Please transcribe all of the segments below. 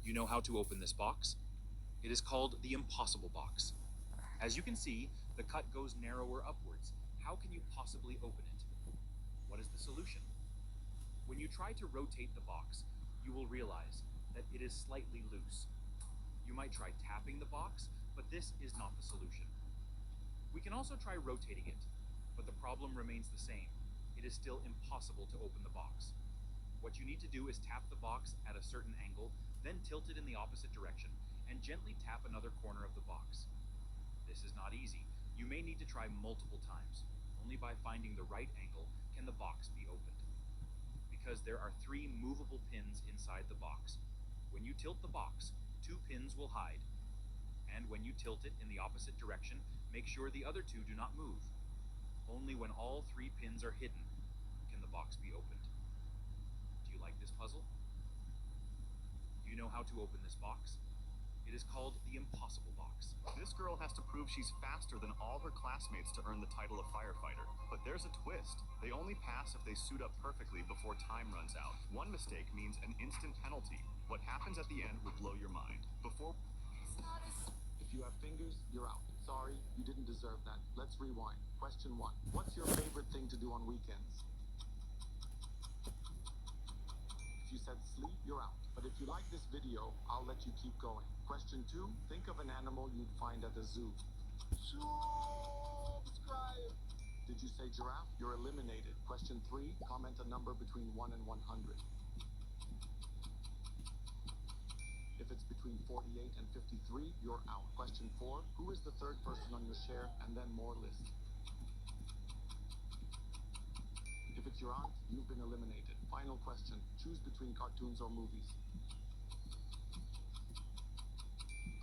You know how to open this box? It is called the impossible box. As you can see, the cut goes narrower upwards. How can you possibly open it? What is the solution? When you try to rotate the box, you will realize that it is slightly loose. You might try tapping the box, but this is not the solution. We can also try rotating it, but the problem remains the same. It is still impossible to open the box. What you need to do is tap the box at a certain angle, then tilt it in the opposite direction, and gently tap another corner of the box. This is not easy. You may need to try multiple times. Only by finding the right angle can the box be opened. Because there are 3 movable pins inside the box. When you tilt the box, 2 pins will hide. And when you tilt it in the opposite direction, make sure the other 2 do not move. Only when all 3 pins are hidden can the box be opened. Do you like this puzzle? Do you know how to open this box? It is called the impossible box. This girl has to prove she's faster than all her classmates to earn the title of firefighter. But there's a twist. They only pass if they suit up perfectly before time runs out. One mistake means an instant penalty. What happens at the end will blow your mind. If you have fingers, you're out. Sorry, you didn't deserve that. Let's rewind. Question 1. What's your favorite thing to do on weekends? If you said sleep, you're out. But if you like this video, I'll let you keep going. Question 2. Think of an animal you'd find at a zoo. Subscribe! Did you say giraffe? You're eliminated. Question 3. Comment a number between 1 and 100. If it's between 48 and 53, you're out. Question 4. Who is the third person on your share and then more list? If it's your aunt, you've been eliminated. Final question. Choose between cartoons or movies.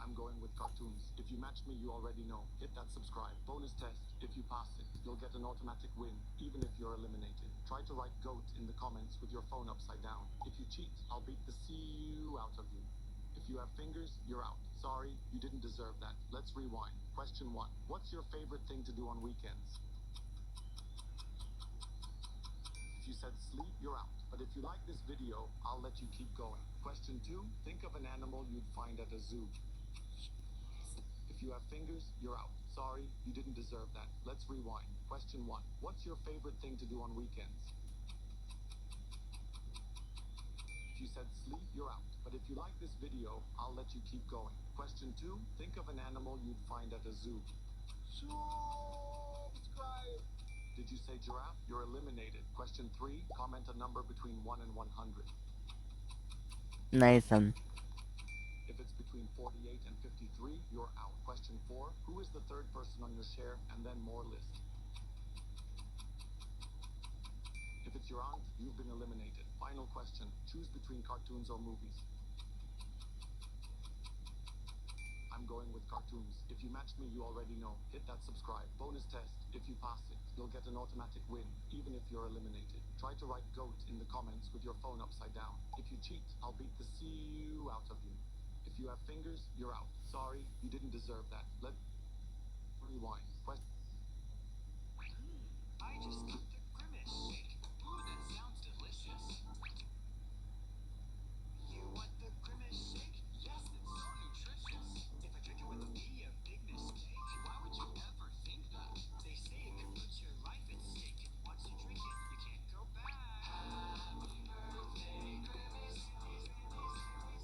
I'm going with cartoons. If you match me, you already know. Hit that subscribe. Bonus test. If you pass it, you'll get an automatic win, even if you're eliminated. Try to write GOAT in the comments with your phone upside down. If you cheat, I'll beat the CU out of you. If you have fingers, you're out. Sorry, you didn't deserve that. Let's rewind. Question 1. What's your favorite thing to do on weekends? If you said sleep, you're out. But if you like this video, I'll let you keep going. Question 2. Think of an animal you'd find at a zoo. If you have fingers, you're out. Sorry, you didn't deserve that. Let's rewind. Question 1. What's your favorite thing to do on weekends? If you said sleep, you're out. But if you like this video, I'll let you keep going. Question 2. Think of an animal you'd find at a zoo. Subscribe! Did you say giraffe? You're eliminated. Question 3. Comment a number between 1 and 100. Nice one. If it's between 48 and 53, you're out. Question 4. Who is the third person on your share and then more list? If it's your aunt, you've been eliminated. Final question. Choose between cartoons or movies. I'm going with cartoons. If you match me, you already know. Hit that subscribe. Bonus test. If you pass it, you'll get an automatic win, even if you're eliminated. Try to write GOAT in the comments with your phone upside down. If you cheat, I'll beat the CU out of you. If you have fingers, you're out. Sorry, you didn't deserve that. Let's rewind. I just got the Grimace shake. Ooh, that sounds delicious. You want the Grimace shake? Yes, it's so nutritious. If I drink it with a pea of bigness cake, why would you ever think that? They say it can put your life at stake, and once you drink it, you can't go back. Happy birthday, Grimace.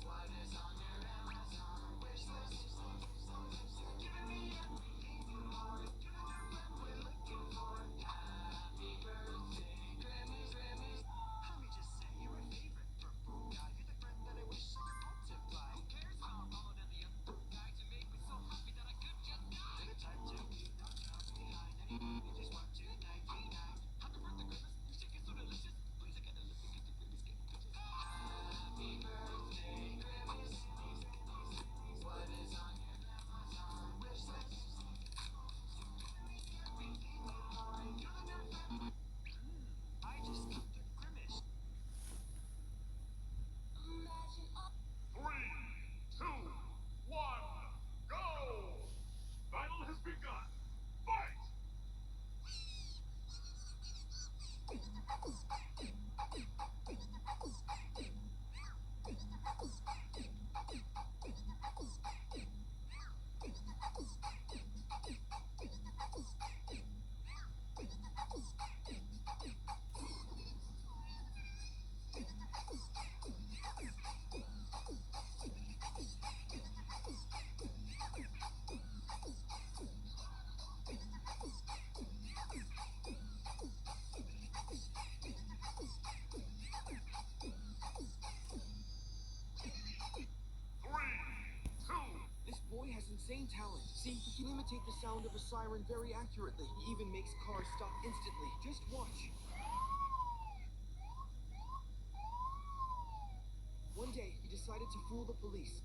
What is on your Amazon wish list? You're giving me insane talent. See, he can imitate the sound of a siren very accurately. He even makes cars stop instantly. Just watch. One day, he decided to fool the police.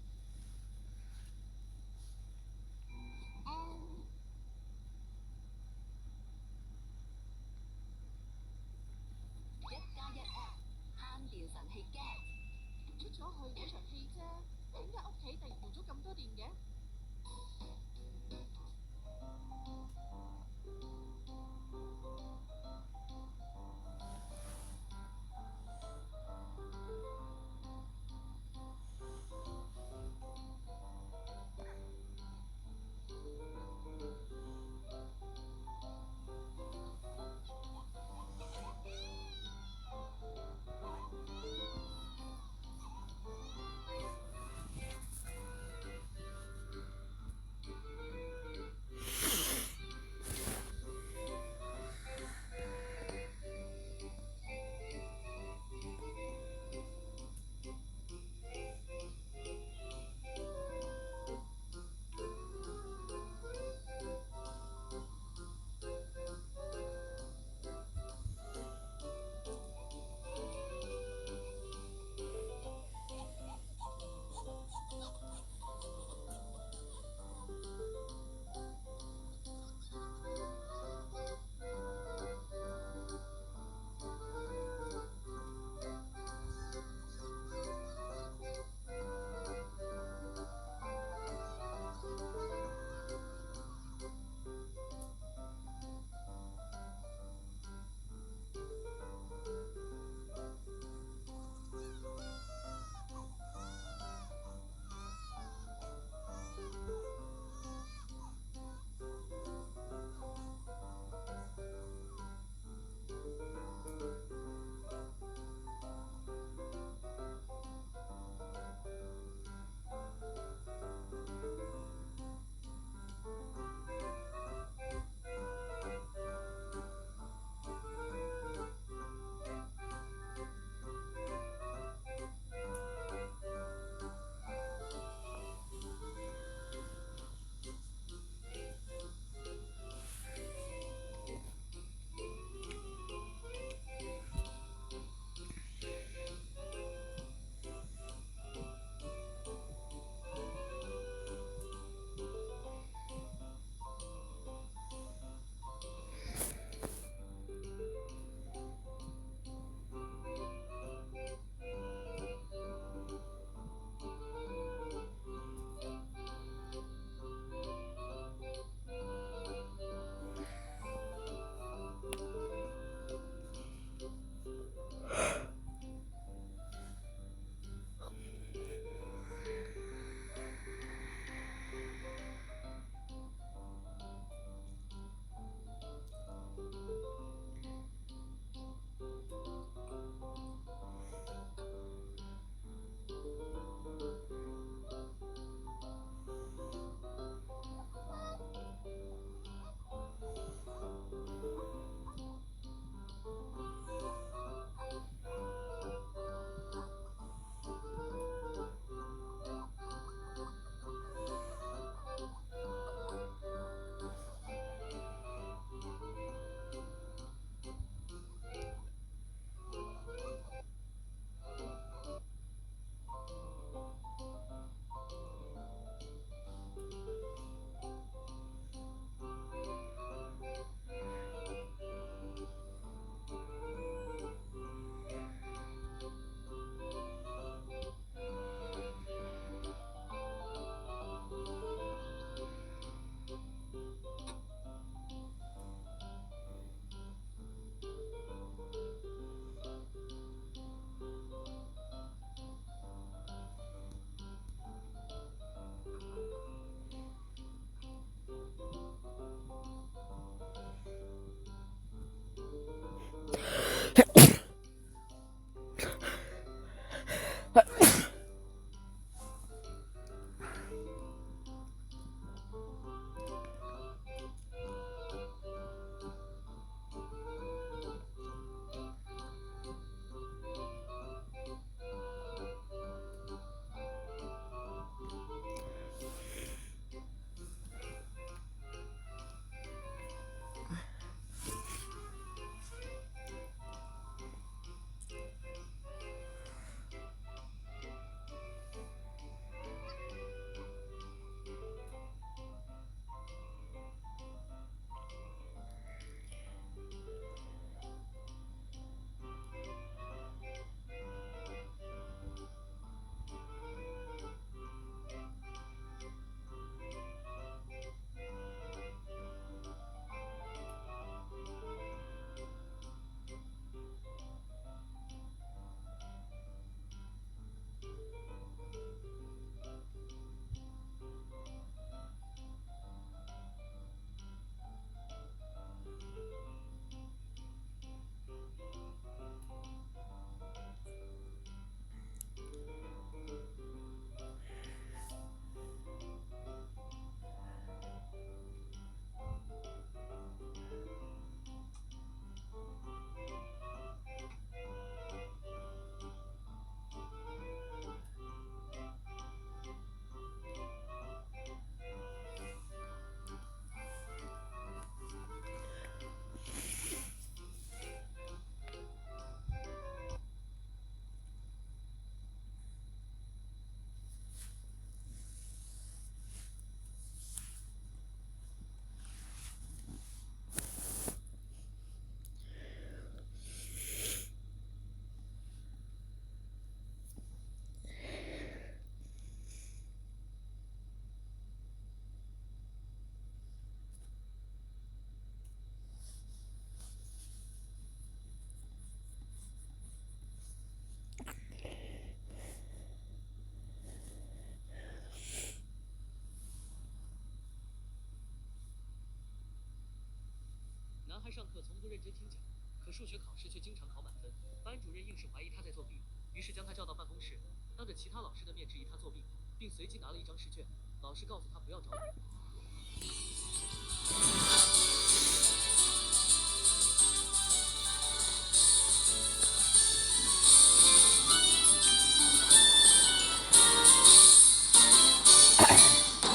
孩上课从不认真听讲，可数学考试却经常考满分。班主任硬是怀疑他在作弊，于是将他叫到办公室，当着其他老师的面质疑他作弊，并随机拿了一张试卷。老师告诉他不要找我。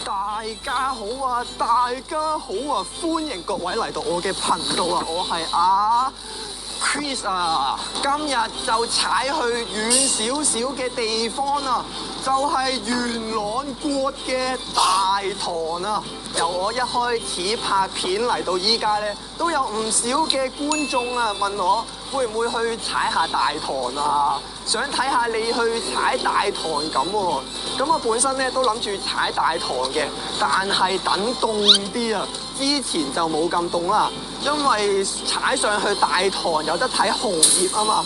大家好啊！大家好啊！歡迎各位嚟到我嘅頻道啊！我係Chris 啊，今日就踩去遠少少嘅地方啊，就係元朗國嘅大棠啊！由我一開始拍片嚟到依家咧，都有唔少嘅觀眾啊問我會唔會去踩下大棠啊？想睇下你去踩大棠咁喎。咁我本身咧都諗住踩大棠嘅，但係等凍啲啊，之前就冇咁凍啦，因為踩上去大棠有得睇紅葉啊嘛，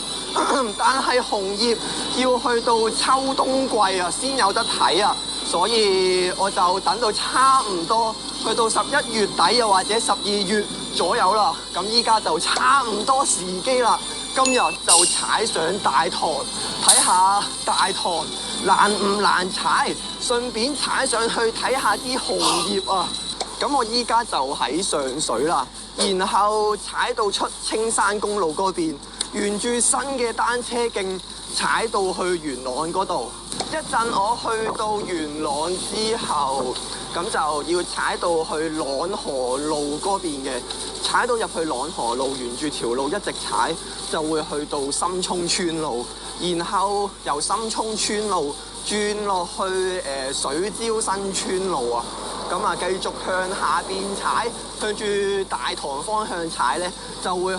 但係紅葉要去到秋冬季啊先有得睇啊，所以我就等到差唔多去到11月底又或者12月左右啦，咁依家就差唔多時機啦。今日就踩上大棠，睇下大棠難唔難踩，順便踩上去睇下啲紅葉啊！咁我依家就喺上水啦，然後踩到出青山公路嗰邊，沿住新嘅單車徑踩到去元朗嗰度。一陣我去到元朗之後，咁就要踩到去朗河路嗰邊嘅，踩到入去朗河路，沿住條路一直踩，就會去到深涌村路，然後由深涌村路轉落去水蕉新村路啊。咁啊，繼續向下邊踩，向住大棠方向踩咧，就會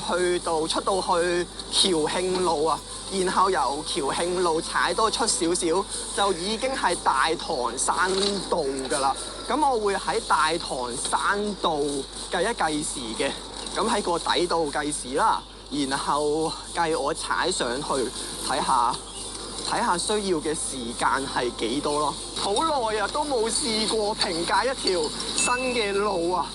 出到去僑慶路啊。然後由僑慶路踩多出少少，就已經係大棠山道㗎啦。咁我會喺大棠山道計一計時嘅，咁喺個底度計時啦，然後計我踩上去睇下需要嘅時間係幾多咯。好耐啊，都冇試過評價一條新嘅路啊。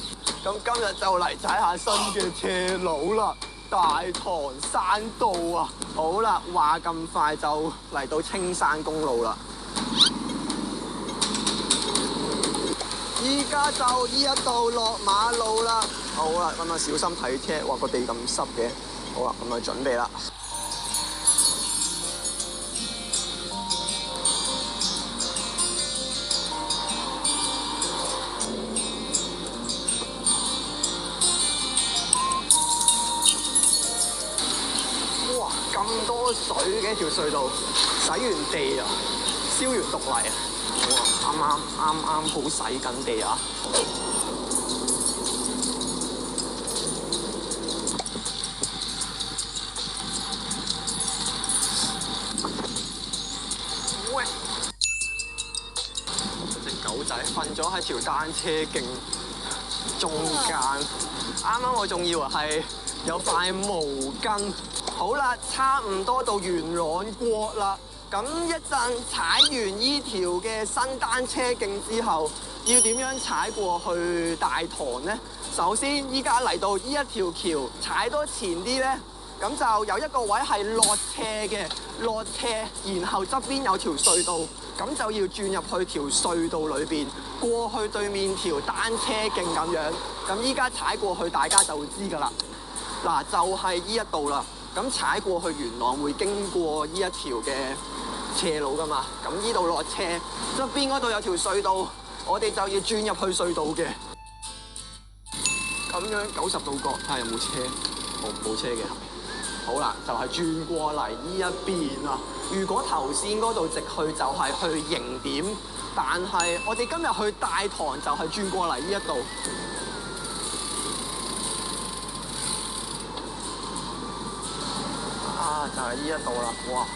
咁今日就嚟踩下新嘅斜路啦。大棠山道啊，好啦，話咁快就嚟到青山公路啦。依家就依一度落馬路啦。好啦，咁啊小心睇車，哇個地咁濕嘅。好啦，咁啊準備啦。咁多水嘅條隧道，洗完地啊，燒完毒泥啊，哇！啱好洗緊地啊！喂！隻狗仔瞓咗喺條單車徑中間，啱我仲以為係有塊毛巾。好啦，差唔多到元朗國啦。咁一陣踩完依條嘅新單車徑之後，要點樣踩過去大棠呢？首先，依家嚟到依一條橋，踩多前啲呢，咁就有一個位係落斜嘅，落斜，然後側邊有條隧道，咁就要轉入去條隧道裏邊，過去對面條單車徑咁樣。咁依家踩過去，大家就會知㗎啦。嗱，就係依一度啦。咁踩過去元朗會經過呢一條嘅斜路㗎嘛，咁呢度落斜，側邊嗰度有條隧道，我哋就要轉入去隧道嘅。咁樣90度角，睇下有冇車，冇車嘅。好啦，就係轉過嚟呢一邊啦。如果頭先嗰度直去就係去迎點，但係我哋今日去大棠就係轉過嚟呢一度。就係呢一度啦，哇！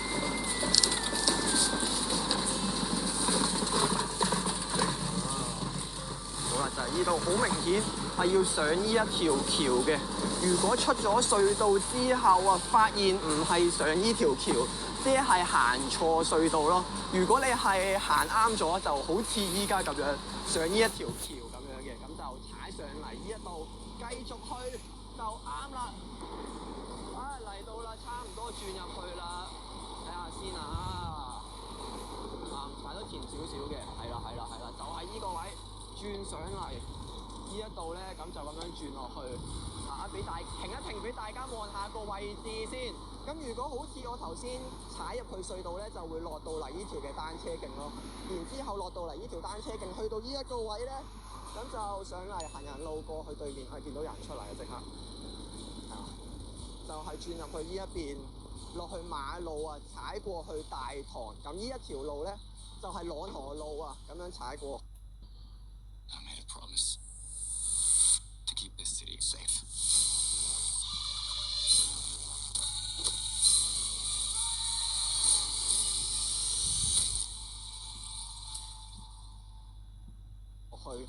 好啦，就係呢度，好明顯係要上呢一條橋嘅。如果出咗隧道之後啊，發現唔係上呢條橋，即係行錯隧道咯。如果你係行啱咗，就好似依家咁樣上呢一條橋咁樣嘅，咁就踩上嚟呢一度，繼續去就啱啦。嚟到啦，差唔多轉入去啦，睇下先啊。踩得前少少嘅，係啦，就係呢個位轉上嚟呢一度咧，咁就咁樣轉落去。俾停一停，俾大家望下個位置先。咁如果好似我頭先踩入去隧道咧，就會落到嚟呢條嘅單車徑咯。然之後落到嚟呢條單車徑，去到呢一個位咧，咁就上嚟行人路過去對面，見到人出嚟啊！即刻就係轉入去呢一邊，落去馬路啊，踩過去大堂。咁呢一條路咧，就係朗河路啊，咁樣踩過。I made a promise to keep this city safe. 去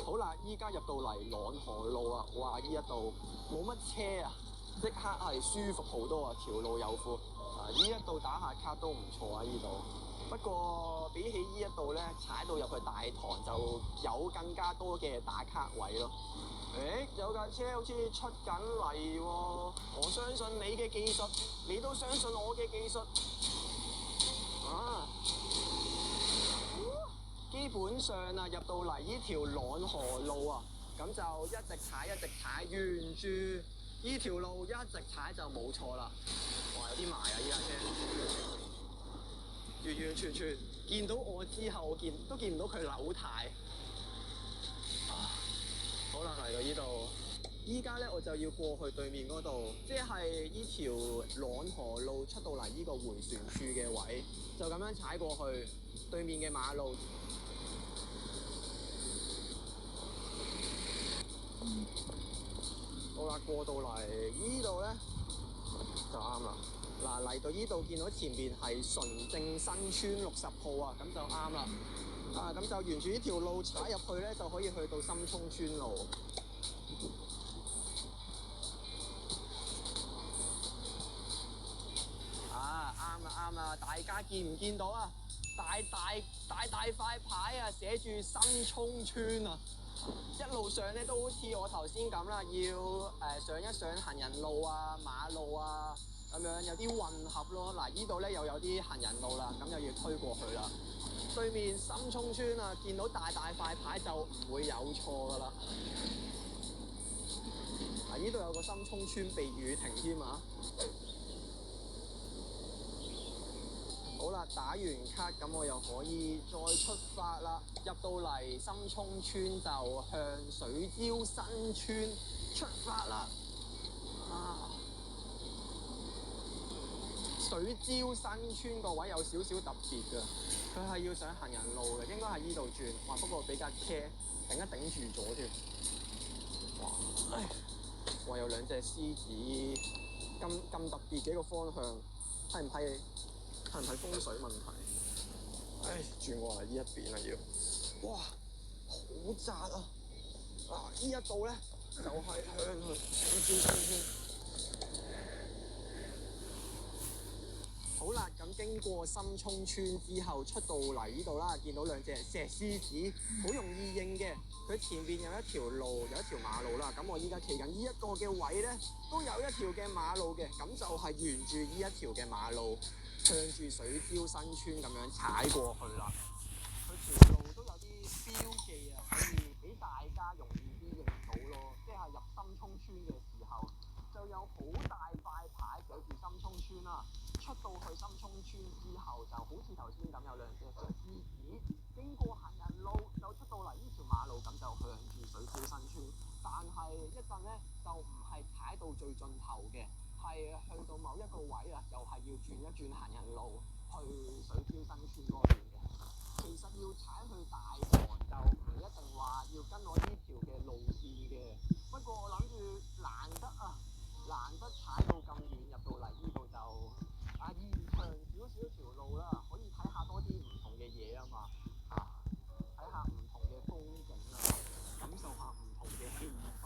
好啦，依家入到嚟朗河路啊，哇！依一度冇乜車啊，即刻係舒服好多啊，條路又闊依一度打下卡都唔錯啊，依度。不過比起依一度咧，踩到入去大堂就有更加多嘅打卡位咯。有架車好似出緊嚟喎，我相信你嘅技術，你都相信我嘅技術基本上啊，入到嚟呢條朗河路啊，咁就一直踩，沿住呢條路一直踩就冇錯啦。哇，有啲埋啊！依架車完完全全見到我之後，都見唔到佢扭軚。好啦，嚟到呢度，依家咧我就要過去對面嗰度，即係呢條朗河路出到嚟呢個迴旋處嘅位，就咁樣踩過去對面嘅馬路。好啦，過到嚟呢度咧就啱啦。嗱，嚟到呢度見到前面係純正新村60號啊，咁就啱啦。咁就沿住呢條路踩入去咧，就可以去到深涌村路。啱啦，大家見唔見到啊？大塊牌啊，寫住深涌村啊！一路上咧都好似我頭先咁啦，要上一上行人路啊、馬路啊咁樣，有啲混合咯。嗱，呢度咧又有啲行人路啦，咁又要推過去啦。對面深涌村啊，見到大塊牌就唔會有錯噶啦。呢度有個深涌村避雨亭添啊！好啦，打完卡咁我又可以再出發啦。入到嚟深涌村就向水蕉新村出發啦。水蕉新村個位有少少特別㗎，佢係要上行人路嘅，應該係依度轉。不過俾架車頂住咗添。哇！有兩隻獅子，咁特別嘅一個方向，係唔係風水問題？轉過嚟呢一邊啊要。哇！好窄啊！呢一度咧就係向去水蕉新村。好啦，咁經過深涌村之後，出到嚟呢度啦，見到兩隻石獅子，好容易認嘅。佢前邊有一條路，有一條馬路啦。咁我依家企緊呢一個嘅位咧，都有一條嘅馬路嘅。咁就係沿住呢一條嘅馬路，向住水蕉新村咁樣踩過去啦。佢條路都有啲標記啊，可以俾大家容易啲認到咯。即係入深涌村嘅時候，就有好大塊牌寫住深涌村啦。出到去深涌村之後，就好似頭先咁有兩隻石獅子，經過行人路就出到嚟呢條馬路，咁就向住水蕉新村。但係一陣咧就唔係踩到最盡頭嘅，係去到某一個位啊，又係要轉一轉行人路去水蕉新村嗰邊嘅。其實要踩去大堂就唔一定話要跟我呢條嘅路線嘅，不過我諗住難得踩到咁遠入到嚟呢度就延長少條路啦，可以睇下多啲唔同嘅嘢啊嘛，睇下唔同嘅風景啊，感受下唔同嘅氣氛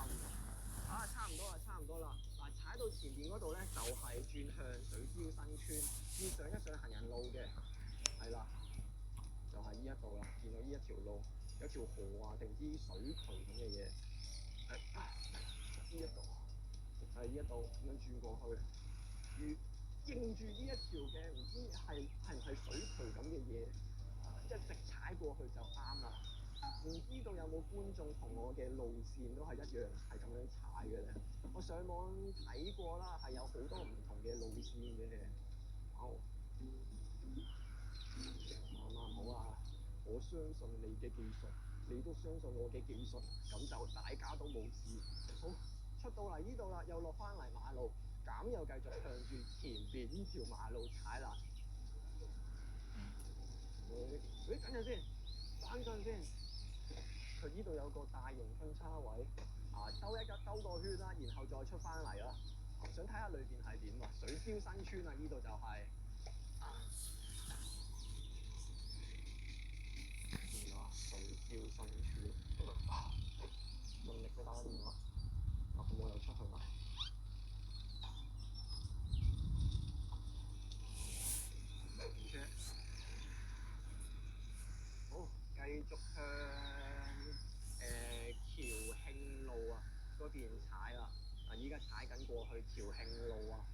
啊。差唔多啦。踩到前面嗰度咧就係轉向水蕉新村，要上一上行人路嘅，係啦，就係呢一度啦。見到呢一條路有條河啊定啲水渠咁嘅嘢，呢一度。一度咁樣轉過去，應住呢一條嘅唔知係唔係水渠咁嘅嘢，一直踩過去就啱啦。唔知道有冇觀眾同我嘅路線都係一樣係咁樣踩嘅咧？我上網睇過啦，係有好多唔同嘅路線嘅。好，啱啱好啊！我相信你嘅技術，你都相信我嘅技術，咁就大家都冇事。好，出到嚟呢度啦，又落翻嚟馬路，咁又繼續向住前邊呢條馬路踩啦。等陣先，等陣先。佢呢度有個大型分叉位，兜個圈啦，然後再出翻嚟啦。想睇下裏邊係點喎？水標新村啊，呢度就係、水標新村。盡力都打電話。咁我又出去啦。好，繼續向僑慶路啊嗰邊踩啦。依家踩緊過去僑慶路啊。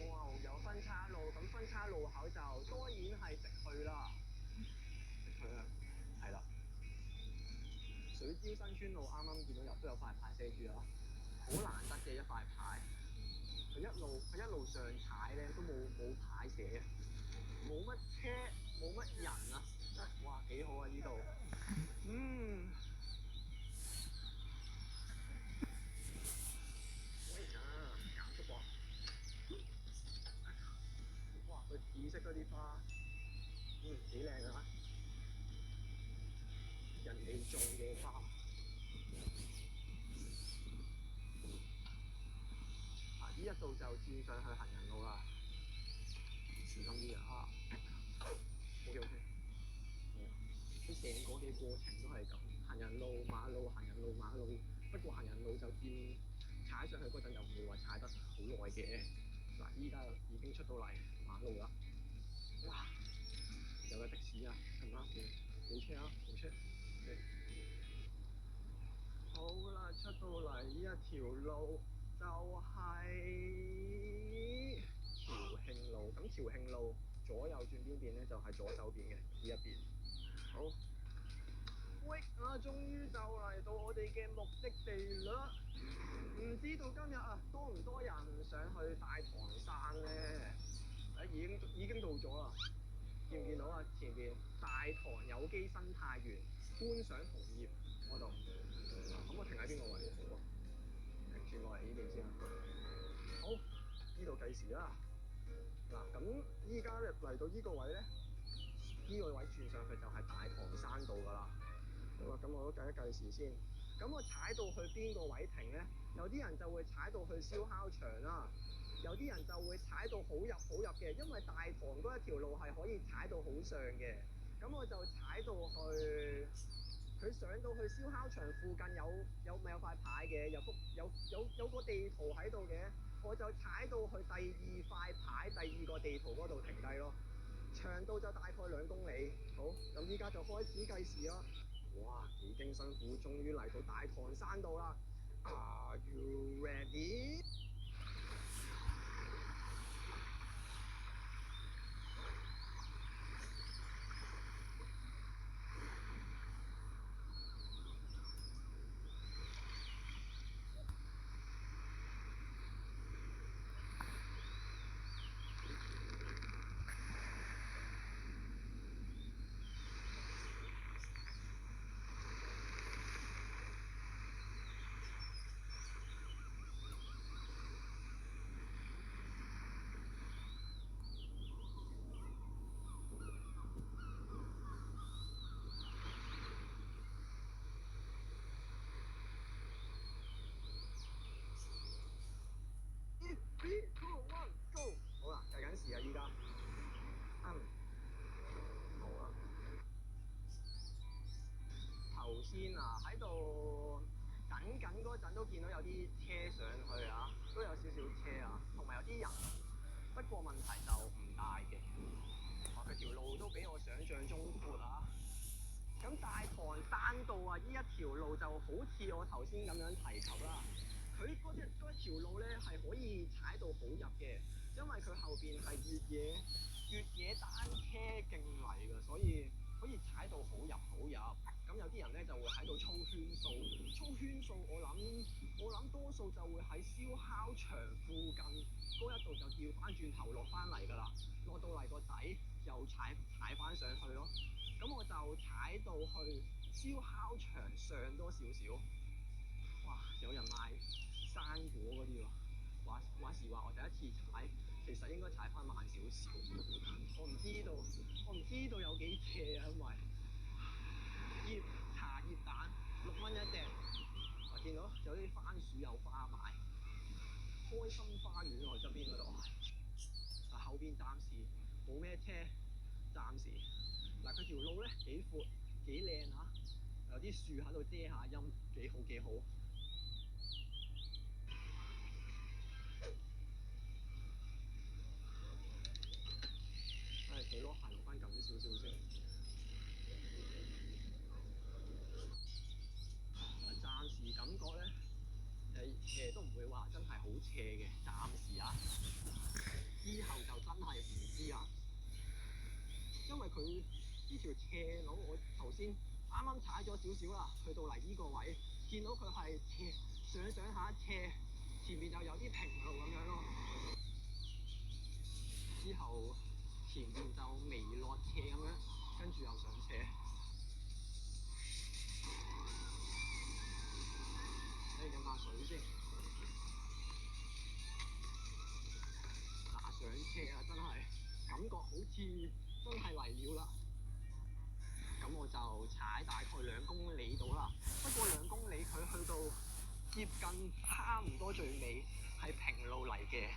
哇！有分叉路，咁分叉路口就當然係直去啦。直去啊，係啦。水標新村路啱啱見到都有塊牌寫住啊，好難得嘅一塊牌。佢一路上踩咧都冇牌寫，冇乜車，冇乜人啊。哇，幾好啊呢度。喂呀，減速喎。哇，佢紫色嗰啲花，幾靚啊！人哋種嘅花。呢一度就轉上去行人路啦。小心啲啊！OK。佢成個嘅過程都係咁，行人路、馬路、行人路、馬路。不過行人路就見踩上去嗰陣又唔會話踩得好耐嘅。嗱，依家已經出到嚟馬路啦。哇！有個的士啊，咁啱嘅，冇車啊，冇車。好啦，出到嚟呢一條路就係僑慶路。咁僑慶路左右轉邊邊咧？就係左手邊嘅呢一邊。好，喂終於就嚟到我哋嘅目的地啦！唔知道今日多唔多人上去大棠山咧？已經到咗啦，見唔見到啊？前邊大棠有機生態園觀賞紅葉嗰度。咁我停喺邊個位？轉過嚟呢邊先啊。好，呢度計時啦。嗱，咁依家咧嚟到呢個位咧，呢個位轉上去就係大棠山道㗎啦。好啦，咁我都計一計時先。咁我踩到去邊個位停咧？有啲人就會踩到去燒烤場啦，有啲人就會踩到好入嘅，因為大棠嗰一條路係可以踩到好上嘅。咁我就踩到去。佢上到去燒烤場附近有塊牌嘅，有個地圖喺度嘅，我就踩到去第二塊牌第二個地圖嗰度停低咯。長度就大概2公里。好，咁依家就開始計時啦。哇，幾經辛苦，終於嚟到大棠山道啦。Are you ready？3, 2, 1, go！ 好啦，計緊時啊，依家。好啦。頭先喺度等緊嗰陣都見到有啲車上去啊，都有少少車啊，同埋有啲人。不過問題就唔大嘅。佢條路都比我想象中闊啊。咁大棠山道話呢一條路就好似我頭先咁樣提及啦，佢嗰一條路咧係可以踩到好入嘅，因為佢後邊係越野單車徑嚟嘅，所以可以踩到好入好入。咁有啲人咧就會喺度操圈數，我諗多數就會喺燒烤場附近嗰一度就調翻轉頭落翻嚟㗎啦，落到嚟個底又踩翻上去咯。咁我就踩到去燒烤場上多少少，哇！有人賣生果嗰啲喎，話時話我第一次踩，其實應該踩翻慢少少。我唔知道有幾斜啊，因為茶葉蛋6蚊一隻，我見到有啲番薯有花賣，開心花園喎側邊嗰度，但後邊暫時冇咩車，暫時嗱佢條路咧幾闊幾靚啊，有啲樹喺度遮下陰，幾好。佢咯，行翻近少少先。暫時感覺咧，都唔會話真係好斜嘅，暫時啊。之後就真係唔知啊，因為佢呢條斜路，我頭先啱啱踩咗少少啦，去到嚟呢個位，見到佢係斜上下斜，前面又有啲平路咁樣咯。之後前面就微落斜咁樣，跟住又上斜。你飲下水先。上斜啊，真係感覺好似真係嚟了啦。咁我就踩大概2公里到啦。不過2公里佢去到接近差唔多最尾係平路嚟嘅，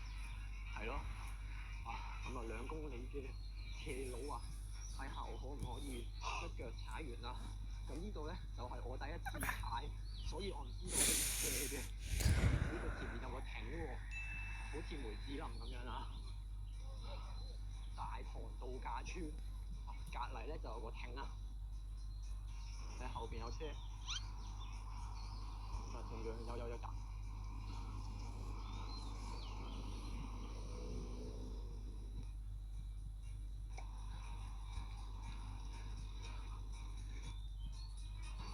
係咯。咁啊2公里嘅斜路啊，睇下我可唔可以一腳踩完啦。咁呢度咧就係我第一次踩，所以我唔知道幾斜嘅。呢度前面有個艇喎，好似梅子林咁樣啦。大棠度假村，隔離咧就有個艇啦。喺後邊有車，同樣有架。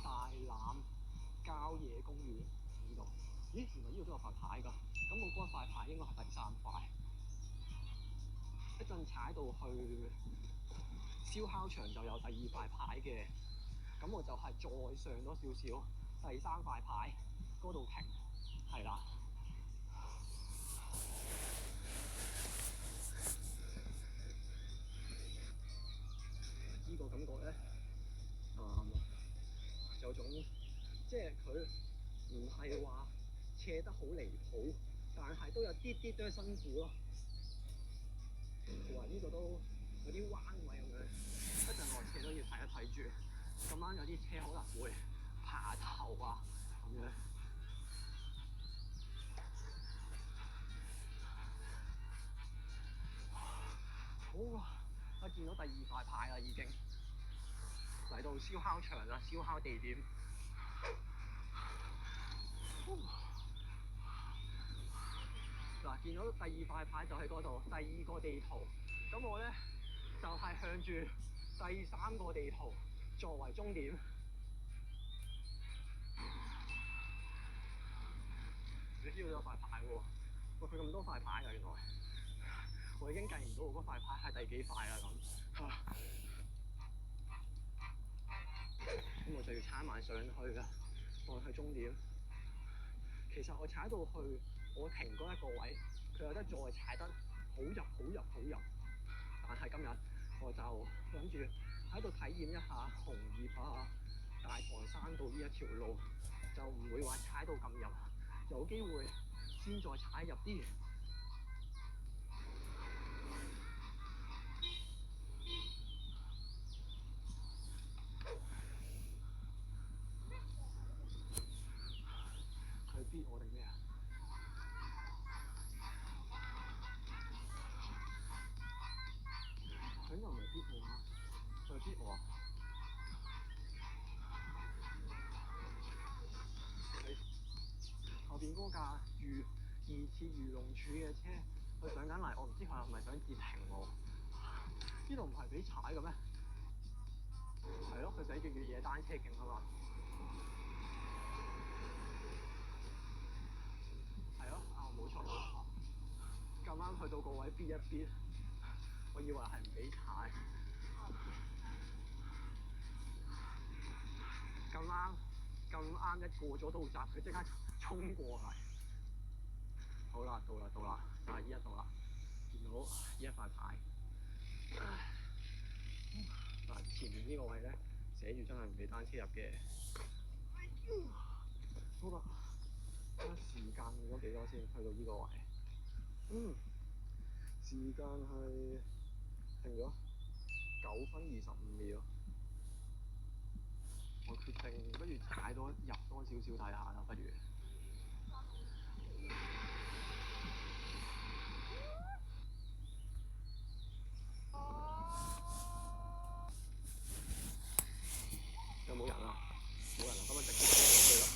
大欖郊野公園呢度，咦？原來呢度都有塊牌㗎。咁我嗰塊牌應該係第3塊。一陣踩到去燒烤場就有第2塊牌嘅，咁我就係再上多少少，第3塊牌嗰度停，係啦。呢個感覺咧，有種即係佢唔係話斜得好離譜，但係都有啲都辛苦咯。哇！呢個都有啲彎位咁樣，一陣落斜都要睇一睇住。咁啱有啲車可能會爬頭啊咁樣。好啊！我見到第2塊牌啦，已經嚟到燒烤場啦，燒烤地點。嗱，見到第2塊牌就喺嗰度，第2個地圖。咁我咧就係向住第3個地圖作為終點。你知道有塊牌喎？喂，佢咁多塊牌㗎，原來我已經計唔到我嗰塊牌係第幾塊啦咁。咁我就要踩埋上去啦，我去終點。其實我踩到去我停嗰一個位，佢有得再踩得好入。但係今日我就諗住喺度體驗一下紅葉啊、大棠山道呢一條路，就唔會話踩到咁入，有機會先再踩入啲。佢逼我定咩啊？佢應該唔係逼我啊，佢係逼我啊！架疑似漁農署嘅車，佢上緊嚟，我唔知佢係咪想截停我。呢度唔係俾踩嘅咩？係咯，佢寫住越野單車徑啊嘛。係咯，啊冇錯冇錯。咁啱去到個位 B 一 B， 我以為係唔俾踩。咁啱一過咗道閘，佢即刻衝過嚟。好啦，到啦，啊依家到啦，見到呢一塊牌。嗱，前面呢個位咧寫住真係唔俾單車入嘅。好啦，睇下時間用咗幾多先去到呢個位。時間係停咗9分25秒。我決定不如踩多入多少少睇下啦，不如。有冇人啊？冇人啊，咁啊直接去啦。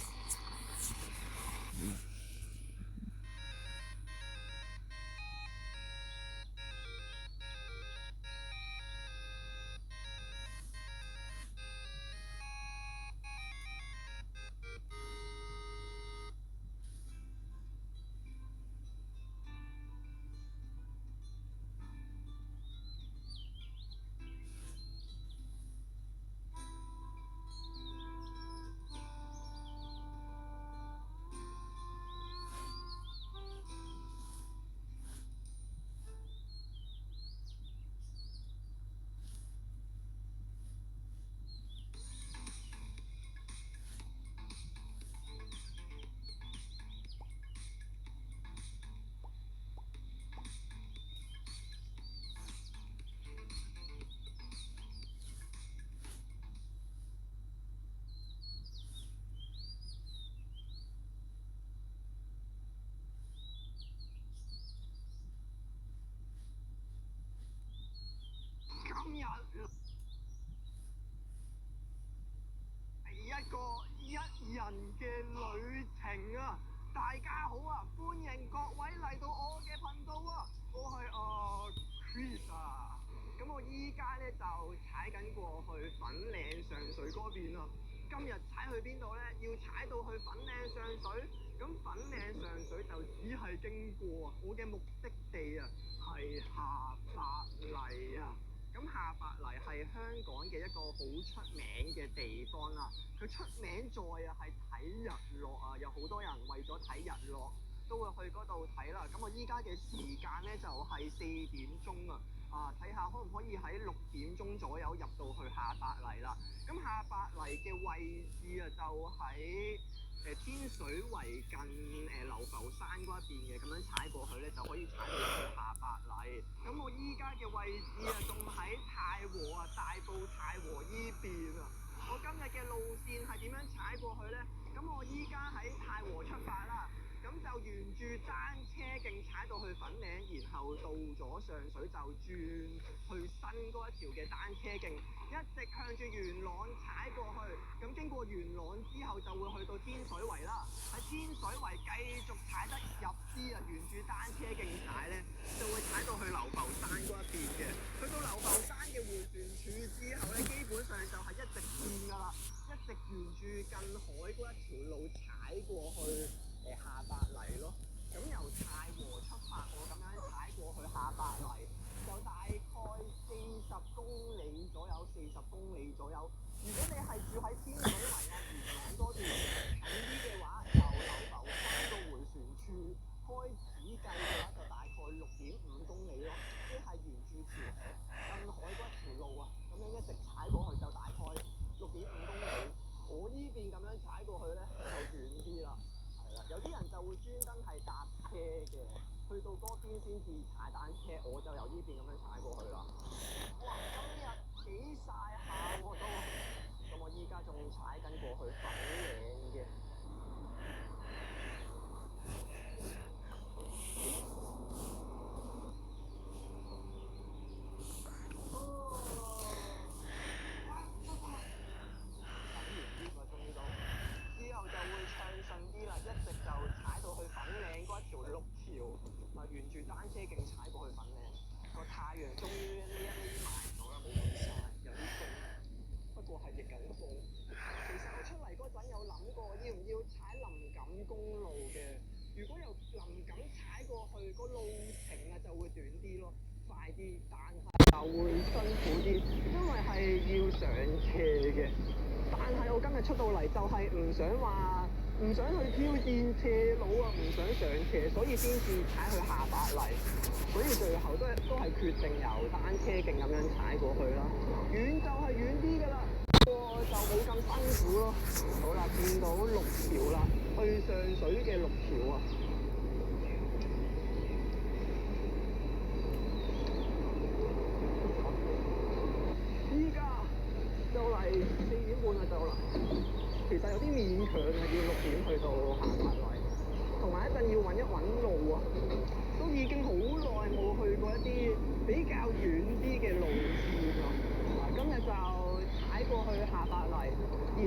今日係一個一人嘅旅程啊！大家好啊，歡迎各位嚟到我嘅頻道啊！我係Chris 啊，咁我依家咧就踩緊過去粉嶺上水嗰邊啊！今日踩去邊度咧？要踩到去粉嶺上水，咁粉嶺上水就只係經過啊！我嘅目的地啊係下白泥啊！咁下白泥係香港嘅一個好出名嘅地方啦，佢出名在啊係睇日落啊，有好多人為咗睇日落都會去嗰度睇啦。咁我依家嘅時間咧就係4點鐘啊，睇下可唔可以喺6點鐘左右入到去下白泥啦。咁下白泥嘅位置啊就喺天水圍近流浮山嗰一邊嘅，咁樣踩過去咧就可以踩到去下白泥。咁我依家嘅位置啊，仲喺太和啊，大埔太和依邊啊。我今日嘅路線係點樣踩過去咧？咁我依家喺太和出發啦，咁就沿住單車徑踩到去粉嶺，然後到咗上水就轉去新嗰一條嘅單車徑，一直向住元朗踩過去。咁經過元朗之後就會去到天水圍啦。喺天水圍繼續踩得入啲啊，沿住單車徑踩咧，就會踩到去流浮山嗰一邊嘅。去到流浮山嘅迴旋處之後咧，基本上就係一直線㗎啦，一直沿住近海嗰一條路踩過去下白泥咯。咁由太和出發，我咁樣踩過去下白泥，就大概40公里左右，40公里左右。如果你係住喺天水圍啊、元朗嗰段近啲嘅話，由流浮山個迴旋處開始計嘅話，就大概6.5公里咯，即係沿住條近海嗰條路啊，咁樣一直踩過去就大概6.5公里。我呢邊咁樣踩過去咧就遠啲啦，係啦，有啲人就會專登係搭車嘅，去到嗰邊先至踩單車，我就由呢邊咁樣踩過去啦。哇，今日幾曬下喎都，咁我依家仲踩緊過去粉嶺嘅。之後就會暢順啲啦，一直就踩到去粉日出到嚟就係唔想去挑戰斜路啊，唔想上斜，所以先至踩去下白泥。所以最後都係決定由單車徑咁樣踩過去啦。遠就係遠啲㗎啦，不過就冇咁辛苦咯。好啦，見到綠橋啦，去上水嘅綠橋啊。依家就嚟4點半啦，就嚟。其實有啲勉強啊，要6點去到下白泥，同埋一陣要揾一揾路啊。都已經好耐冇去過一啲比較遠啲嘅路線啦。今日就踩過去下白泥，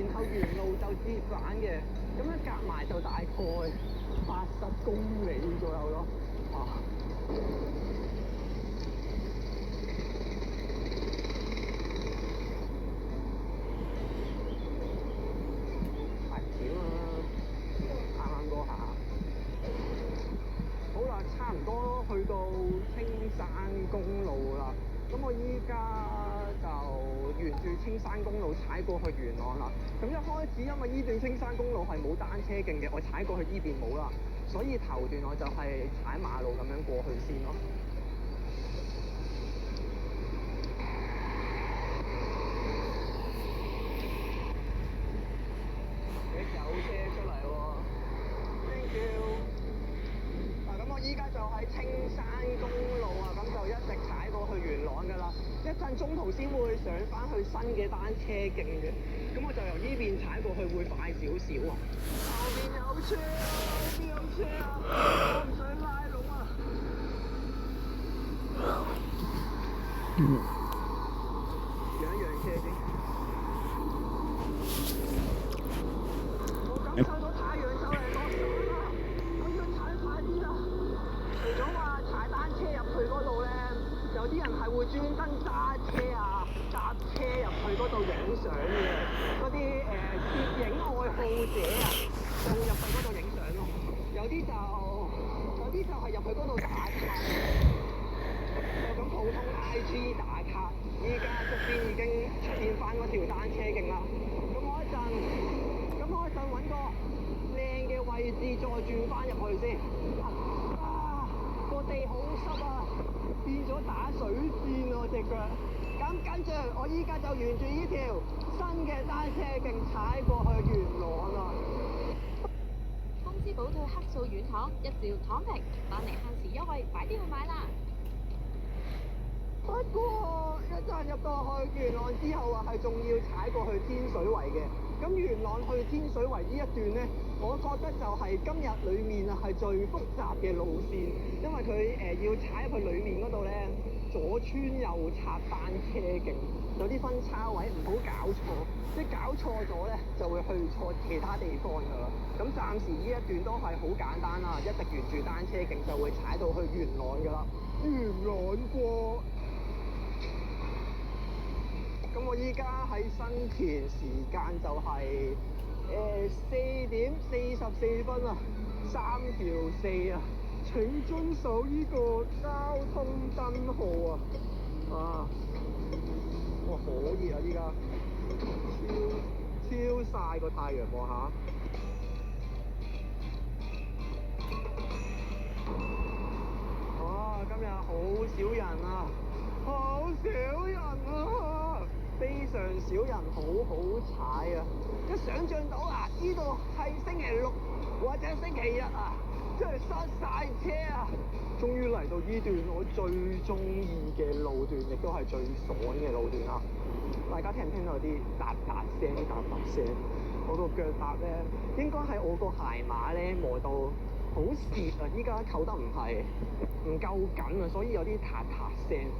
然後沿路就折返嘅，咁樣夾埋就大概80公里左右咯。危險啊！啱嗰下。好啦，差唔多去到青山公路啦。咁我依家就沿住青山公路踩過去元朗啦。咁一開始因為依段青山公路係冇單車徑嘅，我踩過去依邊冇啦，所以頭段我就係踩馬路咁樣過去先咯。有車出嚟喎 ，thank you。咁我依家就喺青山公路啊，咁就一直踩過去元朗㗎啦。一陣中途先會上翻去新嘅單車徑嘅，咁我就由呢邊踩過去會快少少啊。後面有車啊！後面有車啊！我唔想拉攏啊！讓一讓車先。我感受到太陽就嚟落山啦！我要踩快啲啦！除咗話踩單車入去嗰度咧，有啲人係會專登揸車啊、搭車入去嗰度影相嘅，嗰啲攝影愛好者啊，就會入去嗰度影相咯。有啲就係入去嗰度打卡，就咁普通 IG 打卡。依家側邊已經出現翻嗰條單車徑啦。咁我一陣揾個靚嘅位置再轉翻入去先。個地好濕啊，變咗打水戰喎隻腳。咁跟住我依家就沿住呢條新嘅單車徑踩過去元朗啦。工資補退黑素軟糖，一兆躺平，返嚟限時優惠，快啲去買啦！不過一陣入到去元朗之後啊，係仲要踩過去天水圍嘅。咁元朗去天水圍呢一段呢，我覺得就係今日裡面啊係最複雜嘅路線，因為佢要踩入去裡面嗰度呢，左穿右插單車徑，有啲分叉位唔好搞錯，即係搞錯咗呢，就會去錯其他地方㗎啦。咁暫時呢一段都係好簡單啦，一直沿住單車徑就會踩到去元朗㗎啦。元朗過。咁我依家喺新田時間就係4點44分啊，3條4啊，請遵守呢個交通燈號啊！哇，好熱啊！依家超曬個太陽望下。哇！今日好少人啊，好少人啊！非常少人，好好踩啊！一想像到啊，呢度係星期六或者星期日啊，真係塞晒車啊！終於嚟到呢段我最中意嘅路段，亦都係最爽嘅路段啦！大家聽唔聽到啲嗒嗒聲？我個腳踏咧，應該係我個鞋碼咧磨到好蝕啊！依家扣得唔夠緊啊，所以有啲嗒嗒聲。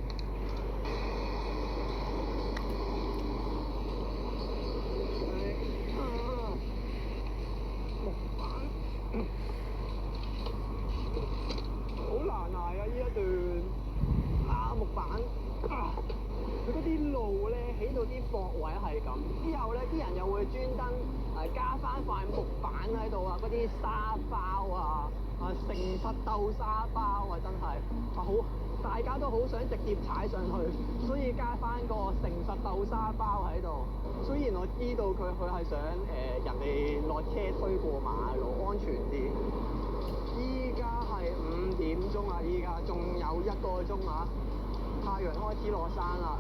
好難捱啊！呢一段木板，佢嗰啲路咧起到啲駁位係咁，之後咧啲人又會專登加翻塊木板喺度啊，嗰啲沙包啊，誠實豆沙包啊，真係好，大家都好想直接踩上去，所以加翻個誠實豆沙包喺度。雖然我知道佢係想人哋落車推過馬路安全啲。依家係5點鐘啊，依家仲有1個鐘啊，太陽開始落山啦。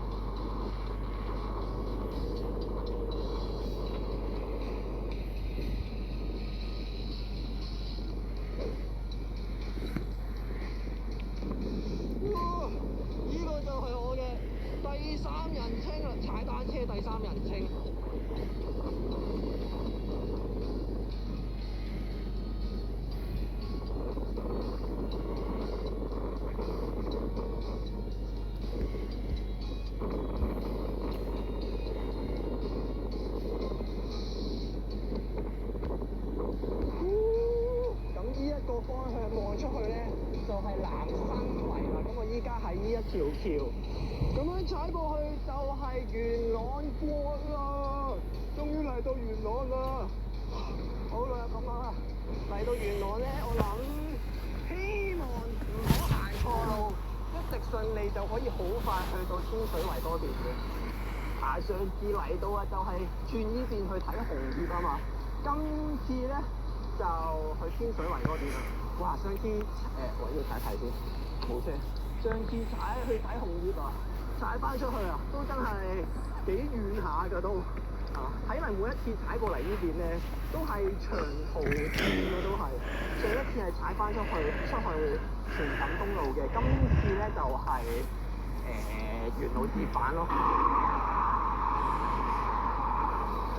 呢個就係我嘅第3人稱啦，踩單車第3人稱。方向望出去咧，就係南生圍啦。咁我依家喺呢一條橋，咁樣踩過去就係元朗國啦。終於嚟到元朗啦！好啦，咁啊，嚟到元朗咧，我諗希望唔好行錯路，一直順利就可以好快去到天水圍嗰邊嘅。上次嚟到啊，就係轉呢邊去睇紅葉啊嘛。今次咧，就去天水圍嗰邊啦。哇！上次我要睇睇先，冇車。上次踩去睇紅葉啊，踩翻出去啊，都真係幾遠下㗎都。睇嚟每一次踩過嚟呢邊咧，都係長途戰嘅都係。上一次係踩翻出去荃錦公路嘅，今次咧就係、元老節版咯。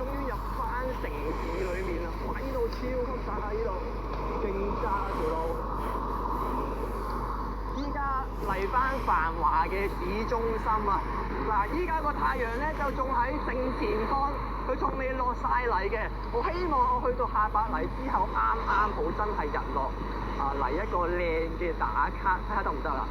終於入翻城市裏面啦！哇！呢度超級窄啊！呢度勁窄啊條路。依家嚟翻繁華嘅市中心啊！嗱，依家個太陽咧就仲喺正前方，佢仲未落晒嚟嘅。我希望我去到下白泥之後，啱啱好真係日落嚟一個靚嘅打卡，睇下得唔得啦？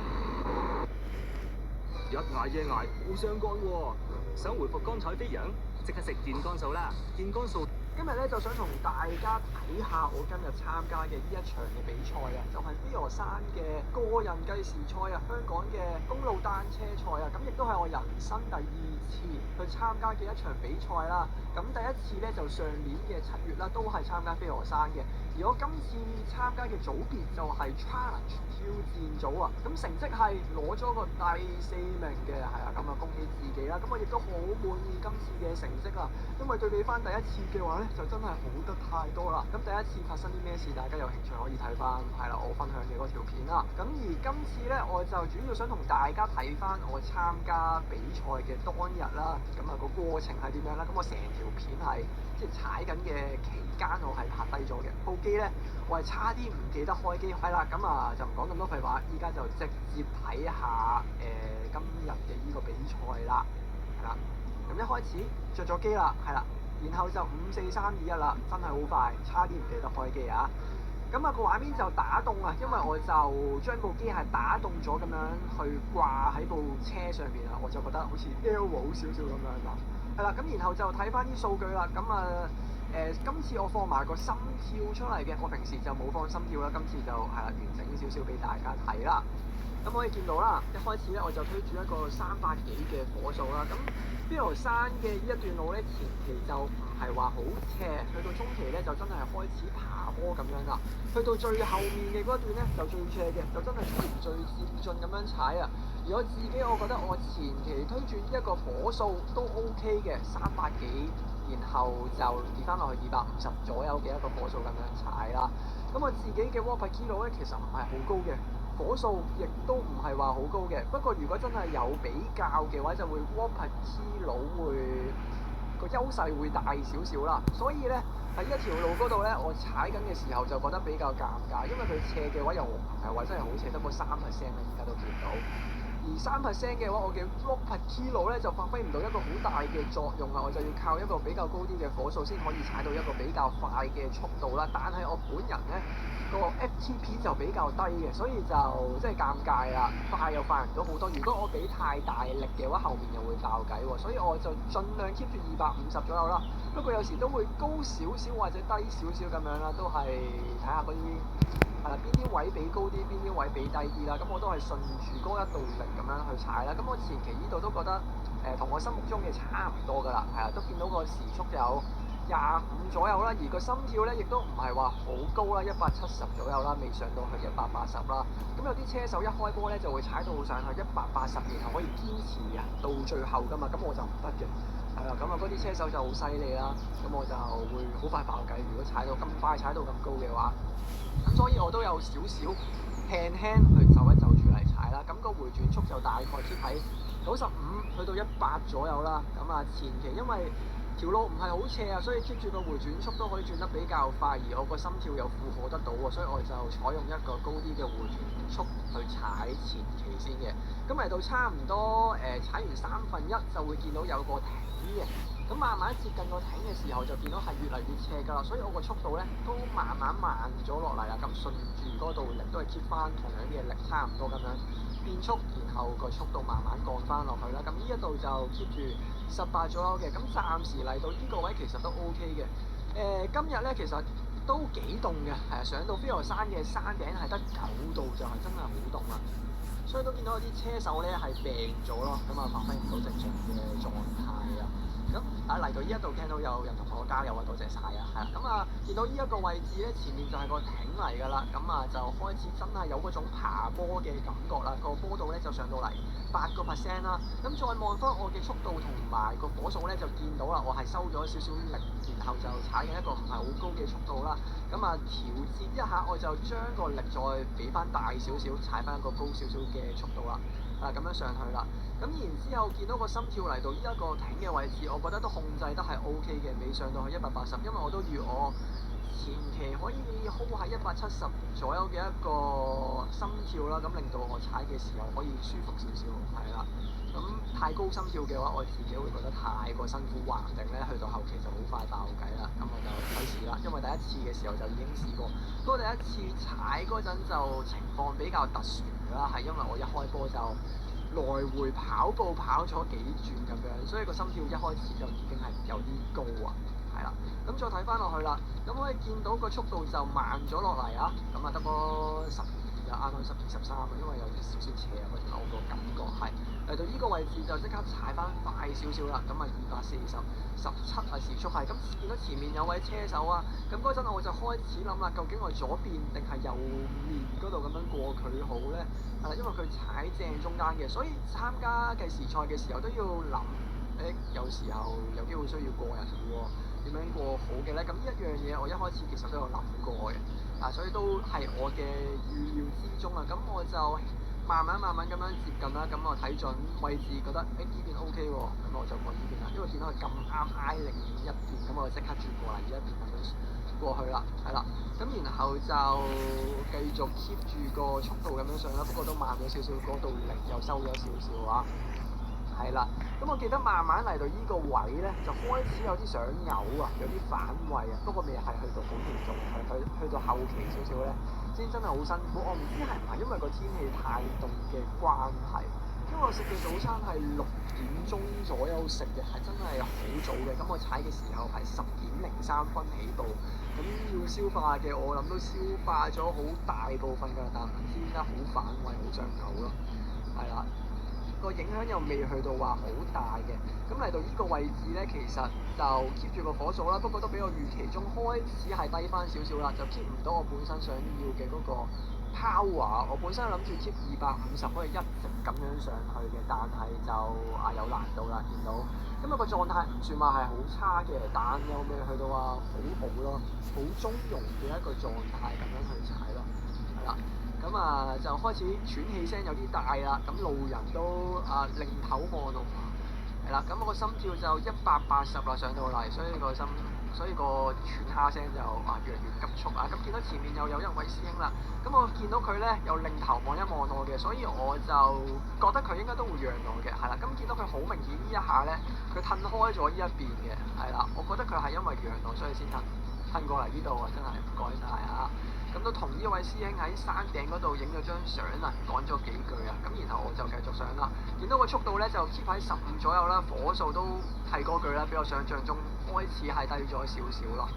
日捱夜捱，好傷肝喎！想回復光彩飛揚，即刻食健肝素啦！健肝素。今日咧就想同大家睇下我今日參加嘅呢一場嘅比賽啊，就係飛鵝山嘅個人計時賽啊，香港嘅公路單車賽啊，咁亦都係我人生第2次去參加嘅一場比賽啦。咁第一次咧就上年嘅7月啦，都係參加飛鵝山嘅。而我今次參加嘅組別就係 Challenge 挑戰組啊，咁成績係攞咗個第4名嘅，係啊，咁啊恭喜自己啦！咁我亦都好滿意今次嘅成績啊，因為對比翻第一次嘅話咧，就真係好得太多啦。咁第一次發生啲咩事，大家有興趣可以睇翻，係啦，我分享嘅嗰條片啦。咁而今次咧，我就主要想同大家睇翻我參加比賽嘅當日啦，咁啊個過程係點樣啦？咁我成條片係即係踩緊嘅期間，我係拍低咗嘅。部機咧，我係差啲唔記得開機，係啦，咁啊就唔講咁多廢話，依家就直接睇下今日嘅呢個比賽啦，係啦。咁一開始着咗機啦，係啦，然後就5、4、3、2、1啦，真係好快，差啲唔記得開機啊！咁啊個畫面就打動啊，因為我就將部機係打動咗咁樣去掛喺部車上邊啊，我就覺得好似 Airwalk 少少咁樣啦。係啦，咁然後就睇翻啲數據啦，咁啊今次我放埋個心跳出嚟嘅，我平時就冇放心跳啦，今次就係啦，完整少少俾大家睇啦。咁可以見到啦，一開始咧我就推住一個300幾嘅火數啦。咁飛鵝山嘅呢一段路咧，前期就唔係話好斜，去到中期咧就真係開始爬坡咁樣啦。去到最後面嘅嗰段咧就最斜嘅，就真係循序漸進咁樣踩啊。而我自己我覺得我前期推住一個火數都 OK 嘅，300幾，然後就跌翻落去250左右嘅一個火數咁樣踩啦。咁我自己嘅 watt per kilo 咧其實唔係好高嘅。火數亦都唔係話好高嘅，不過如果真係有比較嘅話，就會 watt per kilo 會個優勢會大少少啦。所以咧喺一條路嗰度咧，我踩緊嘅時候就覺得比較尷尬，因為佢斜嘅話又唔係話真係好斜，得個3%啦，而家都見到。而3% 嘅話，我嘅 watt per kilo 咧就發揮唔到一個好大嘅作用啊，我就要靠一個比較高啲嘅火數先可以踩到一個比較快嘅速度啦。但係我本人咧個 FTP 就比較低嘅，所以就即係尷尬啦，快又快唔到好多。如果我俾太大力嘅話，後面又會爆計喎，所以我就盡量 keep 住250左右啦。不過有時都會高少少或者低少少咁樣啦，都係睇下嗰啲係啦，邊啲位比高啲，邊啲位比低啲啦。咁我都係順住嗰一道力咁樣去踩啦。咁我前期呢度都覺得同我心目中嘅差唔多㗎啦，係啦，都見到個時速有25左右啦，而個心跳咧亦都唔係話好高啦，170左右啦，未上到去180啦。咁有啲車手一開波咧就會踩到上去180，然後可以堅持到最後㗎嘛，咁我就唔得嘅。係啦，咁啊嗰啲車手就好犀利啦，咁我就會好快爆計。如果踩到咁快，踩到咁高嘅話，咁所以我都有少少輕輕去就一就住嚟踩啦。咁個回轉速就大概 keep 喺95去到100左右啦。咁啊前期因為條路唔係好斜啊，所以 keep 住個回轉速都可以轉得比較快，而我個心跳又負荷得到喎，所以我就採用一個高啲嘅回轉速去踩前期先嘅。咁嚟到差唔多踩完1/3就會見到有個艇嘅，咁慢慢接近個艇嘅時候就見到係越嚟越斜㗎啦，所以我個速度咧都慢慢慢咗落嚟啦。咁順住嗰度力都係 keep 翻同樣嘅力，差唔多咁樣變速，然後個速度慢慢降翻落去啦。咁呢一度就 keep 住18左右嘅，咁暫時嚟到呢個位其實都 OK 嘅。今日咧其實都幾凍嘅，係上到飛鵝山嘅山頂係得9度，就係真係好凍啦。所以都見到有啲車手咧係病咗咯，咁啊發揮唔到正常嘅狀態啊。咁嚟到呢一度聽到有人同我加油啊，多謝晒啊，係啦。咁啊見到呢一個位置咧，前面就係個艇嚟㗎啦，咁啊就開始真係有嗰種爬坡嘅感覺啦，個坡度咧就上到嚟8%啦。咁再望翻我嘅速度同埋個火數咧，就見到啦，我係收咗少少力，然後就踩緊一個唔係好高嘅速度啦。咁啊調節一下，我就將個力再俾翻大少少，踩翻一個高少少嘅速度啦。咁樣上去啦，咁然之後見到個心跳嚟到依一個艇嘅位置，我覺得都控制得係 OK 嘅，未上到去180，因為我都預我前期可以 hold 喺170左右嘅一個心跳啦，咁令到我踩嘅時候可以舒服少少，係啦。咁太高心跳嘅話，我自己會覺得太過辛苦，橫定咧去到後期就好快爆計啦。咁我就費事啦，因為第一次嘅時候就已經試過，不過第一次踩嗰陣就情況比較特殊啦，係因為我一開波就來回跑步跑咗幾轉咁樣，所以個心跳一開始就已經係有啲高啊，係啦。咁再睇翻落去啦，咁可以見到個速度就慢咗落嚟啊，咁啊得個12啊，啱啱12、13啊，因為有啲少少斜啊，嗰陣我個感覺係嚟到呢個位置就即刻踩翻快少少啦，咁啊240、17啊時速係，咁見到前面有位車手啊，咁嗰陣我就開始諗啦，究竟我左邊定係右面嗰度咁樣過佢好咧？係啦，因為佢踩正中間嘅，所以參加計時賽嘅時候都要諗，有時候有機會需要過人喎，點樣過好嘅咧？咁呢一樣嘢我一開始其實都有諗過嘅，所以都係我嘅預料之中啊。咁我就慢慢咁樣接近啦，咁我睇準位置，覺得呢邊 OK 喎，咁我就過呢邊啦。因為見到佢咁啱挨另一邊，咁我就即刻轉過嚟呢一邊咁樣過去啦，係啦。咁然後就繼續 keep 住個速度咁樣上啦，不過都慢咗少少，嗰度力又收咗少少啊。係啦，咁我記得慢慢嚟到呢個位咧，就開始有啲想嘔啊，有啲反胃啊，不過未係去到好嚴重，係去到後期少少咧，先真係好辛苦。我唔知係唔係因為個天氣太凍嘅關係，因為我食嘅早餐係6點鐘左右食嘅，係真係好早嘅。咁我踩嘅時候係10點03分起步，咁要消化嘅我諗都消化咗好大部分㗎，但唔知點解好反胃，好想嘔咯，係啦。個影響又未去到話好大嘅，咁嚟到呢個位置咧，其實就 keep 住個火數啦，不過都比我預期中開始係低翻少少啦，就 keep 唔到我本身想要嘅嗰個 power。我本身諗住 keep 250可以一直咁樣上去嘅，但係就有難度啦，見到。咁啊個狀態唔算話係好差嘅，但又未去到話好好咯，好中庸嘅一個狀態咁樣去踩咯，係啦。咁就開始喘氣聲有啲大啦，咁路人都擰頭望到，係啦，咁我個心跳就180啦上到嚟，所以個喘下聲就越嚟越急促啊！咁見到前面又有一位師兄啦，咁我見到佢咧又擰頭望一望我嘅，所以我就覺得佢應該都會讓我嘅，係啦。咁見到佢好明顯呢一下咧，佢褪開咗呢一邊嘅，係啦，我覺得佢係因為讓我所以先褪過嚟呢度啊，真係唔該晒啊！咁都同呢位師兄喺山頂嗰度影咗張相啊，講咗幾句啊，咁然後我就繼續上啦。見到個速度咧就 keep 喺15左右啦，火數都係嗰句啦，比我想象中開始係低咗少少咯。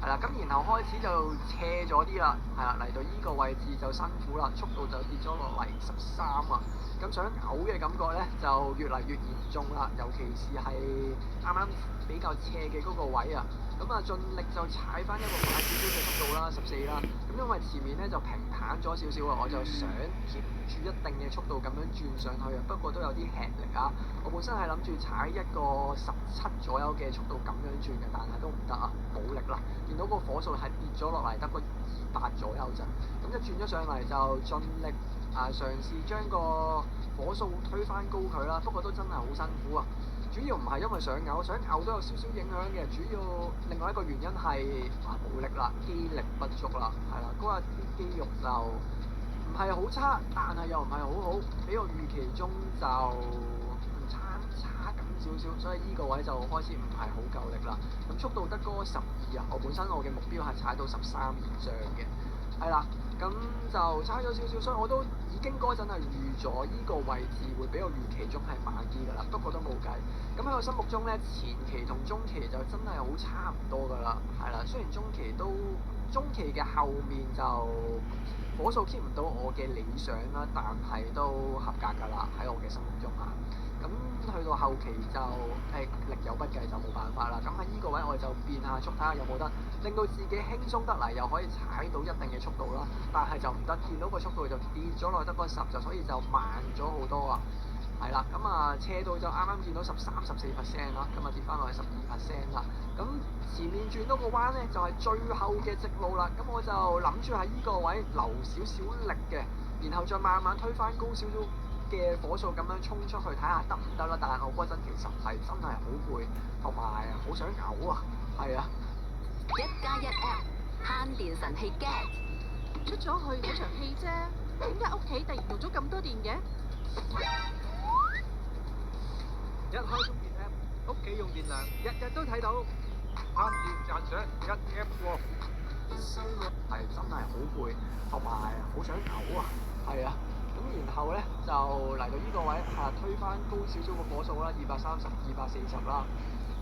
係啦，咁然後開始就斜咗啲啦，係啦，嚟到依個位置就辛苦啦，速度就跌咗落嚟13啊，咁想嘔嘅感覺咧就越嚟越嚴重啦，尤其是係啱啱比較斜嘅嗰個位啊，咁啊盡力就踩翻一個快少少嘅速度啦，14啦，咁因為前面咧就平坦咗少少啊，我就想 keep 住一定嘅速度咁樣轉上去啊，不過都有啲吃力啊，我本身係諗住踩一個17左右嘅速度咁樣轉嘅，但係都唔得啊，冇力啦，見到個火數係跌咗落嚟得個200左右咋，咁一轉咗上嚟就盡力嘗試將個火數推翻高佢啦，不過都真係好辛苦啊！主要唔係因為想嘔都有少少影響嘅，主要另外一個原因係冇力啦，肌力不足啦，係啦，嗰日啲肌肉就唔係好差，但係又唔係好好，比我預期中就差咁少少，所以呢個位就開始唔係好夠力啦。咁速度得嗰12啊，我本身我嘅目標係踩到13以上嘅，係啦。咁就差咗少少，所以我都已經嗰陣係預咗依個位置會比我預期中係慢啲㗎啦。不過都冇計。咁喺我心目中咧，前期同中期就真係好差唔多㗎啦。係啦，雖然中期嘅後面就火數 keep 唔到我嘅理想啦，但係都合格㗎啦，喺我嘅心目中啊。咁去到後期就力有不繼就冇辦法啦。咁喺呢個位我就變下速，睇下有冇得令到自己輕鬆得嚟，又可以踩到一定嘅速度啦。但係就唔得，見到個速度就跌咗落得個10，就所以就慢咗好多啊。係啦，咁斜到就啱啱見到13-14% 啦，今日跌翻落去12% 啦。咁前面轉多個彎咧，就係最後嘅直路啦。咁我就諗住喺呢個位留少少力嘅，然後再慢慢推翻高少少嘅火數咁樣衝出去睇下得唔得啦，但係我嗰陣其實係真係好攰，同埋好想嘔啊，係啊。1+1 App 慳電神器 Get 出咗去嗰場戲啫，點解屋企突然用咗咁多電嘅？一開中電 App， 屋企用電量日日都睇到，慳電賺獎1 App 喎。係真係好攰，同埋好想嘔啊，係啊。咁然後咧就嚟到呢個位推翻高少少個火數啦，230、240啦。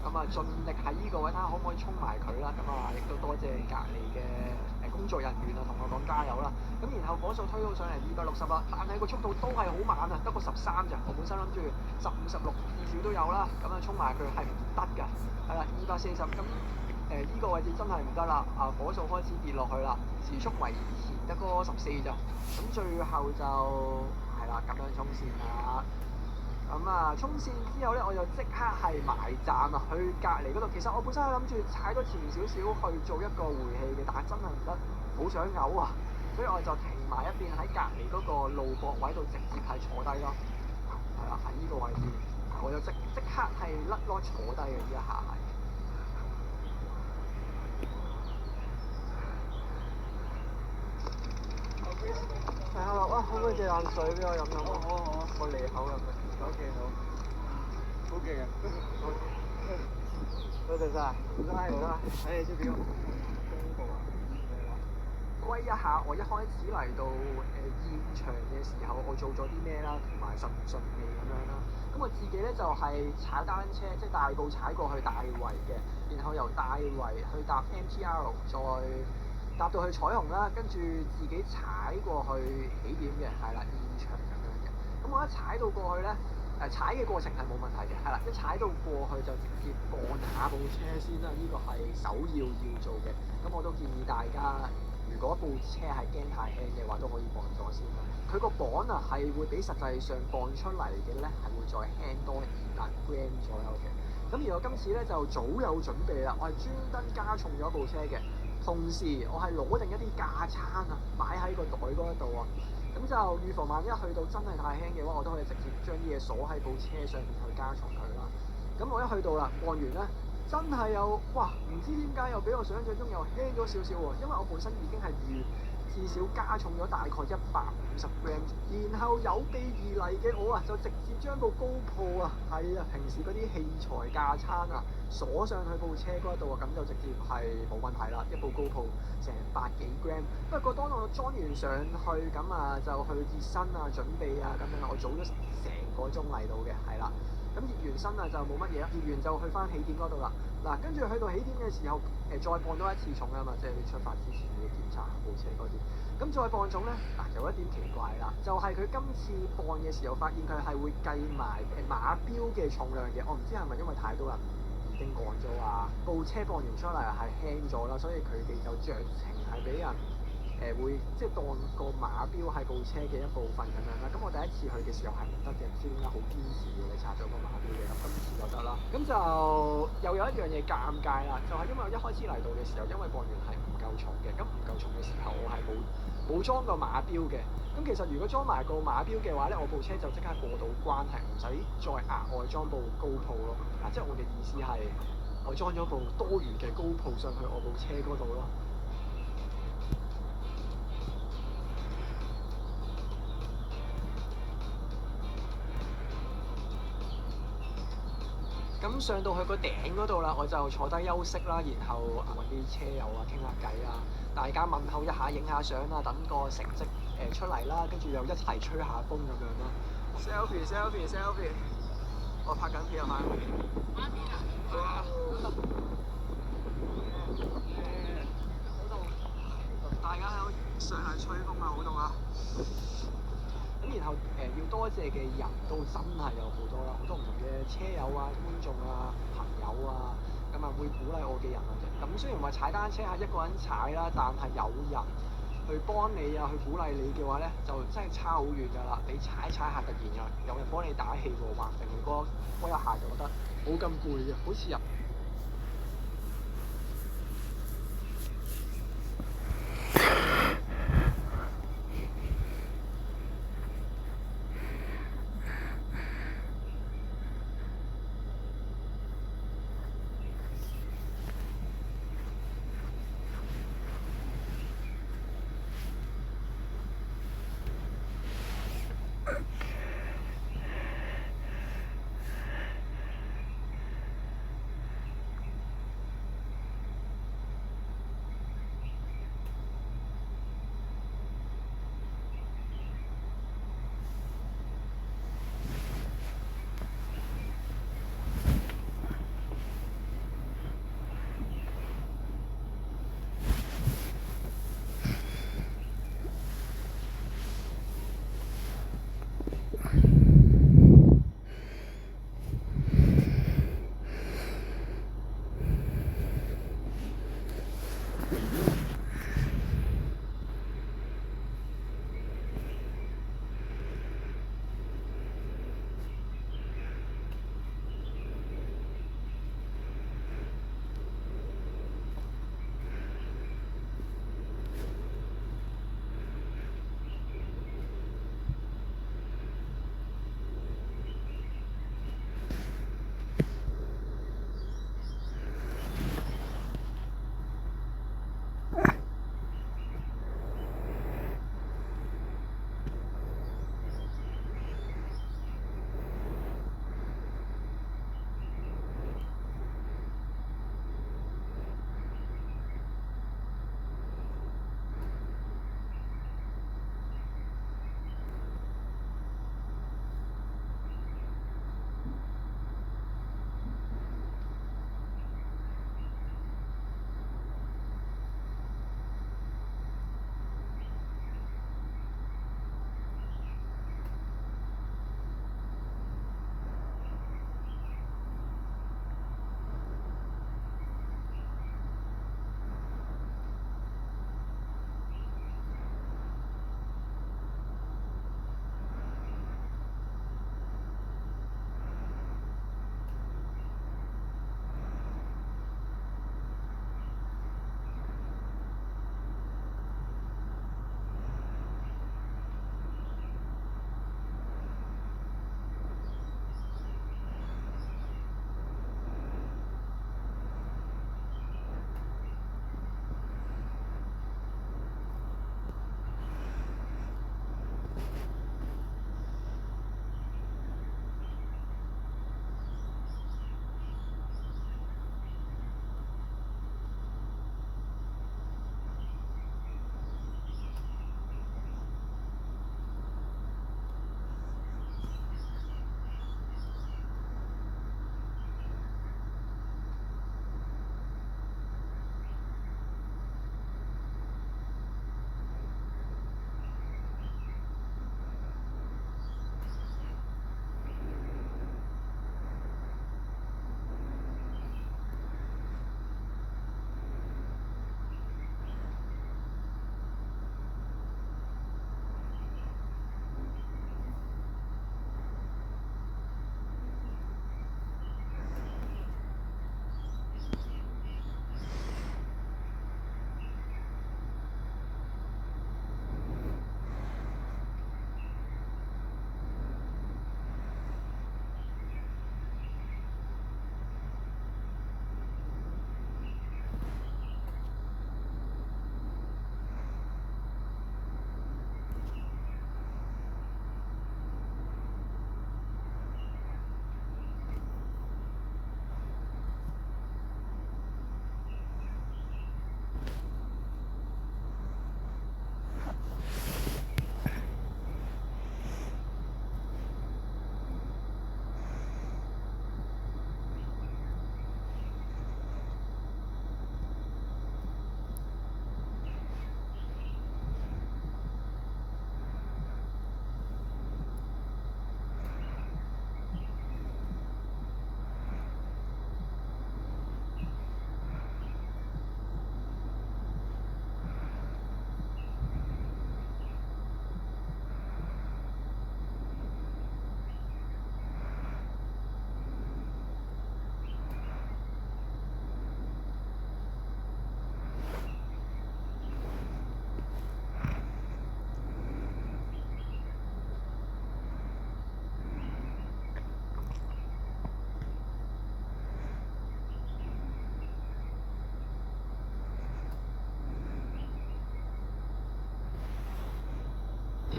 咁盡力喺呢個位睇下可唔可以衝埋佢啦。咁亦都多謝隔離嘅工作人員啊，同我講加油啦。咁然後火數推到上嚟260啦，但係個速度都係好慢啊，得個13咋。我本身諗住15、16至少都有啦。咁衝埋佢係唔得㗎。係啦，240咁呢個位置真係唔得啦。火數開始跌落去啦，時速維持得個14咋。咁最後就係啦，咁樣衝線啦。咁衝線之後咧，我就即刻係埋站啊，去隔離嗰度。其實我本身係諗住踩到前少少去做一個回氣嘅，但係真係唔得，好想嘔啊！所以我就停埋一邊喺隔離嗰個路駁位度，直接係坐低咯。係啦，喺呢個位置，我就即刻係甩攞坐低嘅呢一下係。係啊，哇！可唔可以借啖水俾我飲飲？好，個脷口入去。OK， 好勁啊！多謝晒，唔該。睇你張表。歸一下，我一開始嚟到現場嘅時候，我做咗啲咩啦，同埋順唔順利咁樣啦。咁我自己咧就係踩單車，即係大埔踩過去大圍嘅，然後由大圍去搭 MTR， 再搭到去彩虹啦，跟住自己踩過去起點嘅，係啦，現場咁樣嘅。咁我一踩到過去咧，踩嘅過程係冇問題嘅，係啦，一踩到過去就直接磅下部車先啦，呢個係首要做嘅。咁我都建議大家，如果部車係驚太輕嘅話，都可以磅咗先啦。佢個磅係會比實際上磅出嚟嘅咧，係會再輕多200g 左右嘅。咁而我今次咧就早有準備啦，我係專登加重咗部車嘅。同時，我係攞定一啲架撐啊，擺喺個袋嗰度啊，咁就預防萬一去到真係太輕嘅話，我都可以直接將啲嘢鎖喺部車上面去加重佢啦。咁我一去到啦，望完咧，真係有唔知點解又比我想象中又輕咗少少喎，因為我本身已經係至少加重咗大概150g，然後有備而嚟嘅我就直接將部GoPro平時嗰啲器材架撐鎖上去部車嗰度咁就直接係冇問題啦，一部GoPro成百幾 gram。不過當我裝完上去咁就去熱身準備咁樣，我早咗成個鐘嚟到嘅，係啦。咁熱完身就冇乜嘢啦，熱完就去翻起點嗰度啦。嗱，跟住去到起點嘅時候，再磅多一次重啊嘛，即係你出發之前要檢查部車嗰啲。咁再磅重咧，嗱有一點奇怪啦，就係佢今次磅嘅時候發現佢係會計埋馬標嘅重量嘅。我唔知係咪因為太多人已經降咗啊，部車磅完出嚟係輕咗啦，所以佢哋就酌情係俾人會即係當個馬標係部車嘅一部分咁樣啦。咁我第一次去嘅時候係唔得嘅，唔知點解好堅持要你拆咗個馬標嘅。咁今次就得啦。咁就又有一樣嘢尷尬啦，就係因為我一開始嚟到嘅時候，因為磅完係唔夠重嘅，咁唔夠重嘅時候我係冇裝個馬標嘅。咁其實如果裝埋個馬標嘅話咧，我部車就即刻過到關，係唔使再額外裝部高鋪咯。嗱，即係我嘅意思係，我裝咗部多餘嘅高鋪上去我部車嗰度咯。咁上到去個頂嗰度啦，我就坐低休息啦，然後揾啲車友啊傾下偈啊，大家問候一下，影下相啊，等個成績出嚟啦，跟住又一齊吹下風咁樣咯。selfie，我拍緊片係咪？拍片啊！係啊。好凍，大家喺度上下吹風啊，好凍啊！咁然後要多謝嘅人都真係有好多啦，好多唔同嘅車友啊、觀眾啊、朋友啊，咁啊會鼓勵我嘅人啊。咁雖然話踩單車係一個人踩啦，但係有人去幫你啊，去鼓勵你嘅話咧，就真係差好遠㗎啦。你踩下突然有人幫你打氣喎，話定你嗰一下就覺得冇咁攰嘅，好似入。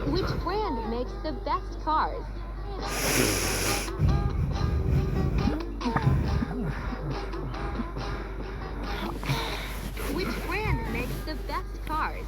Which brand makes the best cars? Which brand makes the best cars?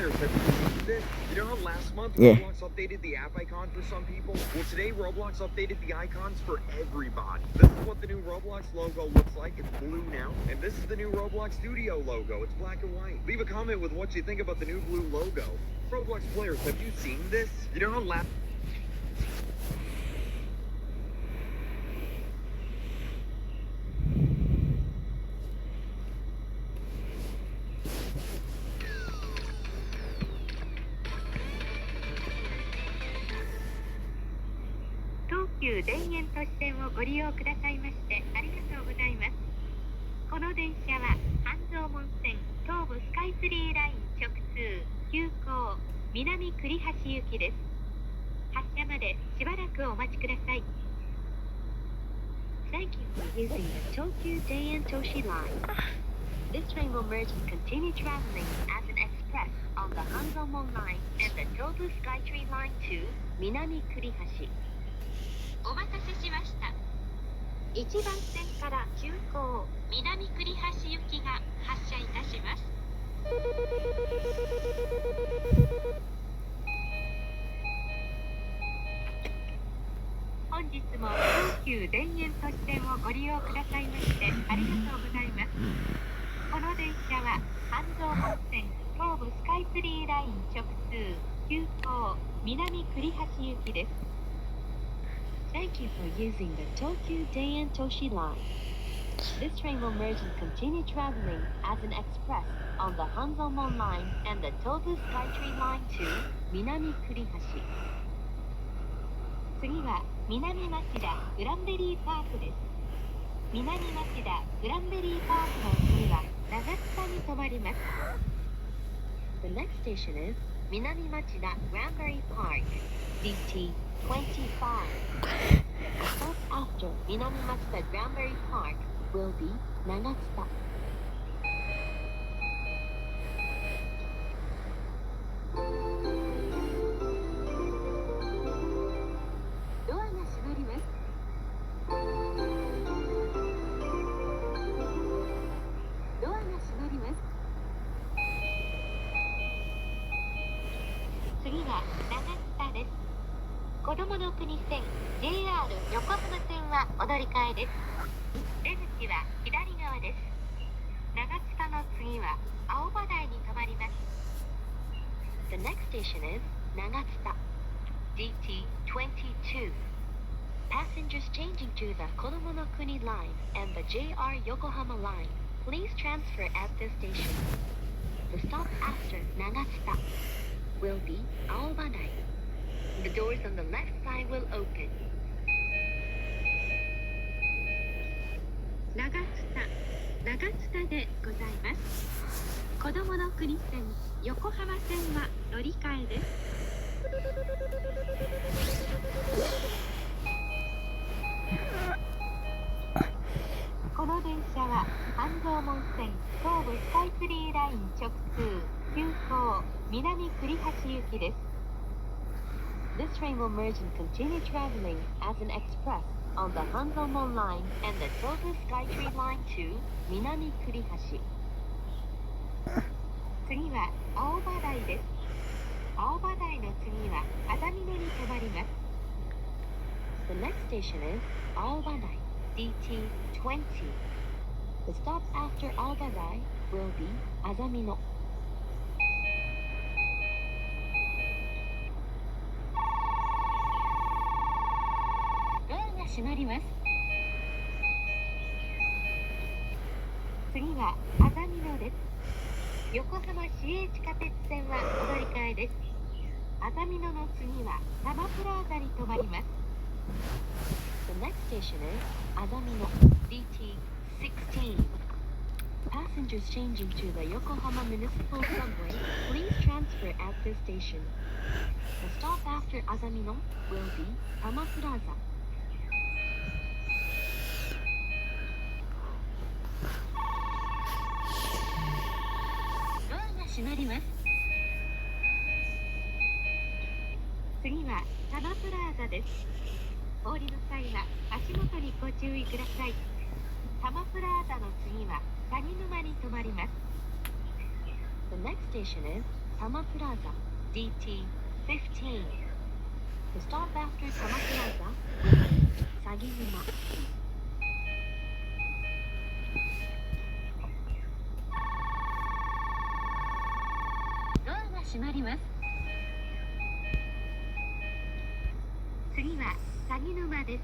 players, have you seen this? You know how last month Yeah. Roblox updated the app icon for some people? Well, today Roblox updated the icons for everybody. This is what the new Roblox logo looks like. It's blue now. And this is the new Roblox Studio logo. It's black and white. Leave a comment with what you think about the new blue logo. Roblox players, have you seen this? You know how last...東急田園都市線をご利用くださいましてありがとうございます。この電車は半蔵門線東武スカイツリーライン直通急行南栗橋行きです。発車までしばらくお待ちください。Thank you for using the Tokyu Dayan Toshi line. This train will merge and continue traveling as an express on the Hanzomon line and the Tobu Skytree line to Minami Kurihashi. お待たせしました。1番線から急行南栗橋行きが発車いたします。本日も東急田園都市線をご利用くださいましてありがとうございます。この電車は半蔵門線東武スカイツリーライン直通急行南栗橋行きです。Thank you for using the Tokyu Dayan Toshi line. This train will merge and continue traveling as an express on the Hanzomon line and the Tobu Skytree line to Minami Kurihashi. 次は南町田グランベリーパークです。南町田グランベリーパークの次は長津田に停まります。The next station is 南町田グランベリーパーク DT25. The stop after Minami Matsuda Granberry Park will be Nagatsuta. ドアが閉まります。ドアが閉まります。次は長津田です。子供の国線 JR 横浜線はお乗り換えです。出口は左側です。長津田の次は青葉台に停まります。The next station is 長津田 DT22. Passengers changing to the Kodomo-no-Kuni line and the JR Yokohama line, please transfer at this station. The stop after Nagatsuta will be Aobadai. The doors on the left side will open. 長津田でございます。子供の国線横浜線は乗り換えです。この電車は半蔵門線東武スカイツリーライン直通急行南栗橋行きです。This train will merge and continue traveling as an express on the Hanzomon line and the Tobu Skytree line to Minami Kurihashi. 次は青葉台です。青葉台の次は安曇野に停まります。The next station is 青葉台 DT20. The stop after 青葉台 will be 安曇野。閉まります。次は安曇野です。横浜市営地下鉄線はお乗り換えです。安曇野の次は多摩プラザに停まります。The next station is 安曇野 DT16. Passengers changing to the Yokohama Municipal Subway, please transfer at this station. The stop after 安曇野 will be 多摩プラザ。閉まります。次は多摩プラザです。お降りの際は足元にご注意ください。多摩プラザの次は鷺沼に停まります。The next station is Tama Plaza, DT-15. The stop after Tama Plaza will be Saginuma. ドアが閉まります。次は鷺沼です。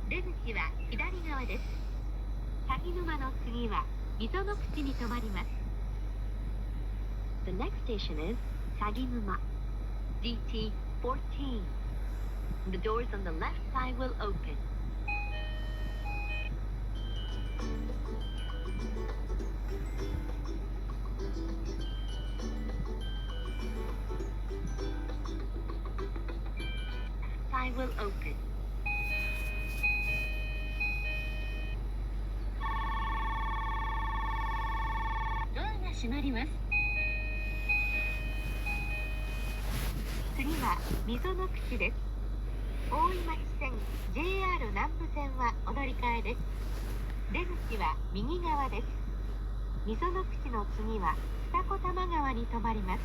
出口は左側です。鷺沼の次は溝の口に停まります。The next station is Saginuma, DT-14. The doors on the left side will open. Side will open. Door が閉まります。次は溝の口です。大井町線 JR 南武線はお乗り換えです。出口は右側です。溝の口の次は二子玉川に停まります。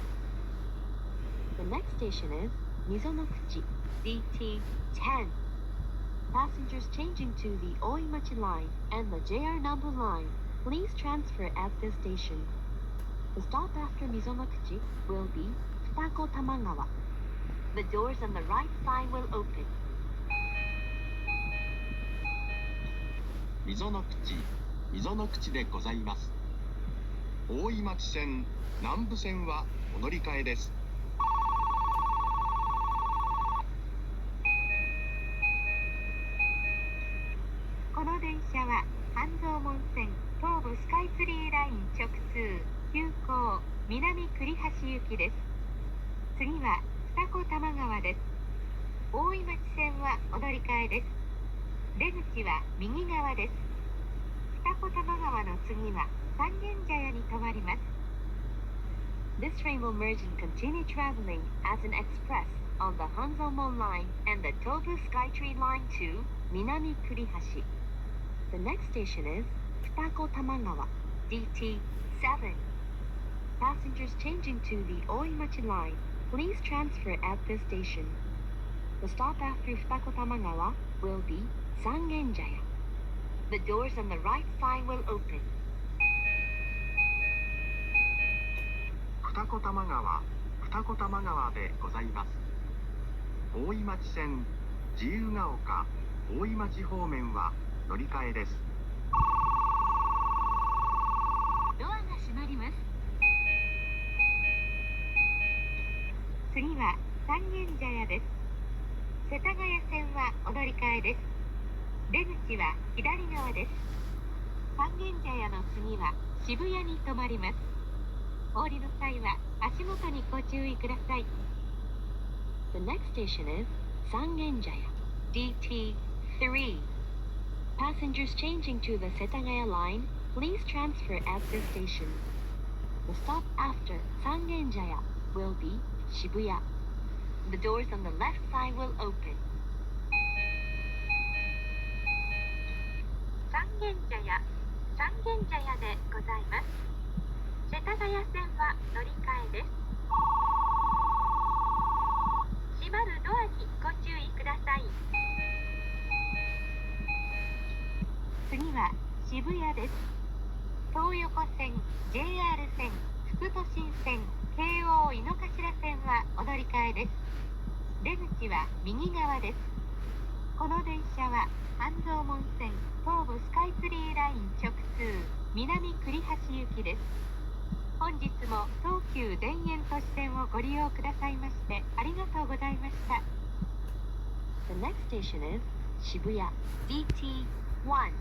The next station is 溝の口 DT-10. Passengers changing to the Oimachi line and the JR Nambu line, please transfer at this station. The stop after Mizonokuchi will be Futako Tamagawa. The doors on the right side will open. 溝の口でございます。大井町線南武線はお乗り換えです。この電車は半蔵門線東武スカイツリーライン直通急行南栗橋行きです。次は二子玉川です。大井町線はお乗り換えです。出口は右側です。二子玉川の次は三軒茶屋に停まります。This train will merge and continue traveling as an express on the Hanzomon line and the Tobu Skytree line to Minami Kurihashi. The next station is Futako Tamagawa, DT-7. Passengers changing to the Oimachi line, please transfer at this station. The stop after Futako Tamagawa will be Sangenjaya. The doors on the right side will open. 二子玉川でございます。大井町線自由が丘大井町方面は乗り換えです。ドアが閉まります。次は三軒茶屋です。世田谷線はお乗り換えです。出口は左側です。三軒茶屋の次は渋谷に停まります。お降りの際は足元にご注意ください。The next station is Sangenjaya, DT-3. Passengers changing to the Setagaya line, please transfer at this station. The stop after Sangenjaya will be Shibuya. The doors on the left side will open. 三軒茶屋でございます。世田谷線は乗り換えです。閉まるドアにご注意ください。次は渋谷です。東横線、JR 線、副都心線、京王井の頭線はお乗り換えです。出口は右側です。この電車は半蔵門線、東武スカイツリーライン直通、南栗橋行きです。本日も東急田園都市線をご利用くださいましてありがとうございました。The next station is Shibuya, DT-1.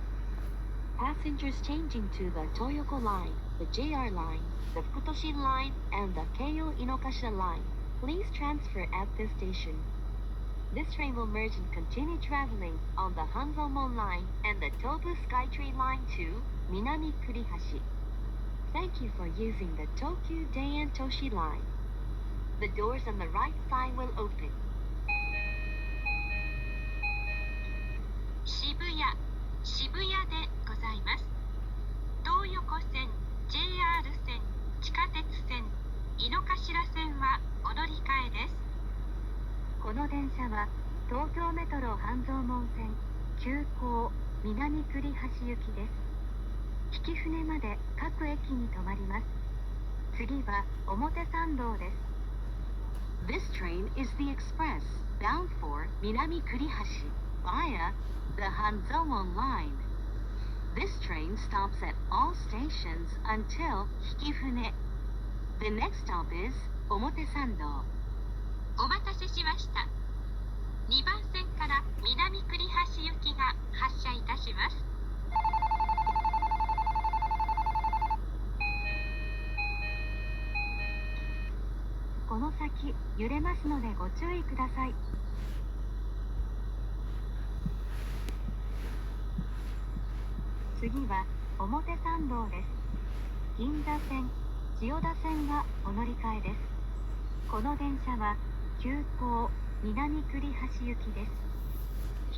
Passengers changing to the Toyoko line, the JR line, the Futoshin line, and the Keio Inokashira line, please transfer at this station. This train will merge and continue traveling on the Hanzomon line and the Tobu Skytree line to Minami Kurihashi. Thank you for using the Tokyu Daen Toshi line. The doors on the right side will open. 渋谷でございます。東横線、JR 線、地下鉄線、井の頭この電車は東京メトロ半蔵門線急行南栗橋行きです。曳舟まで各駅に停まります。次は表参道です。This train is the express bound for 南栗橋 via the Hanzomon line. This train stops at all stations until 曳舟. The next stop is 表参道。お待たせしました。2番線から南栗橋行きが発車いたします。この先揺れますのでご注意ください。次は表参道です。銀座線、千代田線がお乗り換えです。この電車は急行南栗橋行きです。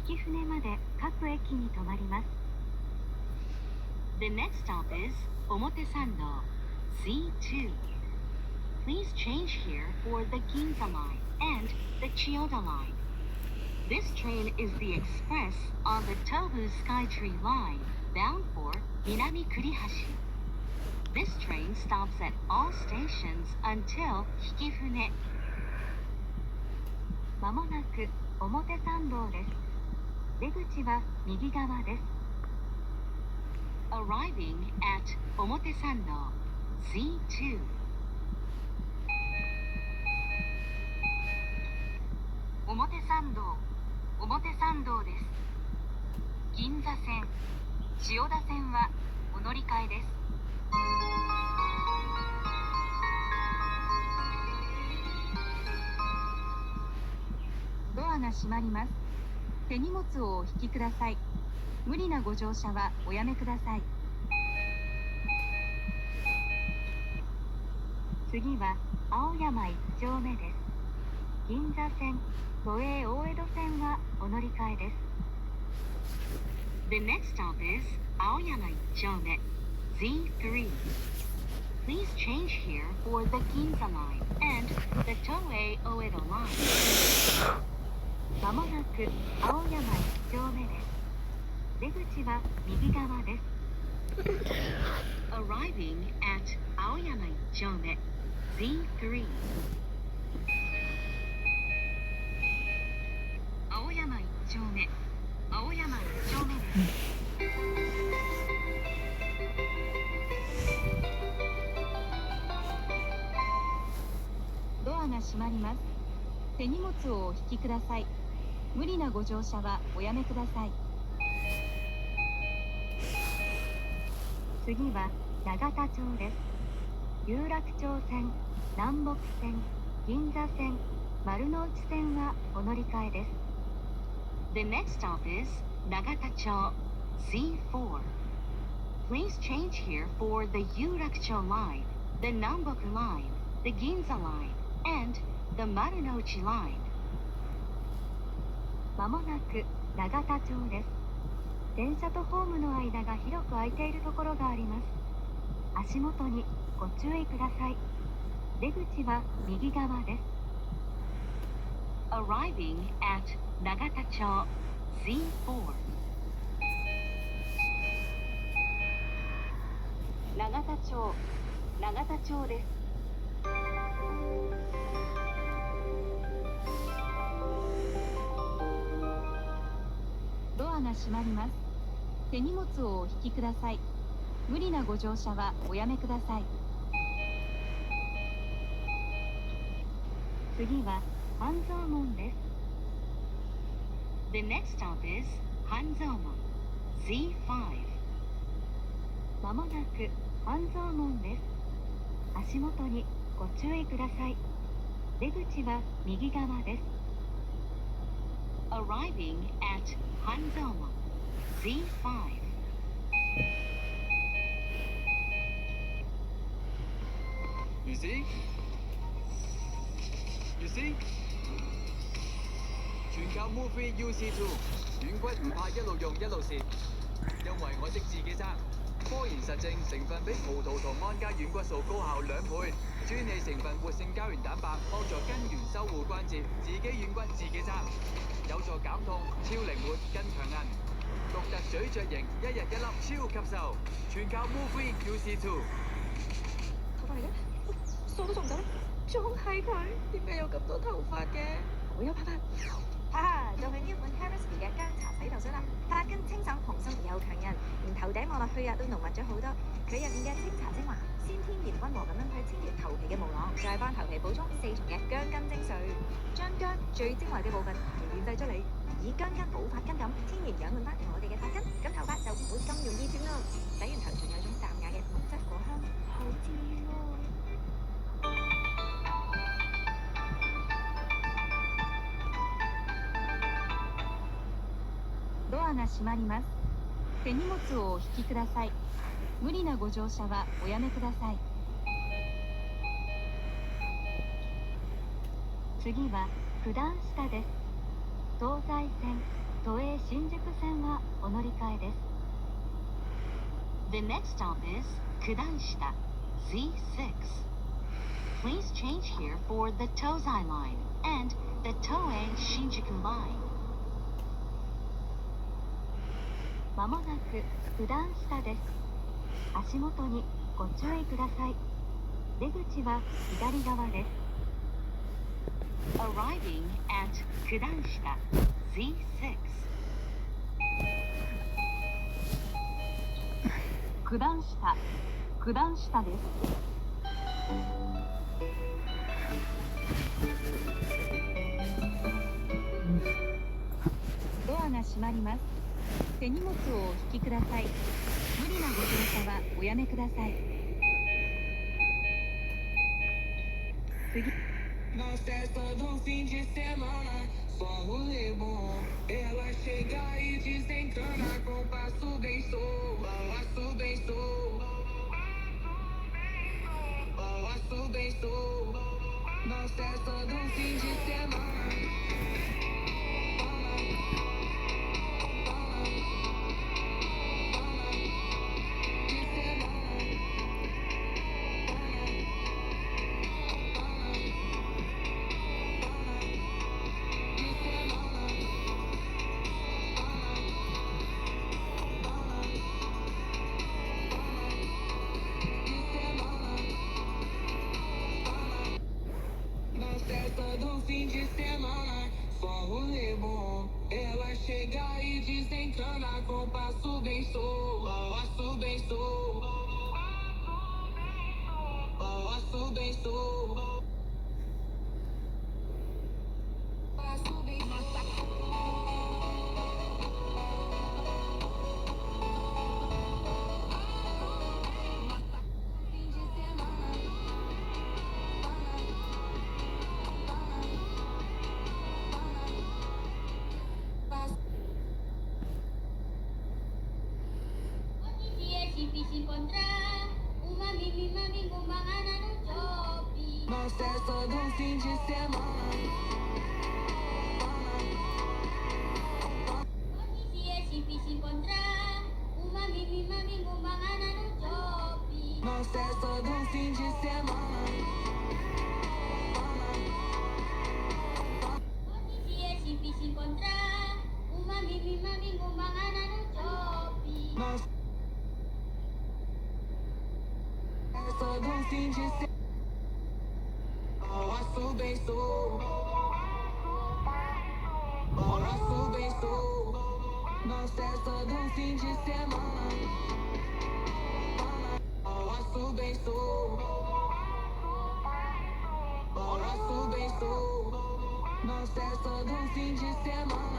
曳舟まで各駅に停まります。The next stop is 表参道 C2. Please change here for the Ginza line and the Chiyoda line. This train is the express on the Tobu Skytree line bound for 南栗橋. This train stops at all stations until 曳舟. まもなく表参道です。出口は右側です。Arriving at 表参道 C2. 表参道です。銀座線、千代田線はお乗り換えです。ドアが閉まります。手荷物をお引きください。無理なご乗車はおやめください。次は青山一丁目です。銀座線、都営大江戸線はお乗り換えです。The next stop is 青山一丁目 Z3. Please change here for the Ginza line and the Toei Oedo line. まもなく青山一丁目です。出口は右側です。Arriving at 青山一丁目 Z3. 青山一丁目です。ドアが閉まります。手荷物をお引きください。無理なご乗車はおやめください。次は永田町です。有楽町線、南北線、銀座線、丸の内線はお乗り換えです。The next stop is 永田町 C4. Please change here for the Yurakcho line, the Namboku line, the Ginza line, and the Marunouchi line. まもなく永田町です。電車とホームの間が広く空いているところがあります。足元にご注意ください。出口は右側です。Arriving at 永田町 C4. 永田町です。ドアが閉まります。手荷物をお引きください。無理なご乗車はおやめください。次は半蔵門です。The next stop is 半蔵門 Z5. まもなく半蔵門です。足元にご注意ください。出口は右側です。Arriving at 半蔵門 Z5. You see? You see? 全靠 Movie UC2 軟骨唔怕一路用一路試，因為我識自己揸。科研實證成分比葡萄同胺加軟骨素高效2倍，專利成分活性膠原蛋白，幫助根源修護關節，自己軟骨自己生，有助減痛，超靈活，更強韌。獨特咀嚼型，一日1粒超吸收，全靠 Move Free QC2。頭髮嚟嘅，梳都梳唔走咧，仲係佢，點解有咁多頭髮嘅？我有拍拍。哈哈，就係呢一款 Harrisby 嘅薑茶洗頭水啦，髮根清爽蓬鬆又強韌，連頭頂望落去啊都濃密咗好多。佢入面嘅清茶精華，先天然溫和咁樣去清潔頭皮嘅毛囊，再幫頭皮補充4重嘅薑根精髓，將薑最精華嘅部分提煉製出嚟，以薑根補髮根感，天然養換翻我哋嘅髮根，咁頭髮就唔會咁容易斷咯。洗完頭仲有種淡雅嘅木質果香，好治愈喎。ドアが閉まります。手荷物をお引きください。無理なご乗車はおやめください。次は九段下です。東西線、都営新宿線はお乗り換えです。The next stop is 九段下 Z6. Please change here for the Tozai line and the Toei Shinjuku line. まもなく九段下です。足元にご注意ください。出口は左側です。Arriving at 九段下 Z6. 九段下、九段下です。ドアが閉まります。手荷物をお引きください。無理なご乗車はおやめください。次。Na festa do fim de semana, só rolê bom. Ela chega e desencana com passo bem sou, passo bem sou, passo bem sou. Na festa do fim de semana. Do fim de semana, só rolê bom. Ela chega e desencana com passo bem sou, passo bem sou, passo bem sou, passo bem na festa do fim de semana. Na festa do fim de semana. Na festa do fim de semana. Passo bem sou, passo bem sou. Na festa do fim de semana. Passo bem sou, passo bem sou. Na festa do fim de semana.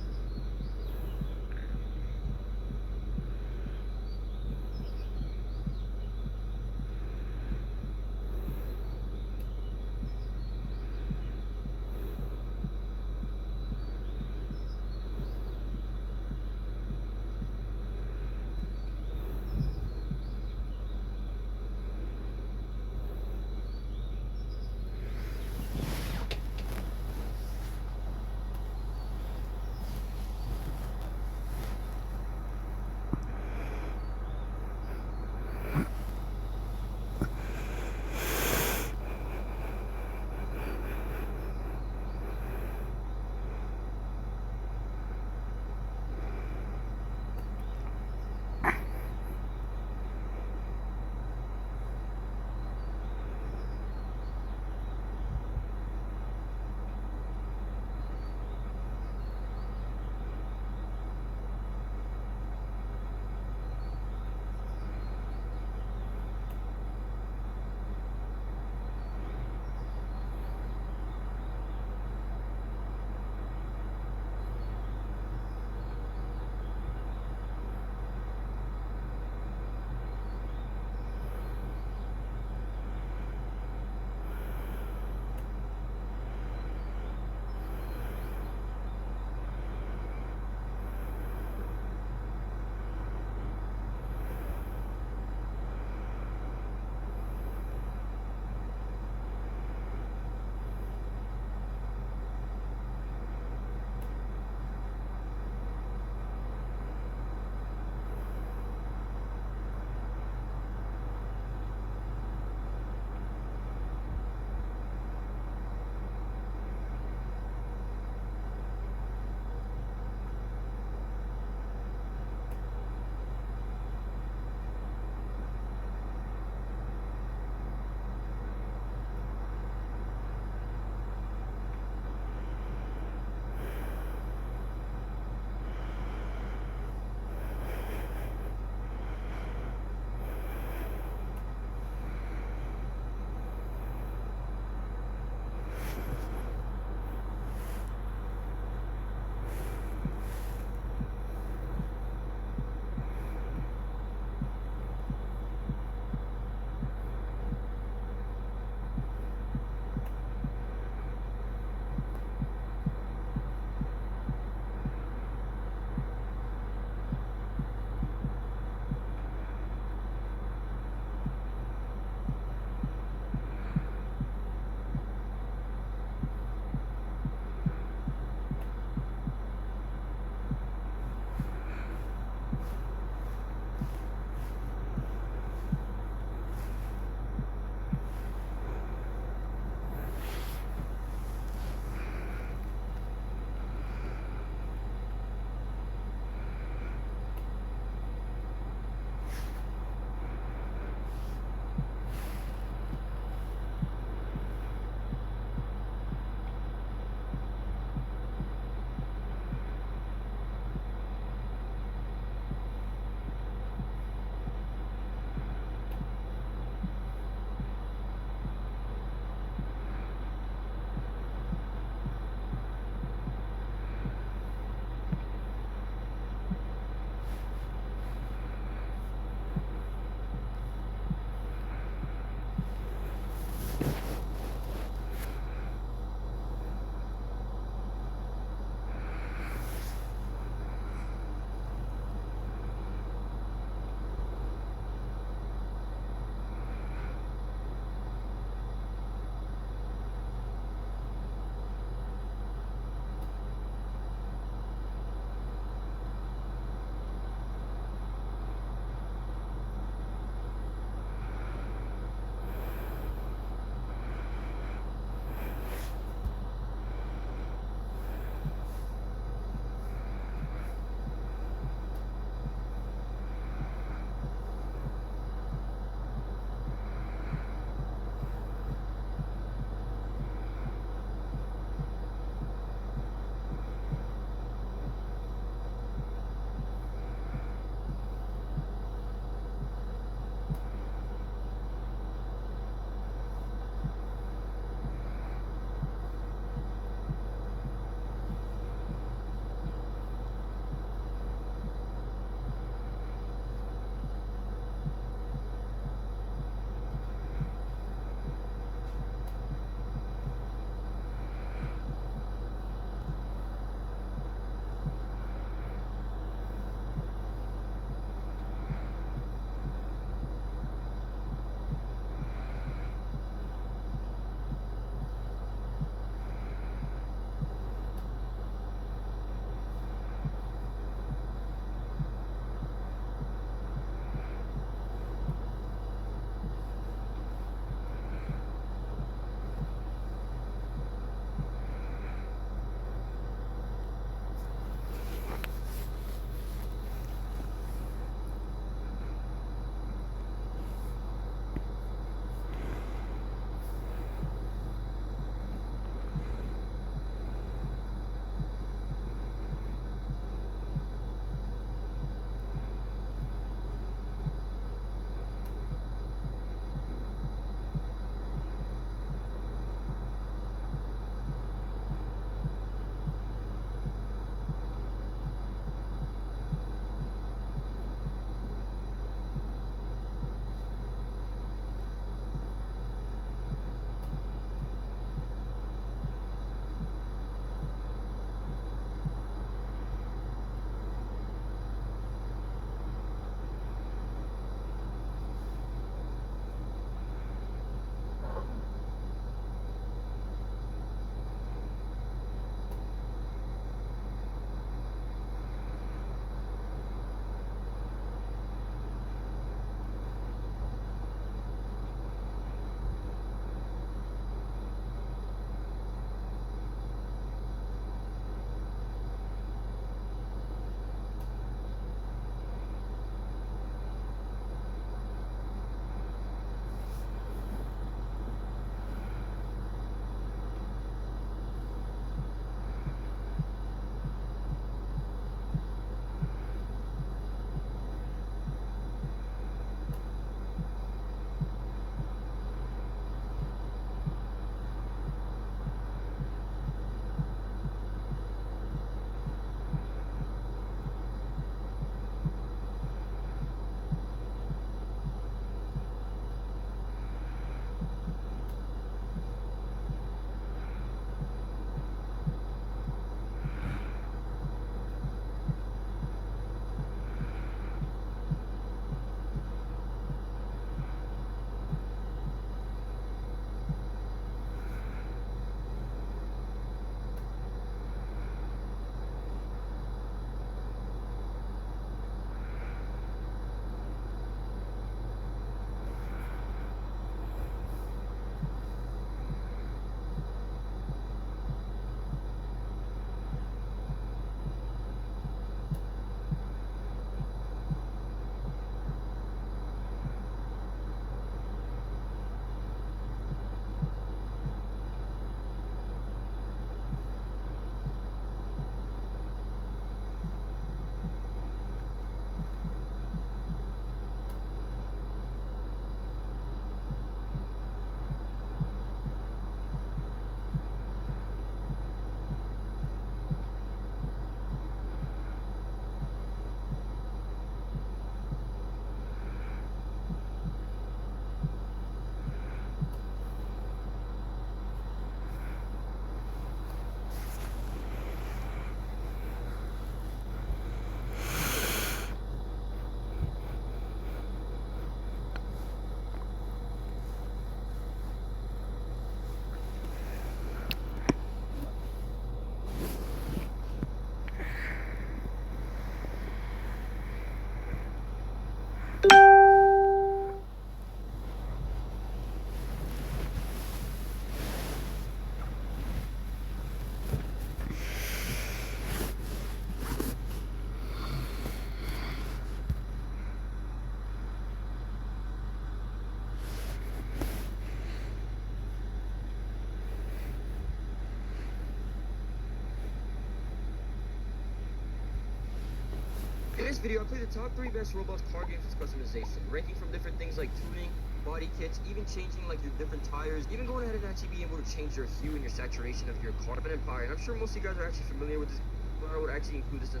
this video, I played the top 3 best Roblox car games with customization, ranking from different things like tuning, body kits, even changing like your different tires, even going ahead and actually being able to change your hue and your saturation of your Carbon Empire. And I'm sure most of you guys are actually familiar with this, but I would actually include this in.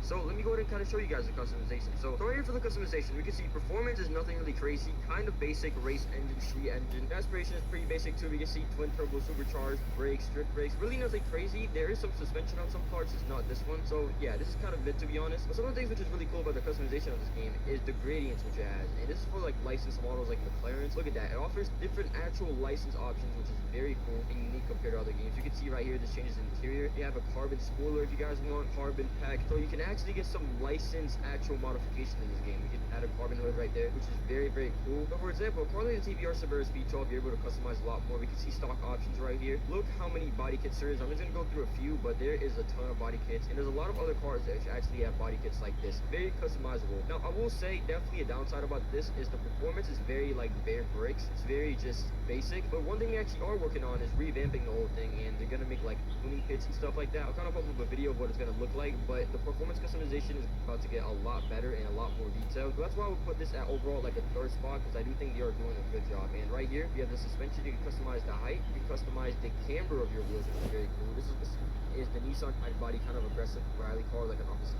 So let me go ahead and kind of show you guys the customization. So right here for the customization, we can see performance is nothing really crazy, kind of basic race engine, street engine. Aspiration is pretty basic too. We can see twin turbo supercharged, brakes, strict brakes, really nothing crazy. There is some suspension on some parts, it's not this one. So yeah, this is kind of mid to be honest. But some of the things which is really cool about the customization of this game is the gradients which it has. And this is for like licensed models like McLaren's. Look at that. It offers different actual license options, which is very cool and unique compared to other games. You can see right here, this changes the interior. You have a carbon spoiler if you guys want, carbon pack. So you can actually get some licensed actual modification in this game. You can add a carbon hood right there, which is very, very cool. So for example, a car like the TVR Severa Speed 12, you're able to customize a lot more. We can see stock options right here. Look how many body kits there is. I'm just gonna go through a few, but there is a ton of body kits, and there's a lot of other cars that actually have body kits like this. Very customizable. Now, I will say definitely a downside about this is the performance is very like bare bricks. It's very just basic. But one thing they actually are working on is revamping the whole thing, and they're gonna make like tuning kits and stuff like that. I'll kind of pop up a video of what it's gonna look like, but the performance customization is about to get a lot better and a lot more detailed. So that's why I would put this at overall like a 3rd spot, because I do think they are doing a good job. And right here, you have the suspension. You can customize the height. You can customize the camber of your wheels, which is very cool. This is the Nissan High Body, kind of aggressive rally car, like an office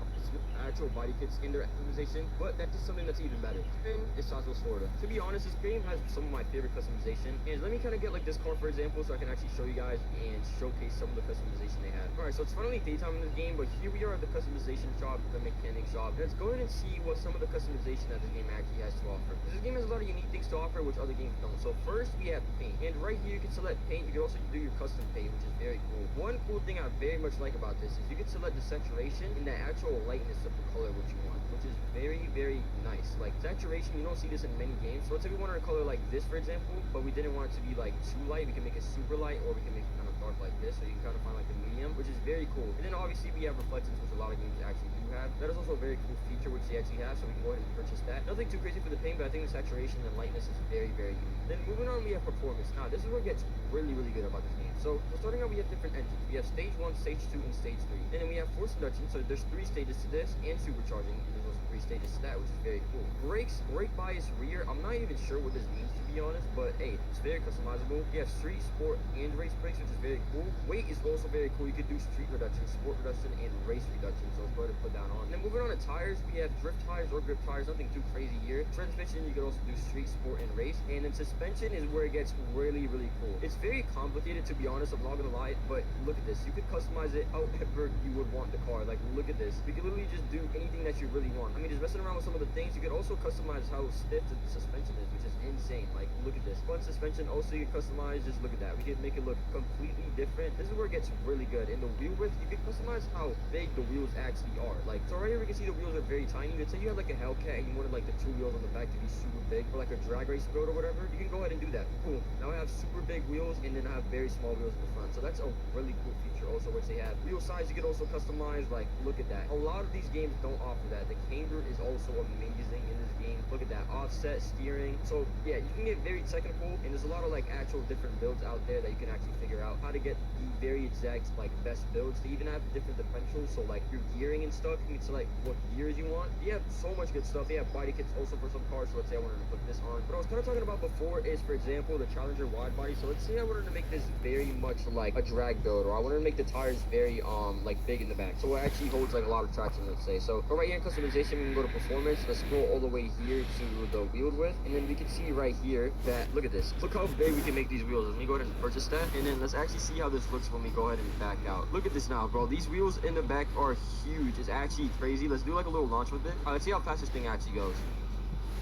actual body kits in their customization, but that's just something that's even better. And it's South West Florida. To be honest, this game has some of my favorite customization, and let me kind of get like this car for example, so I can actually show you guys and showcase some of the customization they have. Alright, so it's finally daytime in this game, but here we are at the customization shop, the mechanic shop. Let's go ahead and see what some of the customization that this game actually has to offer. This game has a lot of unique things to offer, which other games don't. So first, we have paint, and right here you can select paint. You can also do your custom paint, which is very cool. One cool thing I very much like about this is you can select the saturation and the actual lightness of the color which you want, which is very, very nice. Like saturation, you don't see this in many games. So let's say we wanted a color like this, for example, but we didn't want it to be like too light. We can make it super light, or we can make it kind of dark like this. So you can kind of find like the medium, which is very cool. And then obviously we have reflections, which a lot of games actually do have. That is also a very cool feature which they actually have, so we can go ahead and purchase that. Nothing too crazy for the paint, but I think the saturation and lightness is very, very unique. Then moving on, we have performance. Now this is what gets really, really good about this game. So starting out, we have different engines. We have stage 1, stage 2, and stage 3. And then we have force induction, so there's 3 stages to this, and supercharging. There's also 3 stages to that, which is very cool. Brakes, brake bias, rear. I'm not even sure what this means, to be honest, but hey, it's very customizable. You have street, sport, and race brakes, which is very cool. Weight is also very cool. You can do street reduction, sport reduction, and race reduction. So let's go ahead and put that on. And then moving on to tires, we have drift tires or grip tires. Nothing too crazy here. Transmission, you can also do street, sport, and race. And then suspension is where it gets really, really cool. It's very complicated, to be honest. I'm not gonna lie, but look at this. You could customize it however you would want the car. Like, look at this. We can literally just do anything that you really want. I mean, just messing around with some of the things. You could also customize how stiff the suspension is, which is insane. Like, look at this. Front suspension also you can customize. Just look at that. We can make it look completely different. This is where it gets really good. In the wheel width, you can customize how big the wheels actually are. Like, so right here we can see the wheels are very tiny. Let's say you have like a Hellcat and you wanted like the 2 wheels on the back to be super big, or like a drag race build or whatever. You can go ahead and do that. Cool. Now I have super big wheels, and then I have very small wheels in the front. So that's a really cool feature also, which they have. Wheel size you can also customize. Like, look at that. A lot of these games don't offer that. The camber is also amazing in this game. Look at that. Offset steering. So yeah, you can get very technical, and there's a lot of like actual different builds out there that you can actually figure out how to get the very exact like best builds. They even have different differentials, so like your gearing and stuff, you can select what gears you want. You have so much good stuff. They have body kits also for some cars. So let's say I wanted to put this on. What I was kind of talking about before is, for example, the Challenger wide body. So let's say I wanted to make this very much like a drag build, or I wanted to make the tires very like big in the back, so it actually holds like a lot of traction, let's say. So right here in customization, we can go to performance. Let's scroll all the way here to the wheel width, and then we can see right here that, look at this, look how big we can make these wheels. Let me go ahead and purchase that, and then let's actually see how this looks when we go ahead and back out. Look at this now, bro. These wheels in the back are huge. It's actually crazy. Let's do like a little launch with it. Let's see how fast this thing actually goes.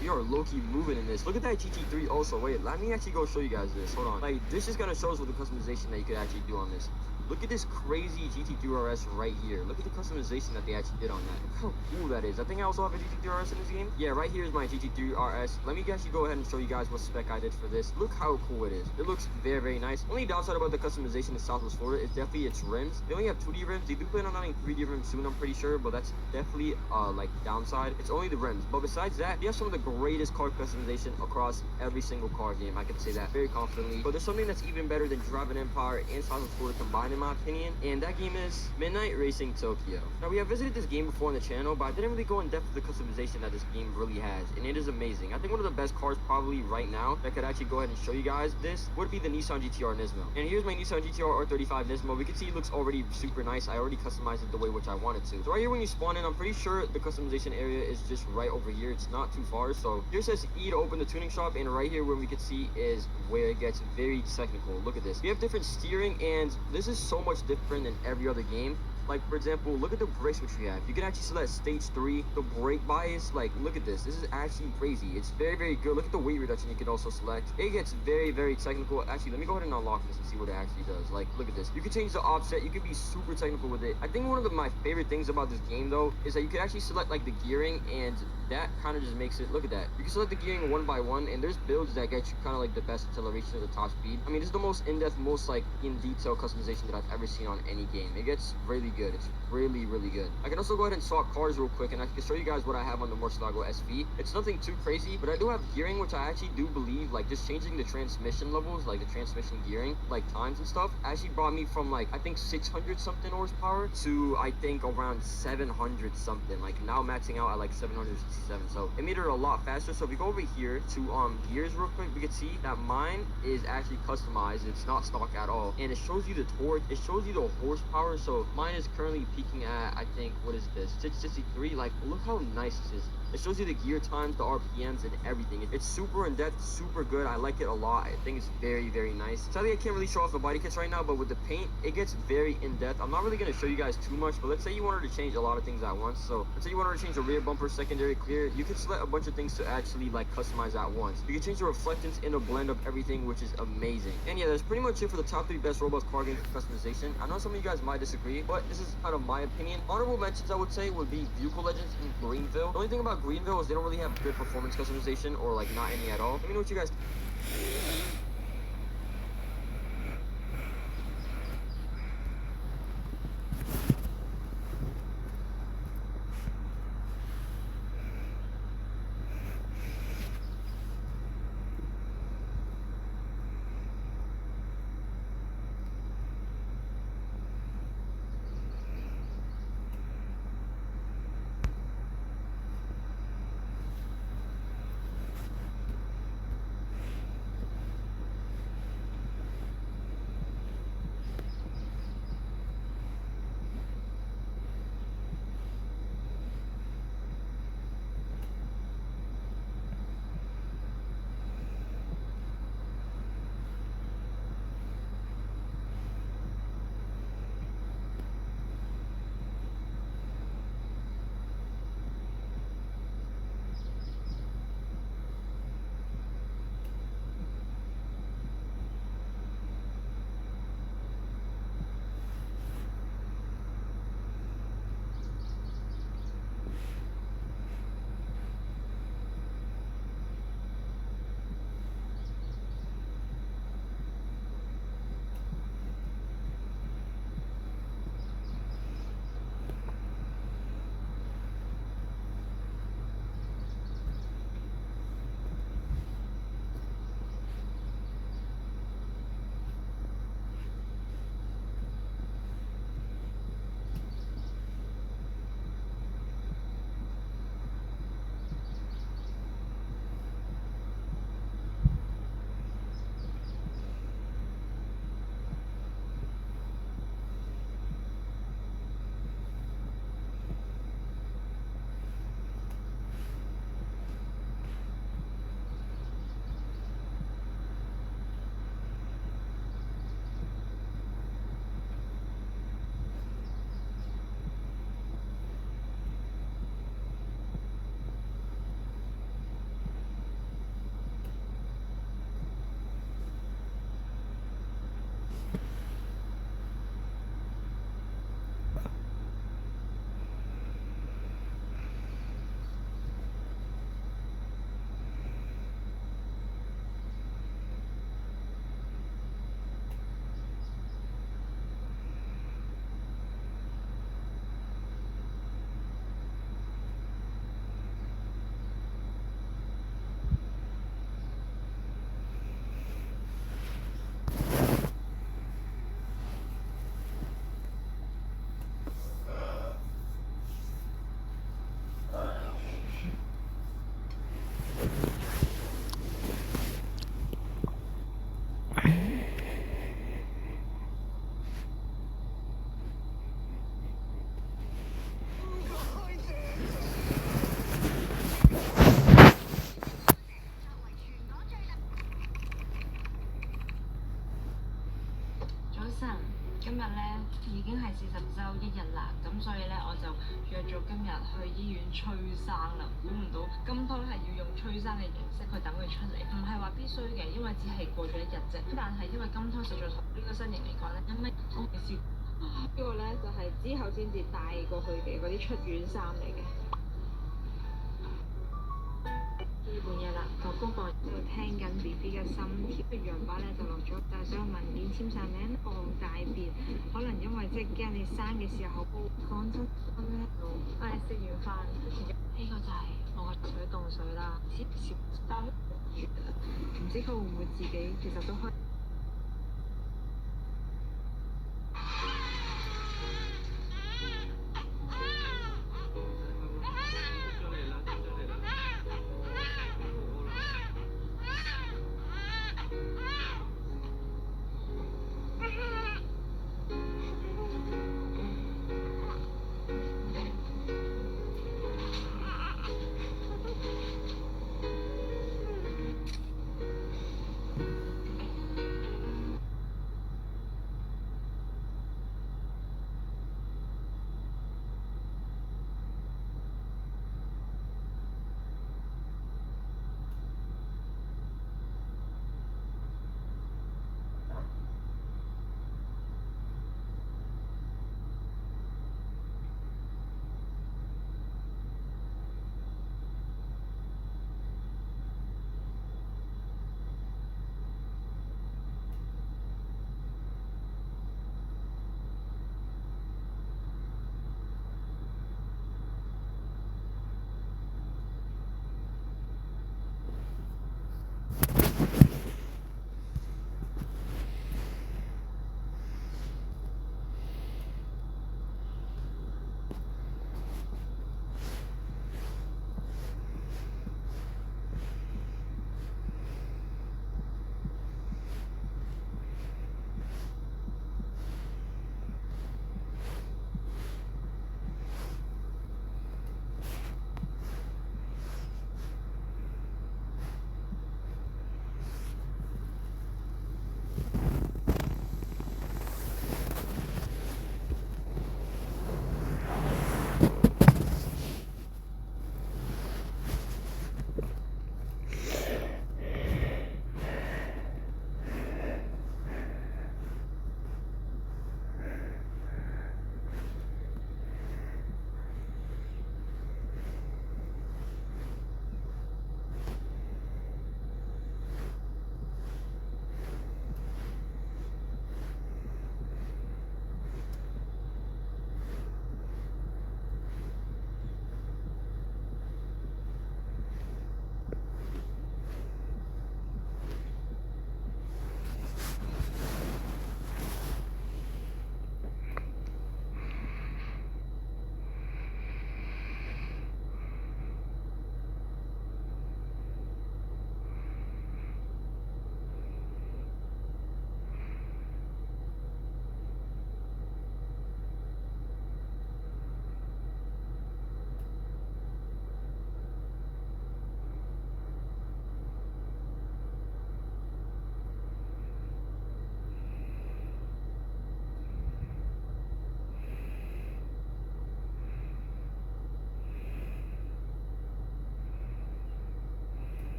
We are low-key moving in this. Look at that GT3 also. Wait, let me actually go show you guys this. Hold on. Like, this just kind of shows what the customization that you could actually do on this. Look at this crazy GT3 RS right here. Look at the customization that they actually did on that. Look how cool that is. I think I also have a GT3 RS in this game. Yeah, right here is my GT3 RS. Let me actually go ahead and show you guys what spec I did for this. Look how cool it is. It looks very, very nice. Only downside about the customization in Southwest Florida is definitely its rims. They only have 2D rims. They do plan on having 3D rims soon, I'm pretty sure, but that's definitely like downside. It's only the rims. But besides that, they have some of the greatest car customization across every single car game. I can say that very confidently. But there's something that's even better than Driving Empire and Southwest Florida combined in in my opinion, and that game is Midnight Racing Tokyo. Now, we have visited this game before on the channel, but I didn't really go in depth with the customization that this game really has, and it is amazing. I think one of the best cars probably right now that could actually go ahead and show you guys this would be the Nissan GTR Nismo. And here's my Nissan GTR R35 Nismo. We can see it looks already super nice. I already customized it the way which I wanted to. So right here when you spawn in, I'm pretty sure the customization area is just right over here. It's not too far. So here says E to open the tuning shop, and right here where we can see is where it gets very technical. Look at this. We have different steering, and this is so much different than every other game. Like, for example, look at the brakes which we have. You can actually select stage 3, the brake bias. Like, look at this. This is actually crazy. It's very, very good. Look at the weight reduction you can also select. It gets very, very technical. Actually, let me go ahead and unlock this and see what it actually does. Like, look at this. You can change the offset. You can be super technical with it. I think one of my favorite things about this game, though, is that you can actually select, like, the gearing, and that kind of just makes it, look at that. You can select the gearing one by one, and there's builds that get you kind of, like, the best acceleration at the top speed. I mean, this is the most in-depth, most, like, in-detail customization that I've ever seen on any game. It gets really good. It's really, really good. I can also go ahead and swap cars real quick, and I can show you guys what I have on the Murcielago SV. It's nothing too crazy, but I do have gearing, which I actually do believe, like, just changing the transmission levels, like the transmission gearing, like times and stuff, actually brought me from, like, I think 600 something horsepower to, I think, around 700 something. Like, now maxing out at, like, 767. So it made it a lot faster. So if we go over here to gears real quick, we can see that mine is actually customized. It's not stock at all, and it shows you the torque. It shows you the horsepower. So mine is currently peaking at, I think, what is this, 663. Like, look how nice this is. It shows you the gear times, the RPMs, and everything. It's super in-depth, super good. I like it a lot. I think it's very, very nice. Sadly, I can't really show off the body kits right now, but with the paint, it gets very in-depth. I'm not really going to show you guys too much, but let's say you wanted to change a lot of things at once. So let's say you wanted to change the rear bumper, secondary clear. You can select a bunch of things to actually, like, customize at once. You can change the reflectance in a blend of everything, which is amazing. And yeah, that's pretty much it for the top 3 best Roblox car games for customization. I know some of you guys might disagree, but this is kind of my opinion. Honorable mentions, I would say, would be Vehicle Legends and Greenville. The only thing about Greenville is they don't really have good performance customization, or, like, not any at all. Let me know what you guys 已經係40週1日啦，咁所以咧我就約咗今日去醫院催生啦。估唔到今胎係要用催生嘅形式去等佢出嚟，唔係話必須嘅，因為只係過咗1日啫。但係因為今胎實在同呢個身形嚟講咧，因為我未試過。呢個咧就係之後先至帶過去嘅嗰啲出院衫嚟嘅。呢半日啦，個公婆喺度聽緊 B B 嘅心跳，羊爸咧就落咗，就係所有文件簽晒名，放大便。可能因為即係驚你生嘅時候高，講真咧，食完飯，呢個就係我個水凍水啦，少但唔知佢會唔會自己其實都可以。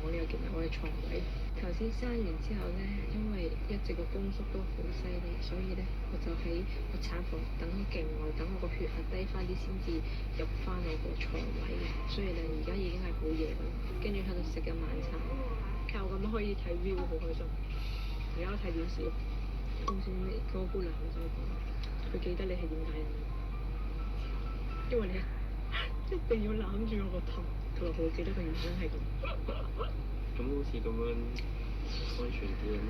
呢個叫咩？我係床位。頭先生完之後呢，因為一直個宮縮都好犀利，所以呢，我就喺個產房等咗勁耐，等我個血壓低翻啲先至入翻我個床位嘅。所以呢，而家已經係好夜啦，跟住喺度食緊晚餐，靠咁可以睇 view 好開心。而家睇電視，頭先嗰個姑娘就講，佢記得你係點解嘅，因為你一定要攬住我個頭，佢話好記得個原因係咁。咁好似咁樣安全啲啊嘛。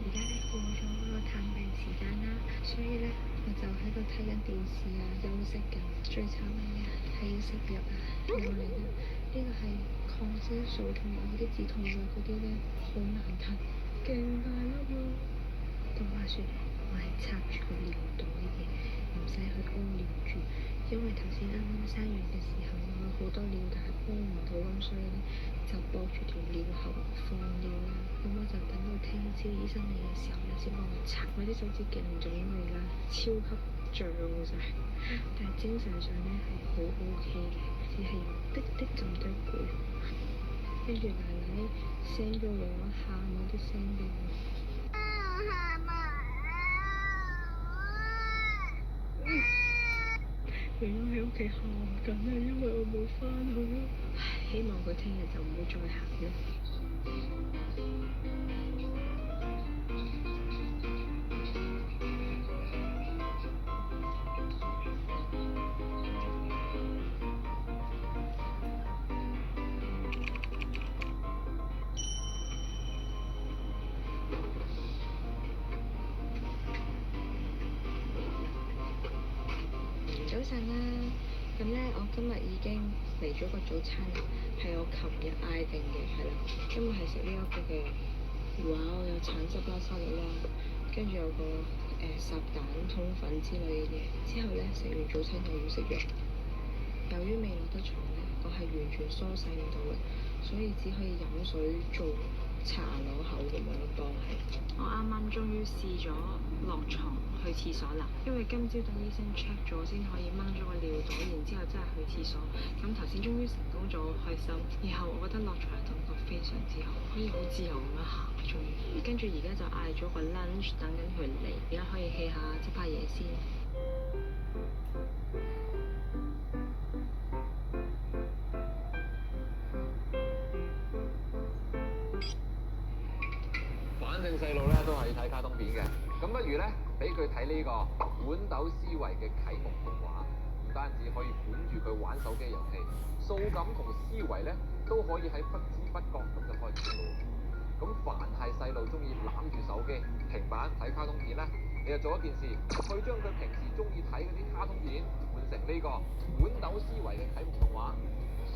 而家咧過咗嗰個探病時間啦，所以咧我就喺度睇緊電視啊，休息緊。最慘係要食藥啊，又嚟啦！呢個係抗生素同埋嗰啲止痛藥嗰啲咧，好難吞，勁大粒咯。咁話説，我係插住個尿袋嘅，唔使去屙尿住，因為頭先啱啱生完嘅時候，我有好多尿，但係屙唔到咁，所以咧就駁住條尿喉放尿啦。咁我就等到聽朝醫生嚟嘅時候咧，先幫我插。我啲手指勁腫嚟啦，超級脹晒，但係精神上咧係好 OK 嘅，只係有啲咁多攰。跟住奶奶 send 咗我喊嗰啲聲俾我。佢都喺屋企喊緊啊，因為我冇返去。希望佢聽日就唔會再喊啦。早晨啦，咁咧我今日已經嚟咗個早餐啦，係我琴日嗌定嘅，係啦，今日係食呢一個嘅，哇！有橙汁啦、沙律啦，跟住有個烚蛋通粉之類嘅嘢，之後咧食完早餐就要食藥。由於未落得床咧，我係完全梳洗唔到嘅，所以只可以飲水做茶攞口咁樣當係。我啱啱終於試咗落床去廁所啦，因為今朝等醫生 check 咗先可以掹咗個尿袋，然之後真係去廁所。咁頭先終於成功咗，開心。然後我覺得落床嘅感覺非常之好，可以好自由咁樣行，終於。跟住而家就嗌咗個 lunch， 等緊佢嚟，而家可以 hea 下執下嘢先。反正細路咧都係睇卡通片嘅，咁不如咧俾佢睇呢個豌豆思維嘅啟蒙動畫，唔單止可以管住佢玩手機遊戲，數感同思維咧都可以喺不知不覺咁就開始咯。咁凡係細路中意攬住手機、平板睇卡通片咧，你就做一件事，去將佢平時中意睇嗰啲卡通片換成呢個豌豆思維嘅啟蒙動畫，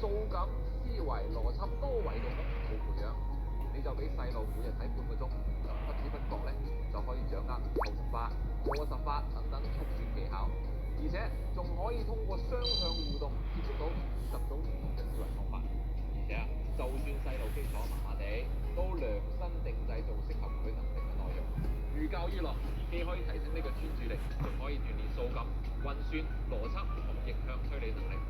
數感、思維、邏輯多維度咁好培養。你就俾細路每日睇半個鐘，不知不覺咧就可以掌握構乘法、過十法等等速算技巧，而且仲可以通過雙向互動接觸到20種唔同嘅思維方法。而且就算細路基礎麻麻地，都量身定製做適合佢能力嘅內容。寓教於樂，既可以提升呢個專注力，仲可以鍛鍊數感、運算、邏輯同逆向推理能力。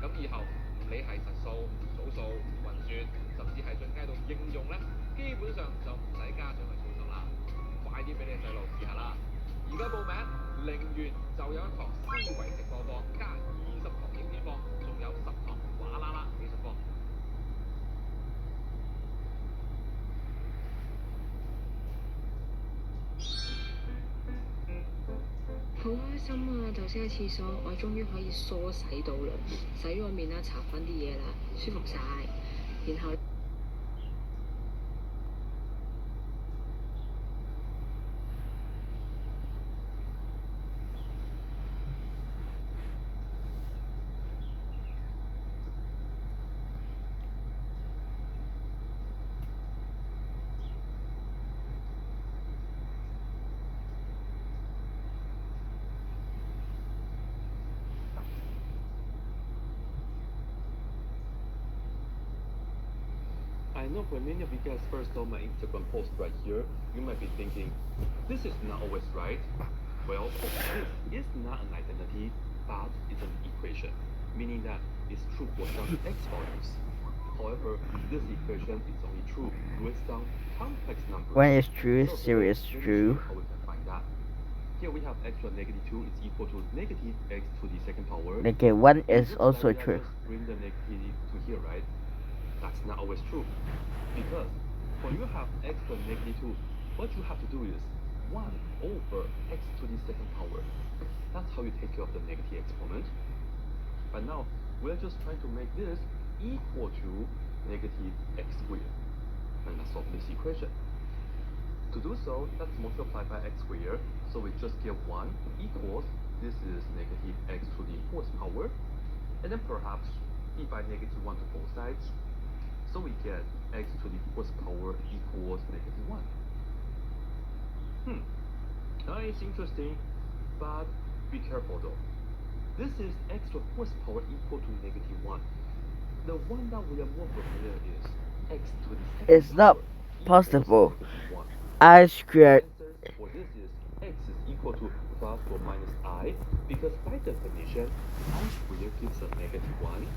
咁以後唔理係實數、組數、運算，甚至係進階到應用咧，基本上就唔使家長去操心啦。快啲俾你細路試下啦！而家報名0元就有一堂思維直播課，加20堂影片課，仲有10堂畫啦啦技術課。好開心啊！頭先喺廁所，我終於可以梳洗到啦，洗咗面啦，搽翻啲嘢啦，舒服晒。然後 know for many of you guys first saw my Instagram post right here, you might be thinking, this is not always right. Well, this is not an identity, but it's an equation, meaning that it's true for some x values. However, this equation is only true with some complex numbers. One is true, So zero is let me show true. you how we can find that. Here we have x to the negative 2 is equal to negative x to the second power. Okay, one It is looks also like we are true. just bring the negative to here, right? That's not always true. Because when you have x to the negative 2, what you have to do is 1 over x to the second power. That's how you take care of the negative exponent. But now, we're just trying to make this equal to negative x squared. And let's solve this equation. To do so, let's multiply by x squared. So we just get 1 equals, this is negative x to the fourth power. And then perhaps divide negative 1 to both sides. So we get x to the fourth power equals negative 1. That is interesting, but be careful though. This is x to the fourth power equal to negative 1. The one that we are more familiar is x to the second It's not power possible. equals -1. I squared. Answer for this is x is equal to plus or minus I, because by definition, I squared gives us negative 1.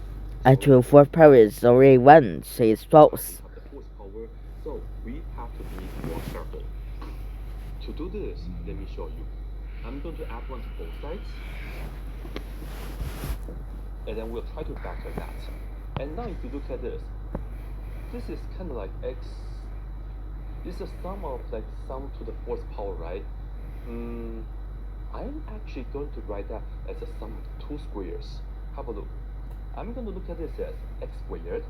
Actual fourth power is already 1, so it's false. We have the fourth power, so we have to be more careful. To do this, let me show you. I'm going to add 1 to both sides, and then we'll try to factor that. And now if you look at this is kind of like x. This is a sum of like sum to the fourth power, right? I'm actually going to write that as a sum of 2 squares. Have a look. I'm going to look at this as x squared,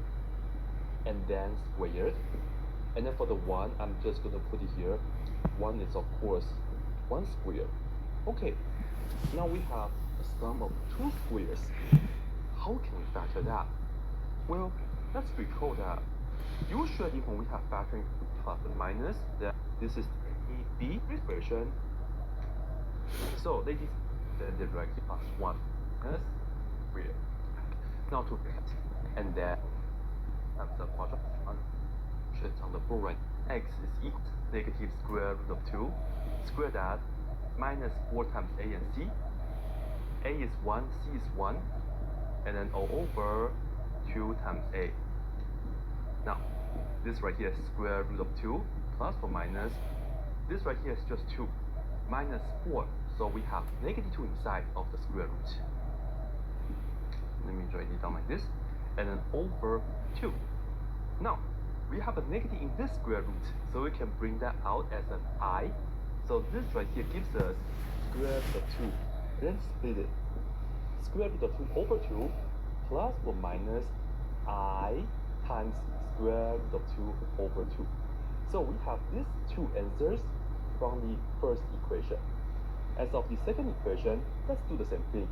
and then squared. And then for the 1, I'm just going to put it here. 1 is of course 1 squared. Okay, now we have a sum of 2 squares. How can we factor that? Well, let's recall that usually when we have factoring plus and minus, that this is the expression. So ladies, then directly plus 1 plus squared. Now to get, and then that's the quadrant on the full right. X is equal to negative square root of 2. Square that minus 4 times a and c. A is 1, c is 1, and then all over 2 times a. Now, this right here is square root of 2 plus or minus. This right here is just 2 minus 4. So we have negative 2 inside of the square root. Let me write it down like this. And then over 2. Now, we have a negative in this square root, so we can bring that out as an I. So this right here gives us square root of 2. Then split it. Square root of 2 over 2 plus or minus I times square root of 2 over 2. So we have these 2 answers from the first equation. As of the second equation, let's do the same thing.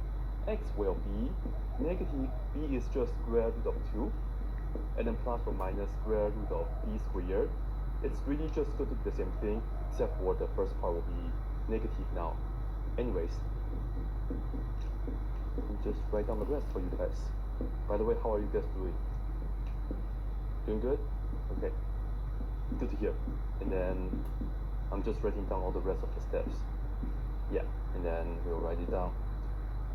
X will be negative b is just square root of 2, and then plus or minus square root of b squared. It's really just going to be the same thing, except for the first part will be negative now. Anyways, let me just write down the rest for you guys. By the way, how are you guys doing? Doing good? Okay. Good to hear. And then I'm just writing down all the rest of the steps. Yeah, and then we'll write it down.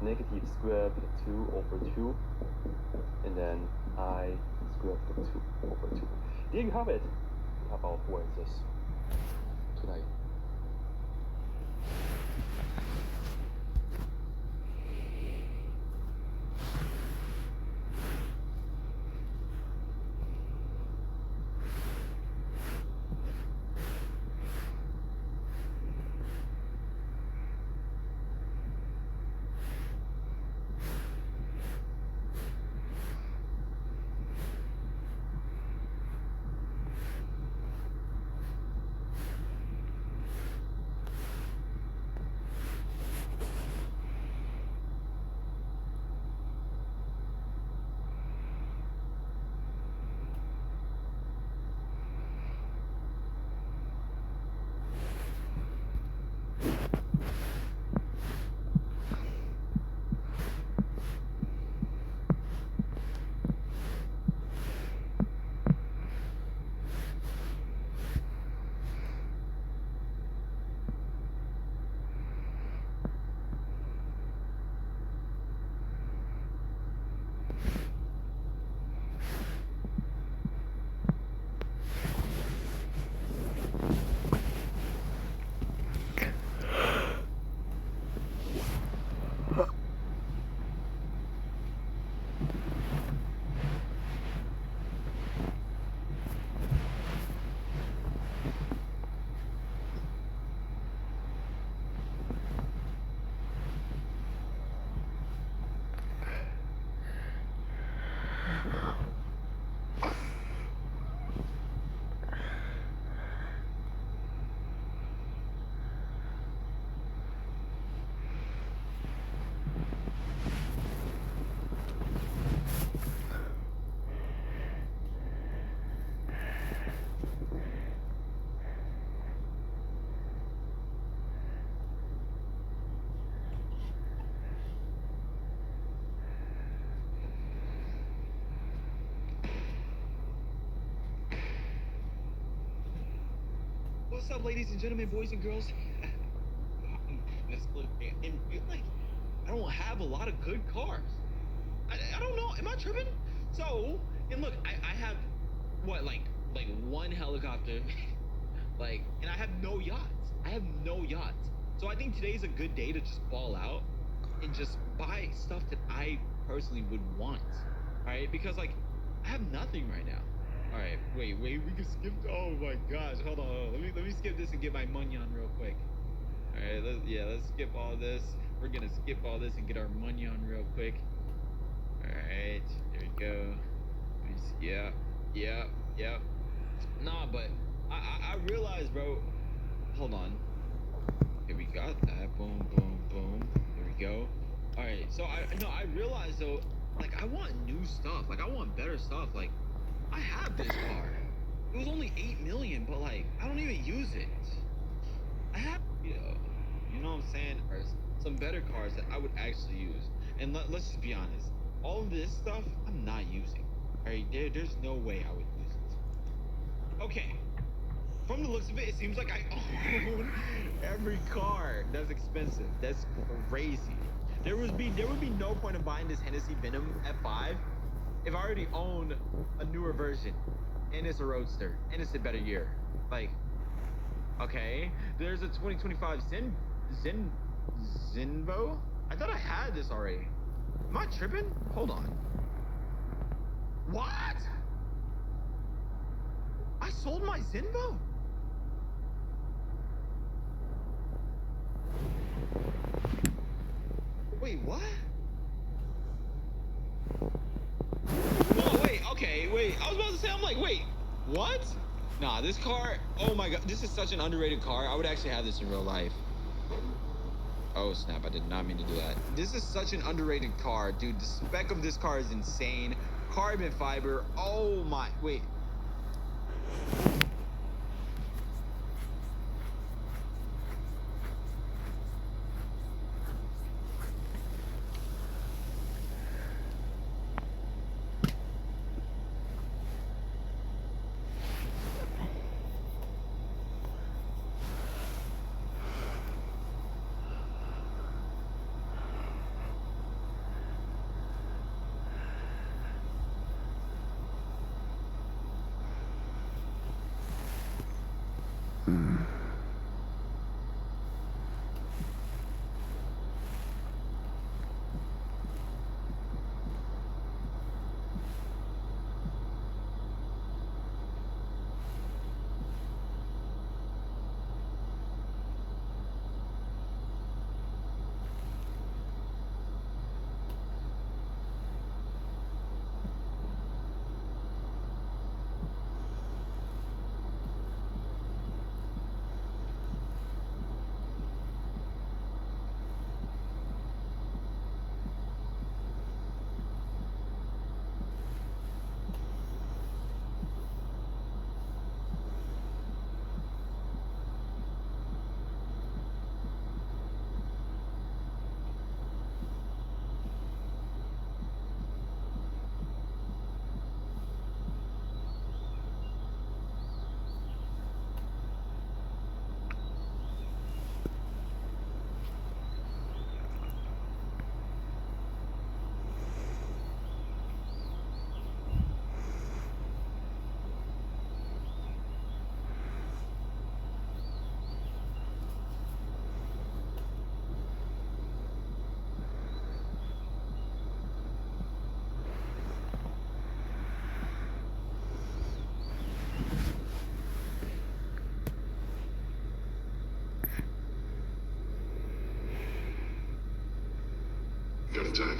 Negative square root of 2 over 2, and then I square root of 2 over 2. There you have it. We have our 4 answers tonight. What's up, ladies and gentlemen, boys and girls? And like, I don't have a lot of good cars. I don't know. Am I tripping? So, and look, I have what, like one helicopter, like, and I have no yachts. I have no yachts. So I think today's a good day to just ball out and just buy stuff that I personally would want. All right, because like I have nothing right now. All right, wait, we can skip. Oh my gosh, hold on. Let me skip this and get my money on real quick. All right, let's skip all this. We're gonna skip all this and get our money on real quick. All right, there we go. Yeah. Nah, but I realized, bro. Hold on. Okay, we got that. Boom. There we go. All right, so I realized though, like I want new stuff. Like I want better stuff. Like I have this car. It was only 8 million, but like I don't even use it. I have, you know what I'm saying? Or some better cars that I would actually use. And let's just be honest. All of this stuff I'm not using. All right, there's no way I would use it. Okay. From the looks of it, it seems like I own every car that's expensive. That's crazy. There would be no point in buying this Hennessy Venom F5 if I already own a newer version, and it's a roadster, and it's a better year. Like, okay, there's a 2025 Zenvo. I thought I had this already. Am I tripping? Hold on. What? I sold my Zenvo? Wait, what? No, wait, okay, wait. I was about to say, I'm like, wait, what? Nah, this car, oh my god, this is such an underrated car. I would actually have this in real life. Oh snap, I did not mean to do that. This is such an underrated car, dude. The spec of this car is insane. Carbon fiber, oh my, wait. Got attack.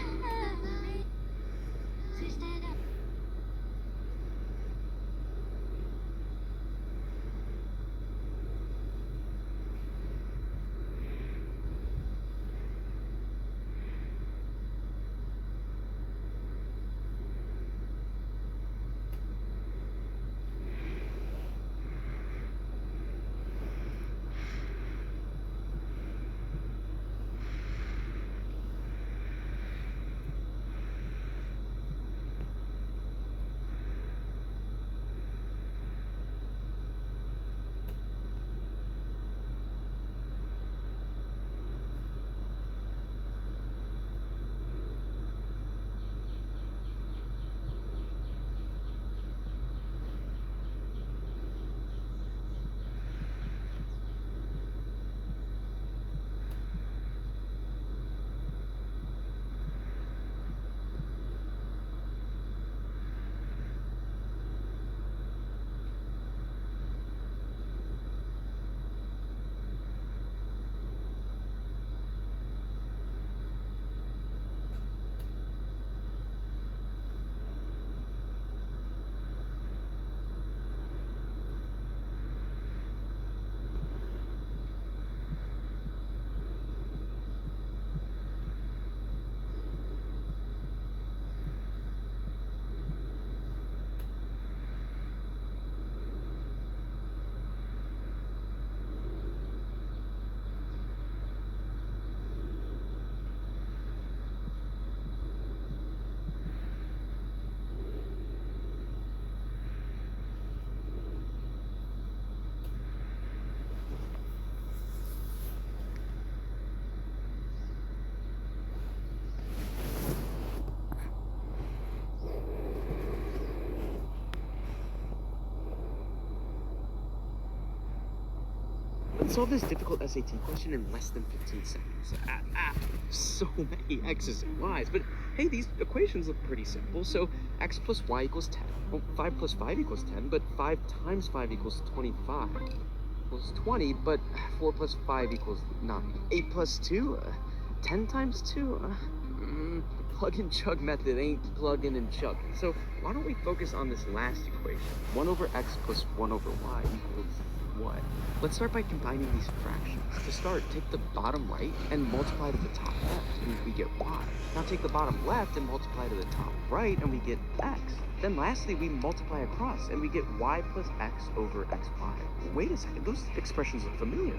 Let's solve this difficult SAT question in less than 15 seconds. So many x's and y's, but hey, these equations look pretty simple. So x plus y equals 10. Well, 5 plus 5 equals 10, but 5 times 5 equals 25. Equals 20, but 4 plus 5 equals 9. 8 plus 2, 10 times 2, plug and chug method ain't plugging and chugging. So why don't we focus on this last equation? 1 over x plus 1 over y equals what? Let's start by combining these fractions. To start, take the bottom right and multiply to the top left, and we get y. Now take the bottom left and multiply to the top right, and we get x. Then lastly, we multiply across, and we get y plus x over xy. Wait a second, those expressions look familiar.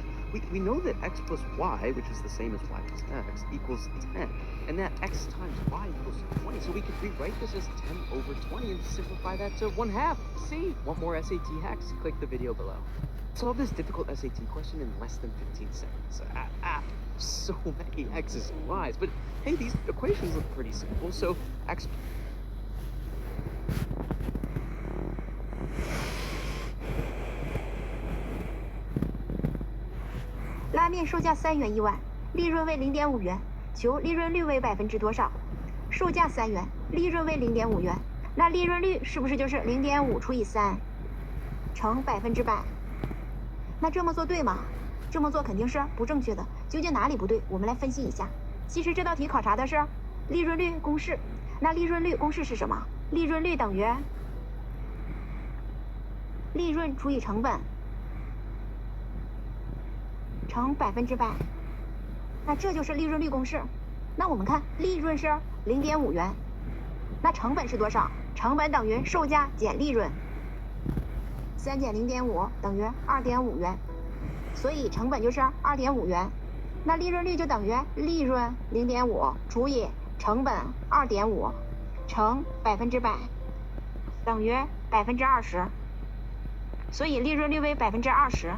We know that x plus y, which is the same as y plus x, equals 10, and that x times y equals 20, so we could rewrite this as 10 over 20 and simplify that to 1/2. See? Want more SAT hacks? Click the video below. Solve this difficult SAT question in less than 15 seconds. So many x's and y's, but hey, these equations look pretty simple. So x... 拉面售价3元1碗，利润为0.5元，求利润率为%多少？售价3元，利润为0.5元，那利润率是不是就是0.5除以3，乘100%？那这么做对吗？这么做肯定是不正确的。究竟哪里不对？我们来分析一下。其实这道题考察的是利润率公式。那利润率公式是什么？利润率等于利润除以成本乘100%。那这就是利润率公式。那我们看利润是0.5元，那成本是多少？成本等于售价减利润。3减0.5等于2.5元，所以成本就是2.5元。那利润率就等于利润0.5除以成本2.5乘100%，等于20%。所以利润率为20%。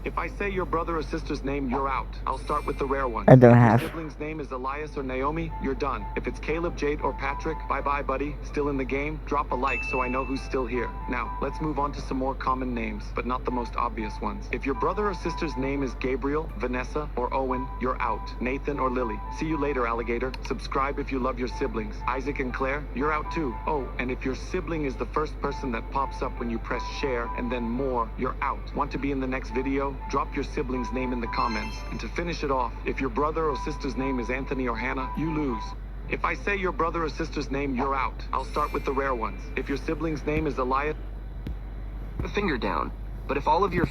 If I say your brother or sister's name, you're out. I'll start with the rare ones. I don't If have. your sibling's name is Elias or Naomi, you're done. If it's Caleb, Jade, or Patrick, bye-bye, buddy. Still in the game? Drop a like so I know who's still here. Now, let's move on to some more common names, but not the most obvious ones. If your brother or sister's name is Gabriel, Vanessa, or Owen, you're out. Nathan or Lily. See you later, alligator. Subscribe if you love your siblings. Isaac and Claire, you're out too. Oh, and if your sibling is the first person that pops up when you press share and then more, you're out. Want to be in the next video? Drop your sibling's name in the comments. And to finish it off, if your brother or sister's name is Anthony or Hannah, you lose. If I say your brother or sister's name, you're out. I'll start with the rare ones. If your sibling's name is Elias... A finger down. But if all of your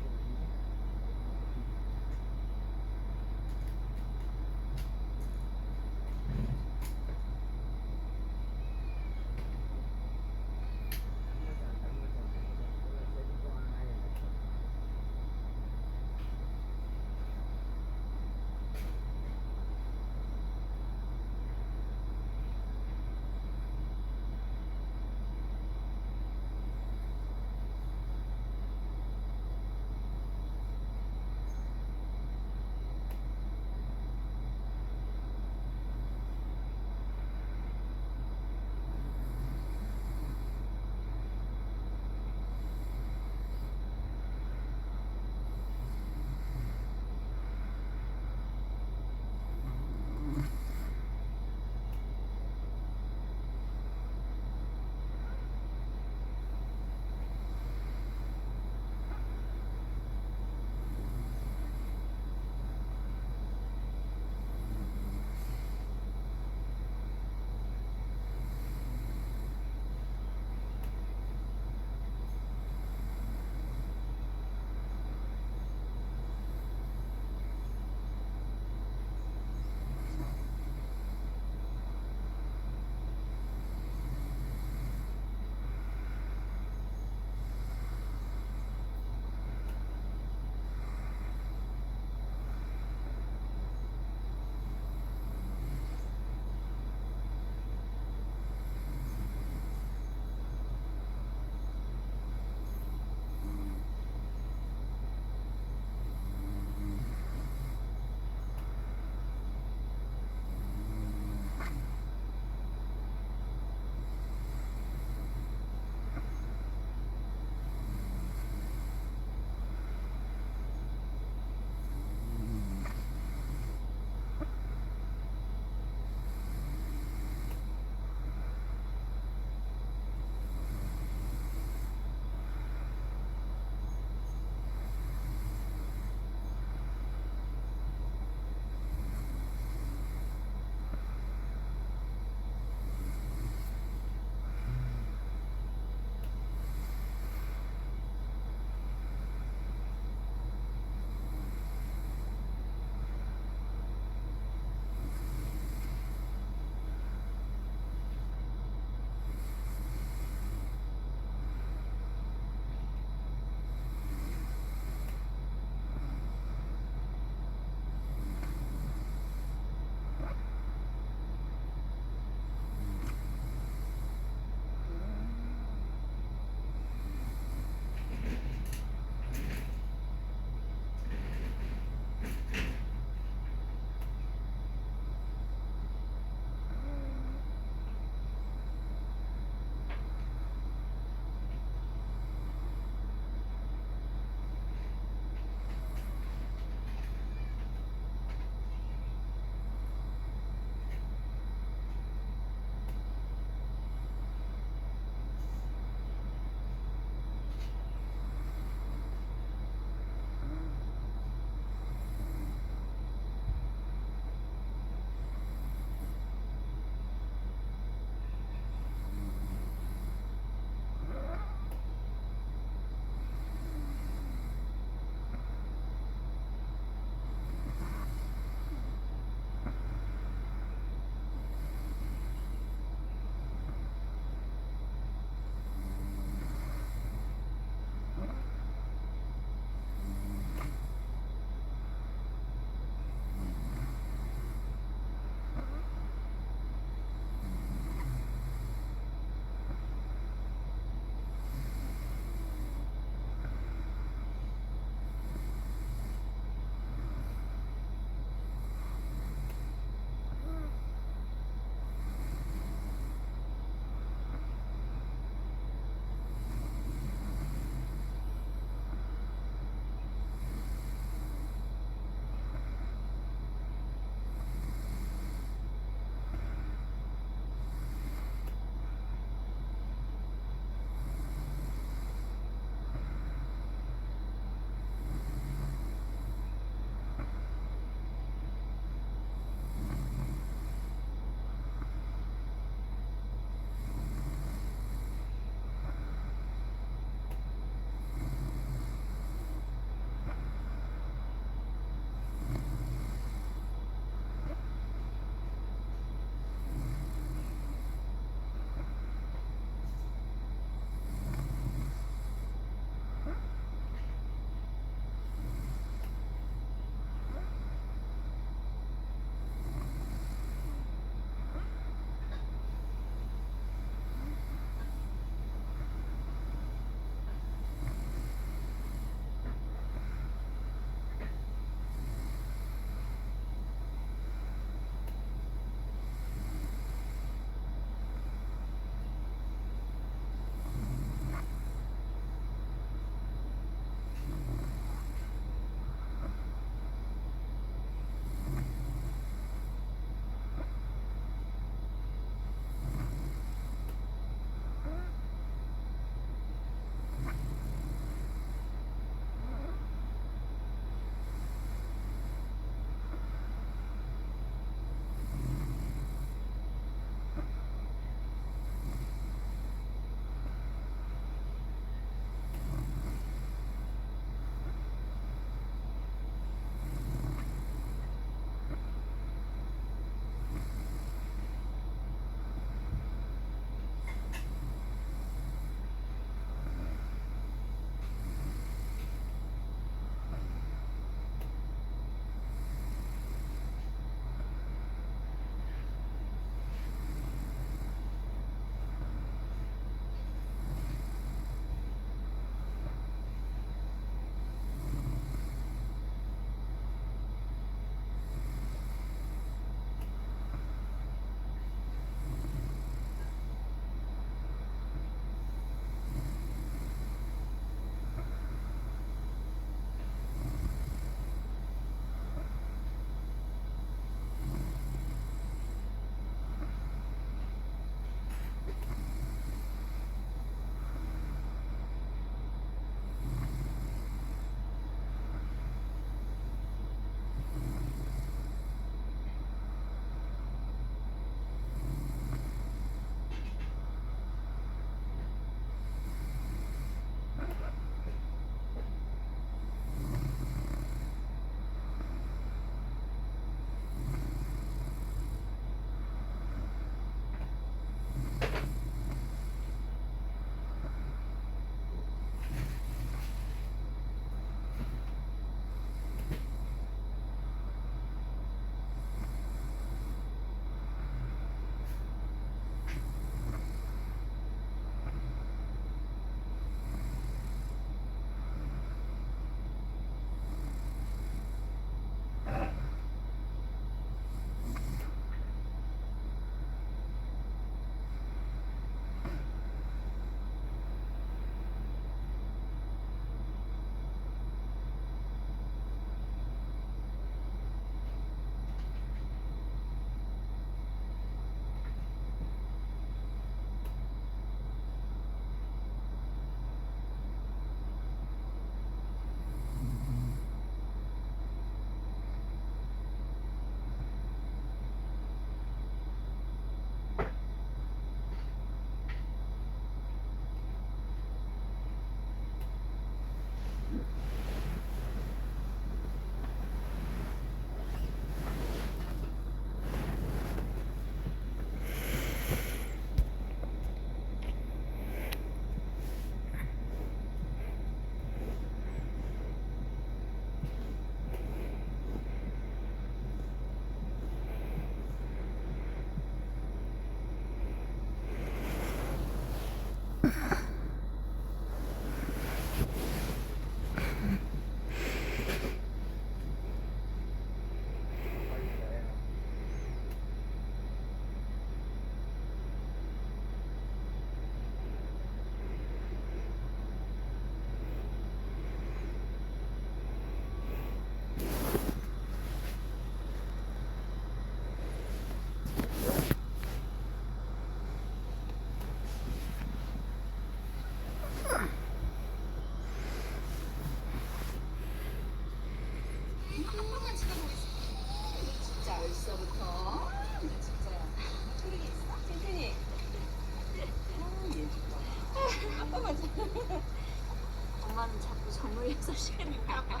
엄마는 자꾸 선물해서 싫을까 봐.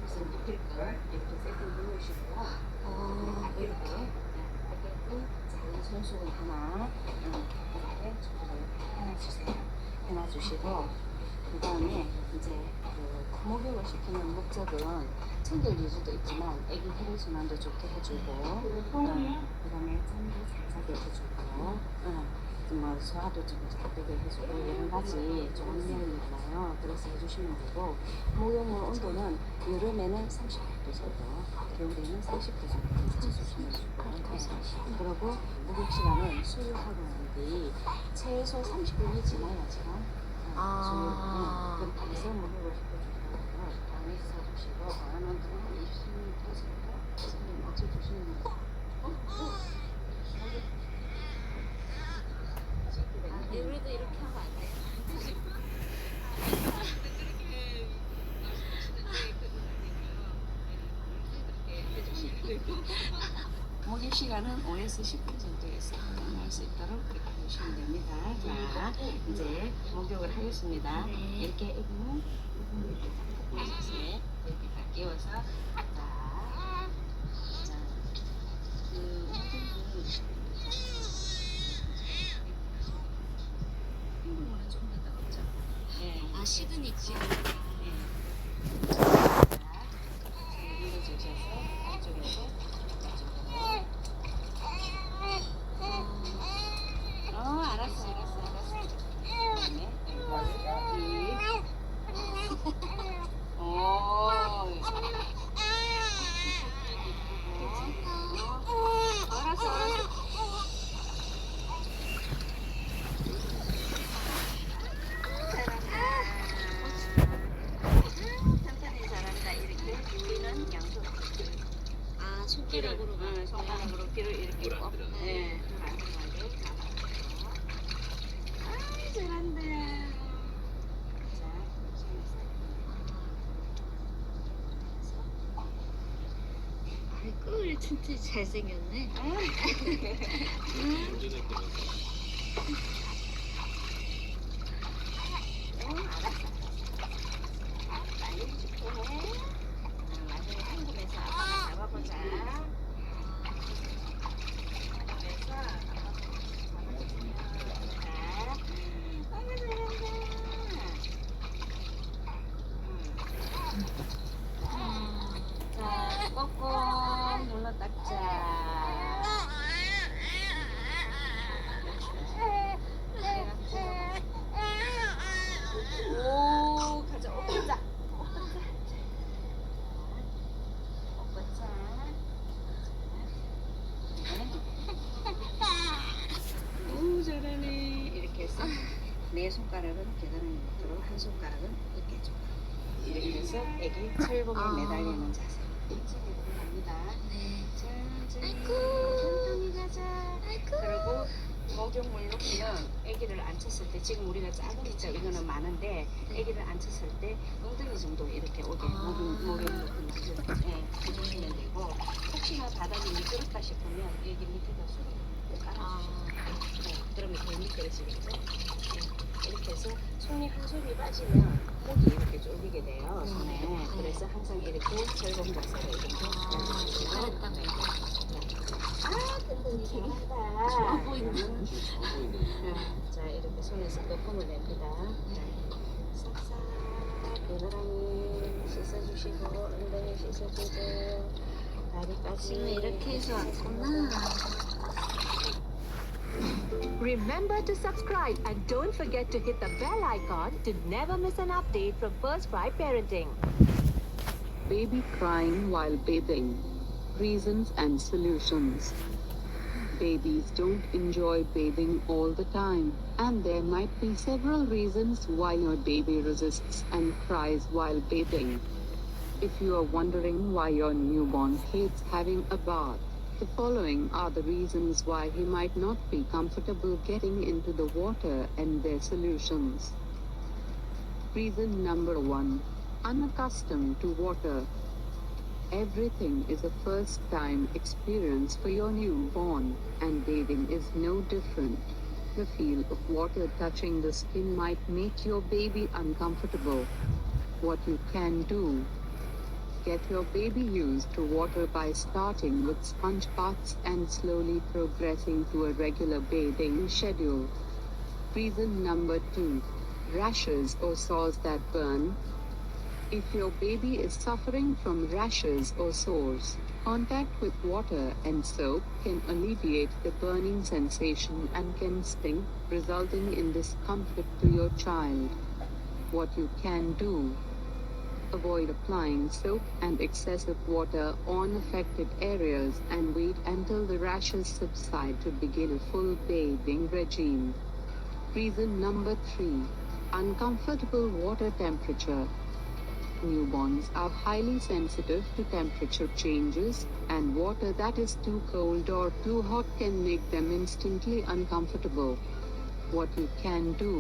무슨 리필걸 이렇게 세팅 누르시고요. 이렇게 작은 손수건 하나 이렇게 해놔주세요. 해놔주시고 그 다음에 이제 그 목욕을 시키는 목적은 챙길 이유도 있지만 애기 혈액순환도 좋게 해주고 그 다음에 잠도 잘 자게 해주고 뭐 소화도 좀 잘 되게 해주고 여러 가지 좋은 면이 많아요. 그래서 해주시면 되고 목욕물 온도는 여름에는 38도 정도, 겨울에는 30도 정도 해주시면 되고 그리고 목욕 시간은 수유하고 난 뒤 최소 30분이 지나야죠. 그렇게 해서 목욕을 시켜주시고 방에 서주시고 방 온도는 한 20분 정도 손을 맞춰주시면 돼요. 우리도 이렇게 하면 안 돼요. 목욕 시간은 5에서 10분 정도에서 할 수 있도록 그렇게 해주시면 됩니다. 자, 이제 목욕을 하겠습니다. 이렇게 애기는 이렇게 다 끼워서 아, 식으니까. 밀어주셔서 안쪽에서 알았어. 그다음에 알았어. 잘한다. 이렇게 귀는 양손. 아, 손가락으로. 손가락으로 귀를 이렇게 꼭. 네. 잘한다. 아이고, 우리 진짜 잘생겼네. 빨리 축하해. 나중에 한국에서 아빠가 잡아보자. 한국에서 자, 꼭꼭 눌러 닦자. 오, 가자, 오빠자. 오, 잘하네. 이렇게 해서 내 손가락은 계단을 밑으로, 한 손가락은 이렇게 줘. 이렇게 해서 애기 철봉에 매달리는 자세. 이쪽에 들어갑니다. 네. 천천히 가자. 그리고 목욕물 놓기는 애기를 앉혔을 때, 지금 우리가 작으니까 이거는 많은데 애기를 앉혔을 때 엉덩이 정도 이렇게 오게 목욕 놓기는 해주시면 되고, 혹시나 바닥이 미끄럽다 싶으면 여기 밑에다 수를 깔아주시면 그러면 더 미끄러지겠죠? 이렇게 해서 손이 한 손이 빠지면 목이 이렇게 쫄리게 돼요, 손에. 그래서 항상 이렇게 절봉 자세로 이렇게 잘했다. 든든히 잘한다. 좋아 보인다. 자, 이렇게 손에서 거품을 냅니다. 싹싹 겨드랑이 씻어주시고, 엉덩이 씻어주고, 다리까지. 이렇게 해서 왔구나. Remember to subscribe and don't forget to hit the bell icon to never miss an update from First Fry Parenting. Baby crying while bathing. Reasons and solutions. Babies don't enjoy bathing all the time, and there might be several reasons why your baby resists and cries while bathing. If you are wondering why your newborn hates having a bath, the following are the reasons why he might not be comfortable getting into the water and their solutions. Reason number 1. Unaccustomed to water. Everything is a first-time experience for your newborn, and bathing is no different. The feel of water touching the skin might make your baby uncomfortable. What you can do: get your baby used to water by starting with sponge baths and slowly progressing to a regular bathing schedule. Reason number 2. Rashes or sores that burn. If your baby is suffering from rashes or sores, contact with water and soap can alleviate the burning sensation and can sting, resulting in discomfort to your child. What you can do: avoid applying soap and excessive water on affected areas and wait until the rashes subside to begin a full bathing regime. Reason number 3. Uncomfortable water temperature. Newborns are highly sensitive to temperature changes, and water that is too cold or too hot can make them instantly uncomfortable. What you can do: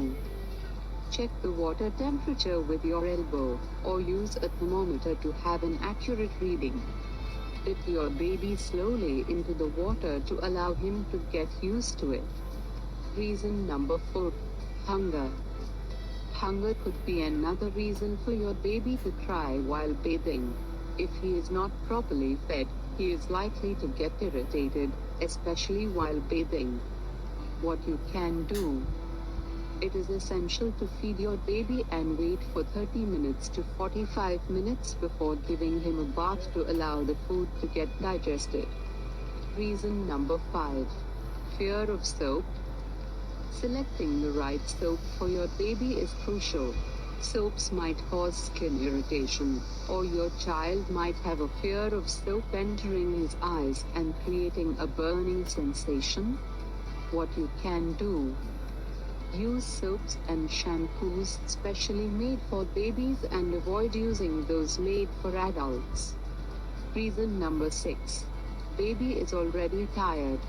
check the water temperature with your elbow, or use a thermometer to have an accurate reading. Dip your baby slowly into the water to allow him to get used to it. Reason number 4. Hunger. Hunger could be another reason for your baby to cry while bathing. If he is not properly fed, he is likely to get irritated, especially while bathing. What you can do: it is essential to feed your baby and wait for 30 minutes to 45 minutes before giving him a bath to allow the food to get digested. Reason number 5. Fear of soap. Selecting the right soap for your baby is crucial. Soaps might cause skin irritation, or your child might have a fear of soap entering his eyes and creating a burning sensation. What you can do: use soaps and shampoos specially made for babies and avoid using those made for adults. Reason number 6. Baby is already tired.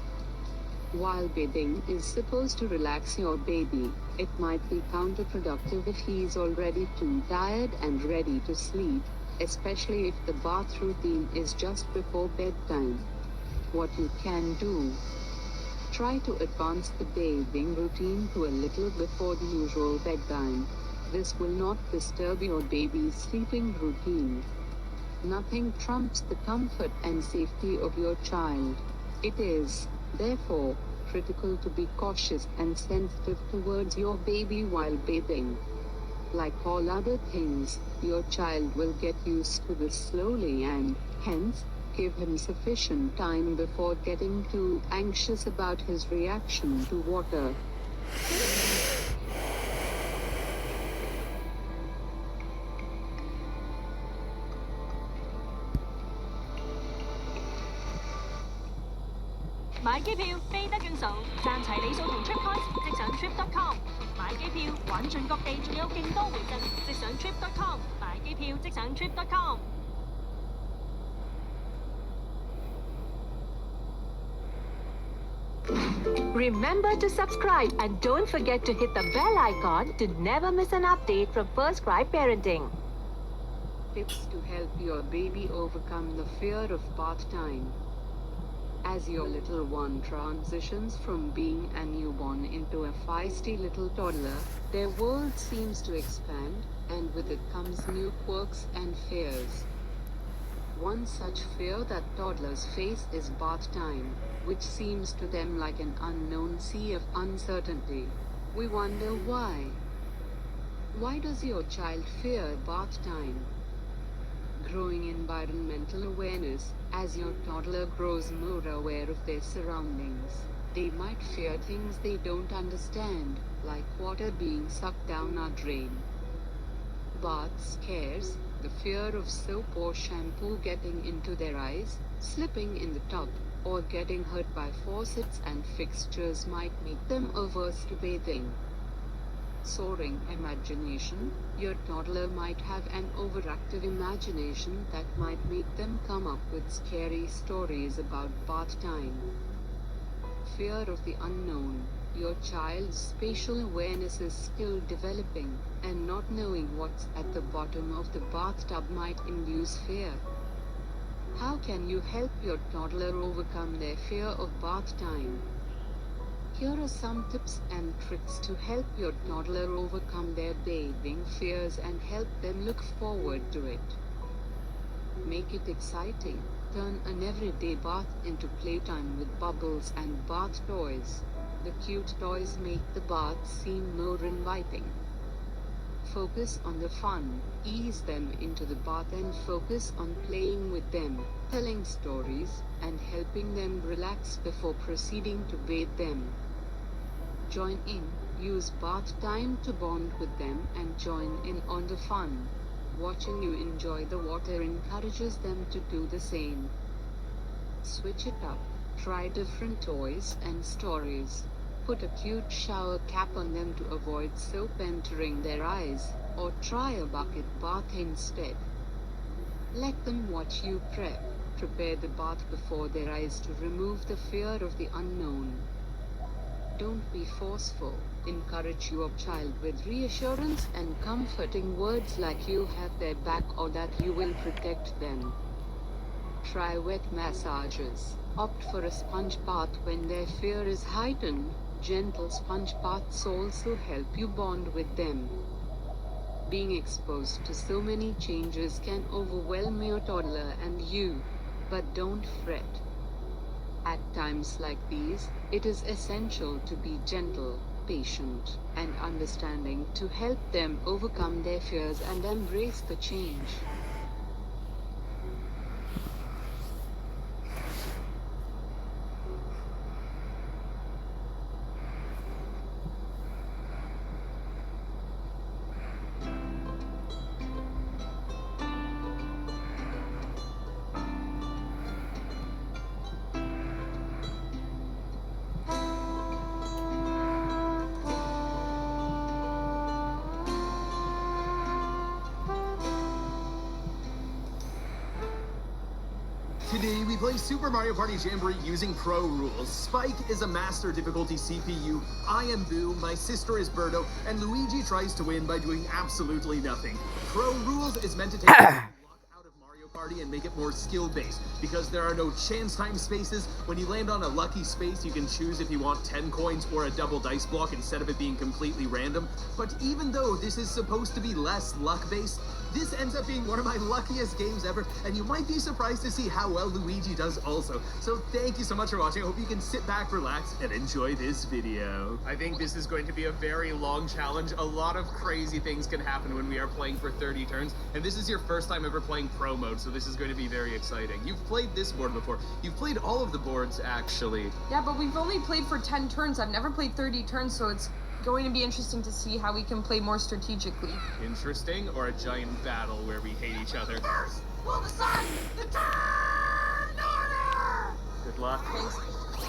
While bathing is supposed to relax your baby, it might be counterproductive if he is already too tired and ready to sleep, especially if the bath routine is just before bedtime. What you can do: try to advance the bathing routine to a little before the usual bedtime. This will not disturb your baby's sleeping routine. Nothing trumps the comfort and safety of your child. It is, therefore, critical to be cautious and sensitive towards your baby while bathing. Like all other things, your child will get used to this slowly and, hence, give him sufficient time before getting too anxious about his reaction to water.買機票飛得更爽，賺齊里數同 TripPoints，即上 Trip.com 買機票，玩盡各地，仲有勁多回贈，即上 Trip.com 買機票，即上 Trip.com。Remember to subscribe and don't forget to hit the bell icon to never miss an update from First Cry Parenting. Tips to help your baby overcome the fear of bath time. As your little one transitions from being a newborn into a feisty little toddler, their world seems to expand, and with it comes new quirks and fears. One such fear that toddlers face is bath time, which seems to them like an unknown sea of uncertainty. We wonder why. Why does your child fear bath time? Growing environmental awareness. As your toddler grows more aware of their surroundings, they might fear things they don't understand, like water being sucked down a drain. Bath scares, the fear of soap or shampoo getting into their eyes, slipping in the tub, or getting hurt by faucets and fixtures might make them averse to bathing. Soaring imagination. Your toddler might have an overactive imagination that might make them come up with scary stories about bath time. Fear of the unknown. Your child's spatial awareness is still developing, and not knowing what's at the bottom of the bathtub might induce fear. How can you help your toddler overcome their fear of bath time? Here are some tips and tricks to help your toddler overcome their bathing fears and help them look forward to it. Make it exciting. Turn an everyday bath into playtime with bubbles and bath toys. The cute toys make the bath seem more inviting. Focus on the fun. Ease them into the bath and focus on playing with them, telling stories, and helping them relax before proceeding to bathe them. Join in. Use bath time to bond with them and join in on the fun. Watching you enjoy the water encourages them to do the same. Switch it up. Try different toys and stories. Put a cute shower cap on them to avoid soap entering their eyes, or try a bucket bath instead. Let them watch you prep. Prepare the bath before their eyes to remove the fear of the unknown. Don't be forceful. Encourage your child with reassurance and comforting words like you have their back or that you will protect them. Try wet massages. Opt for a sponge bath when their fear is heightened. Gentle sponge baths also help you bond with them. Being exposed to so many changes can overwhelm your toddler and you, but don't fret. At times like these, it is essential to be gentle, patient, and understanding to help them overcome their fears and embrace the change. Today we play Super Mario Party Jamboree using Pro Rules. Spike is a master difficulty CPU, I am Boo, my sister is Birdo, and Luigi tries to win by doing absolutely nothing. Pro Rules is meant to take luck out of Mario Party and make it more skill-based, because there are no chance time spaces. When you land on a lucky space, you can choose if you want 10 coins or a double dice block instead of it being completely random. But even though this is supposed to be less luck-based, this ends up being one of my luckiest games ever, and you might be surprised to see how well Luigi does also. So thank you so much for watching. I hope you can sit back, relax, and enjoy this video. I think this is going to be a very long challenge. A lot of crazy things can happen when we are playing for 30 turns, and this is your first time ever playing Pro Mode, so this is going to be very exciting. You've played this board before. You've played all of the boards, actually. Yeah, but we've only played for 10 turns. I've never played 30 turns, so it's going to be interesting to see how we can play more strategically. Interesting, or a giant battle where we hate each other? First, we'll decide the turn order! Good luck. Thanks.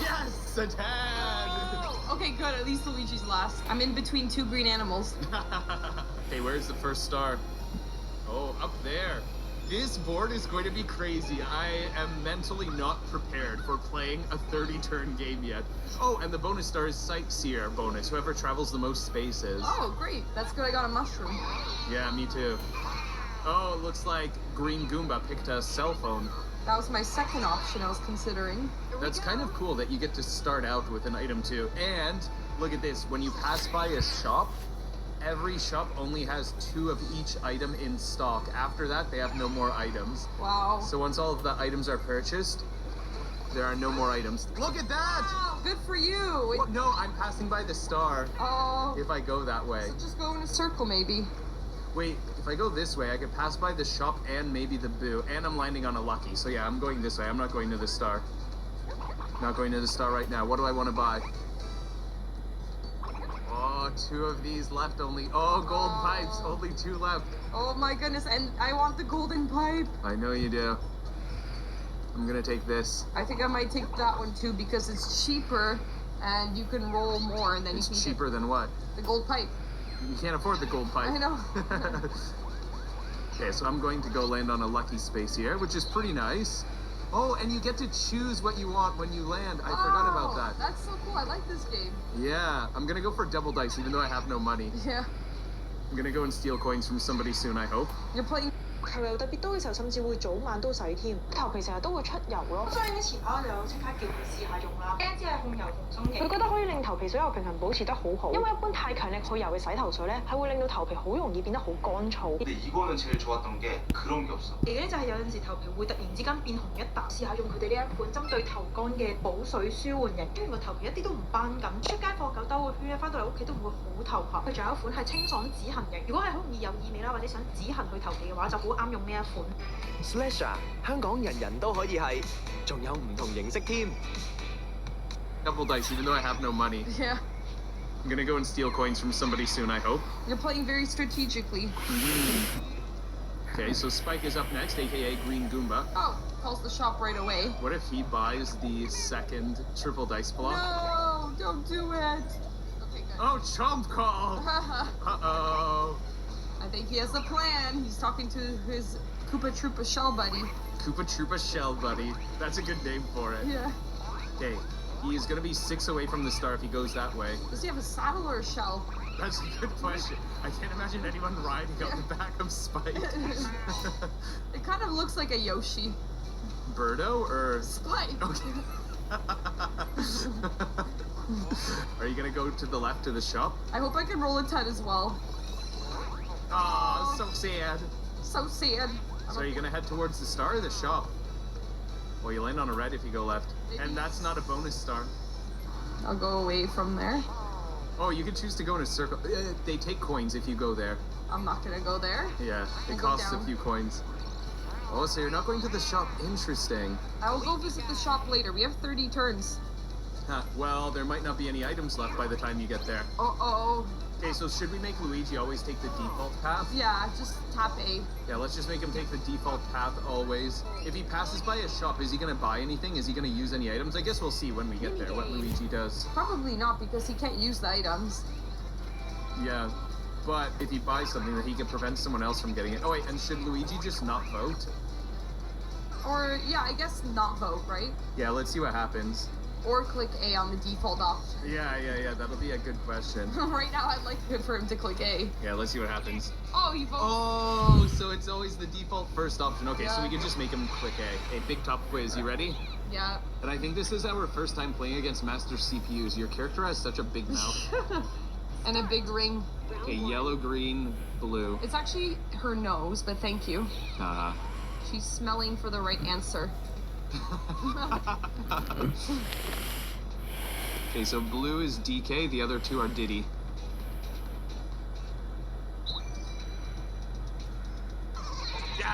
Yes! A tag! Oh, okay, good. At least Luigi's last. I'm in between two green animals. Hey, where's the first star? Oh, up there. This board is going to be crazy. I am mentally not prepared for playing a 30-turn game yet. Oh, and the bonus star is Sightseer bonus, whoever travels the most spaces. Oh, great. That's good I got a mushroom. Yeah, me too. Oh, it looks like Green Goomba picked a cell phone. That was my second option I was considering. That's kind of cool that you get to start out with an item too. And look at this, when you pass by a shop, every shop only has 2 of each item in stock. After that, they have no more items. Wow. So once all of the items are purchased, there are no more items. Look at that! Wow, good for you! Well, no, I'm passing by the star. Oh. If I go that way. So just go in a circle, maybe. Wait, if I go this way, I could pass by the shop and maybe the Boo. And I'm landing on a lucky. So yeah, I'm going this way. I'm not going to the star. Not going to the star right now. What do I want to buy? Oh, 2 of these left only. Oh, gold pipes. Only 2 left. Oh my goodness, and I want the golden pipe. I know you do. I'm gonna take this. I think I might take that one too because it's cheaper and you can roll more and then you can cheaper than what? The gold pipe. You can't afford the gold pipe. I know. Okay, so I'm going to go land on a lucky space here, which is pretty nice. Oh, and you get to choose what you want when you land. I forgot about that. That's so cool. I like this game. Yeah, I'm gonna go for double dice even though I have no money. Yeah. I'm gonna go and steal coins from somebody soon, I hope. You're playing 頭油特別多嘅時候，甚至會早晚都洗添，頭皮成日都會出油咯。所以呢前排我就即刻叫佢試下用啦。呢一支係控油蓬鬆液，佢覺得可以令頭皮水油平衡保持得好好。因為一般太強力去油嘅洗頭水咧，係會令到頭皮好容易變得好乾燥。 근데 이거는 제일 좋았던 게 그런 게 없어. 而咧就係有陣時頭皮會突然之間變紅一笪，試下用佢哋呢一款針對頭乾嘅補水舒緩液，跟住個頭皮一啲都唔斑咁，出街放狗兜個圈咧，翻到嚟屋企都唔會好頭髮。佢仲有一款係清爽止痕液，如果係好容易有異味啦，或者想止痕去頭皮嘅話，就好啱用呢一款。Slash 啊，香港人人都可以係，仲有唔同形式添。 Double dice, even though I have no money. Yeah, I'm gonna go and steal coins from somebody soon, I hope. you're playing very strategically. Okay, so Spike is up next, aka Green Goomba. Oh, calls the shop right away. What if he buys the second triple dice block? No, don't do it. Okay, good. Oh, chomp call! Uh-oh. I think he has a plan. He's talking to his Koopa Troopa shell buddy. Koopa Troopa Shell Buddy. That's a good name for it. Yeah. Okay, he is gonna be 6 away from the star if he goes that way. Does he have a saddle or a shell? That's a good question. I can't imagine anyone riding on the back of Spike. It kind of looks like a Yoshi. Birdo or Spike. Okay. Are you gonna go to the left to the shop? I hope I can roll a 10 as well. Oh, so sad. So sad. So are you gonna head towards the star or the shop? Well, you land on a red if you go left. And that's not a bonus star. I'll go away from there. Oh, you can choose to go in a circle. They take coins if you go there. I'm not gonna go there. Yeah, I'll it go costs a down. few coins. Oh, so you're not going to the shop. Interesting. I will go visit the shop later. We have 30 turns. Huh, well, there might not be any items left by the time you get there. Uh-oh. Okay, so should we make Luigi always take the default path? Yeah, just tap A. Yeah, let's just make him take the default path always. If he passes by a shop, is he gonna buy anything? Is he gonna use any items? I guess we'll see when we get there what Luigi does. Probably not because he can't use the items. Yeah, but if he buys something, then he can prevent someone else from getting it. Oh wait, and should Luigi just not vote? Or, yeah, I guess not vote, right? Yeah, let's see what happens. Or click A on the default option. Yeah, that'll be a good question. Right now, I'd like for him to click A. Yeah, let's see what happens. Oh, he votes. Oh, so it's always the default first option. Okay, so Yeah. we can just make him click A. Hey, big top quiz, you ready? Yeah. And I think this is our first time playing against master CPUs. Your character has such a big mouth. And a big ring. Okay, yellow, green, blue. It's actually her nose, but thank you. Uh-huh. She's smelling for the right answer. Okay, so blue is DK, the other two are Diddy. Yes!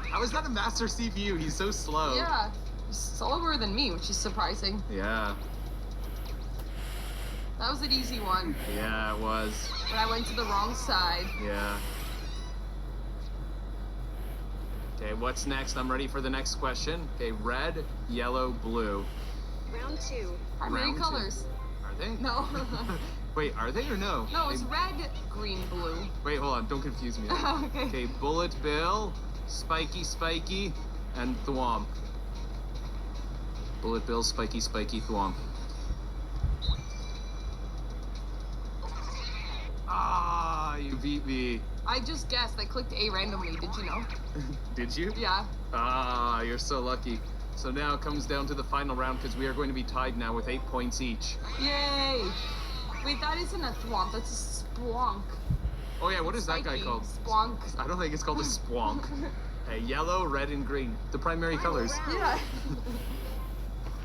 How is that a master CPU? He's so slow. Yeah. He's slower than me, which is surprising. Yeah. That was an easy one. Yeah, it was. But I went to the wrong side. Yeah. Okay, what's next? I'm ready for the next question. Okay, red, yellow, blue. Round 2. Primary Round two. colors. Are they? No. Wait, are they or no? No, it's They- red, green, blue. Wait, hold on. Don't confuse me. Okay. Okay, Bullet Bill, Spiky, and Thwomp. Bullet Bill, Spiky, Thwomp. Ah, you beat me. I just guessed. I clicked A randomly. Did you know? Did you? Yeah. Ah, you're so lucky. So now it comes down to the final round because we are going to be tied now with 8 points each. Yay! Wait, that isn't a thwomp. That's a splonk. Oh yeah, what is that guy Spiky. called? Splonk. I don't think it's called a splonk. Hey, yellow, red, and green. The primary colors. Yeah.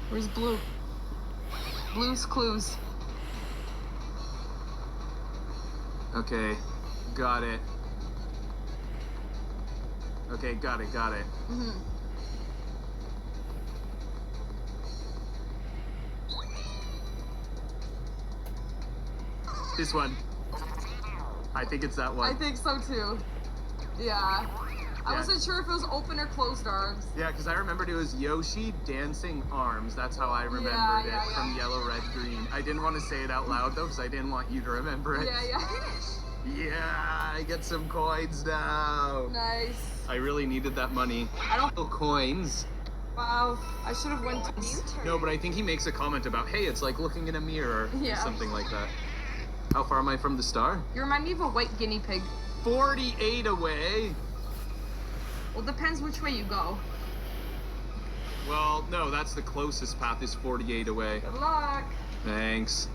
Where's blue? Blue's clues. Okay, got it. Okay, got it. Mm-hmm. This one. I think it's that one. I think so too. Yeah. I Yeah. wasn't sure if it was open or closed arms. Yeah, because I remembered it was Yoshi dancing arms. That's how I remembered Yeah, it from yellow, red, green. I didn't want to say it out loud though, because I didn't want you to remember it. Yeah. Yeah, I get some coins now. Nice. I really needed that money. I don't. Coins. Wow. I should have went to. No, but I think he makes a comment about, hey, it's like looking in a mirror. Yeah. Something like that. How far am I from the star? You remind me of a white guinea pig. 48 away. Well, depends which way you go. Well, no, that's the closest path is 48 away. Good luck. Thanks.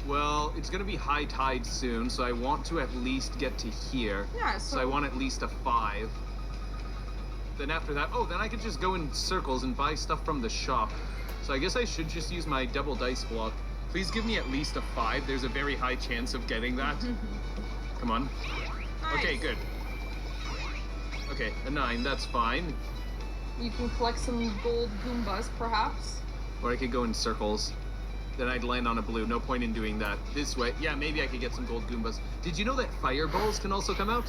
Well, it's gonna be high tide soon, so I want to at least get to here. Yeah, So I want at least a 5. Then after that, oh, then I could just go in circles and buy stuff from the shop. So I guess I should just use my double dice block. Please give me at least a 5. There's a very high chance of getting that. Come on. Nice. Okay, good. Okay, a 9, that's fine. You can collect some gold Goombas, perhaps. Or I could go in circles. Then I'd land on a blue. No point in doing that. This way. Yeah, maybe I could get some gold Goombas. Did you know that fireballs can also come out?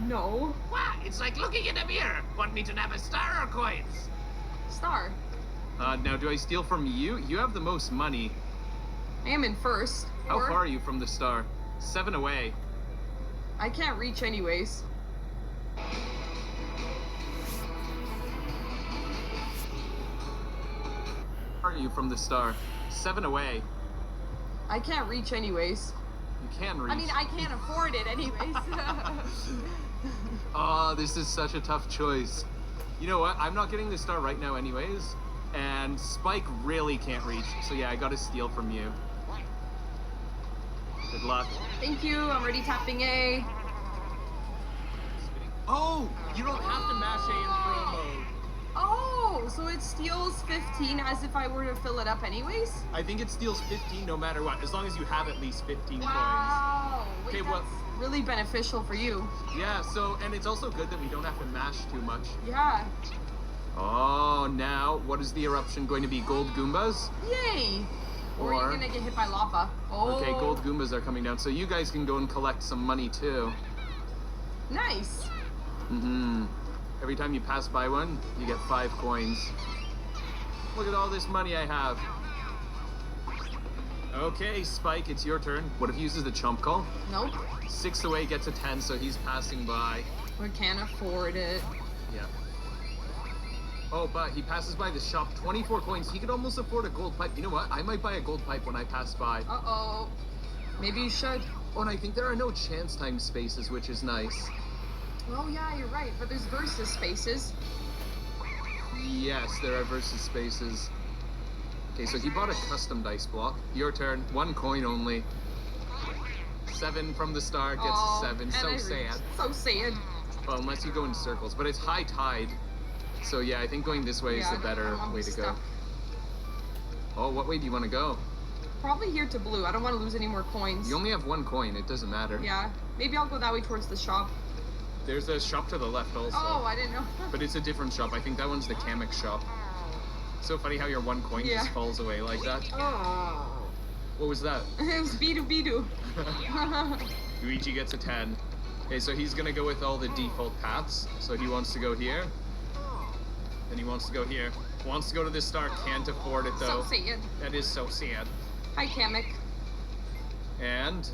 No. What? It's like looking in a mirror. Want me to nab a star or coins? Star. Now, do I steal from you? You have the most money. I am in first. How far are you from the star? 7 away. I can't reach anyways. How are you from the star? 7 away. I can't reach anyways. You can reach. I mean, I can't afford it anyways. Oh, this is such a tough choice. You know what? I'm not getting the star right now anyways. And Spike really can't reach. So yeah, I gotta steal from you. Good luck. Thank you. I'm already tapping A. Oh, you don't have to mash A in pro mode. Oh, so it steals 15 as if I were to fill it up anyways? I think it steals 15 no matter what, as long as you have at least 15 Wow. coins. Wait, that's really beneficial for you. Yeah, so, and it's also good that we don't have to mash too much. Yeah. Oh, now, what is the eruption going to be? Gold Goombas? Yay! Or you're gonna get hit by lava. Oh. Okay, gold Goombas are coming down, so you guys can go and collect some money too. Nice. Mm-hmm. Every time you pass by one, you get 5 coins. Look at all this money I have. Okay, Spike, it's your turn. What if he uses the chump call? Nope. 6 away gets a 10, so he's passing by. We can't afford it. Yeah. Oh, but he passes by the shop. 24 coins. He could almost afford a gold pipe. You know what? I might buy a gold pipe when I pass by. Uh-oh. Maybe you should. Oh, and I think there are no chance time spaces, which is nice. Oh, yeah, you're right. But there's versus spaces. Yes, there are versus spaces. Okay, so he bought a custom dice block. Your turn. 1 coin only. 7 from the start gets Oh, 7. and So I sad. reached. So sad. Well, unless you go in circles. But it's high tide. So yeah, I think going this way is the better I'm way to go. stuck. Oh, what way do you want to go? Probably here to blue. I don't want to lose any more coins. You only have 1 coin. It doesn't matter. Yeah. Maybe I'll go that way towards the shop. There's a shop to the left also. Oh, I didn't know. But it's a different shop. I think that one's the Kamek shop. So funny how your 1 coin Yeah. just falls away like that. Oh. What was that? It was Bidu Bidu. Luigi gets a 10. Okay, so he's gonna go with all the default paths. So he wants to go here. Then he wants to go here. Wants to go to this star, can't afford it though. So sad. That is so sad. Hi, Kamek. And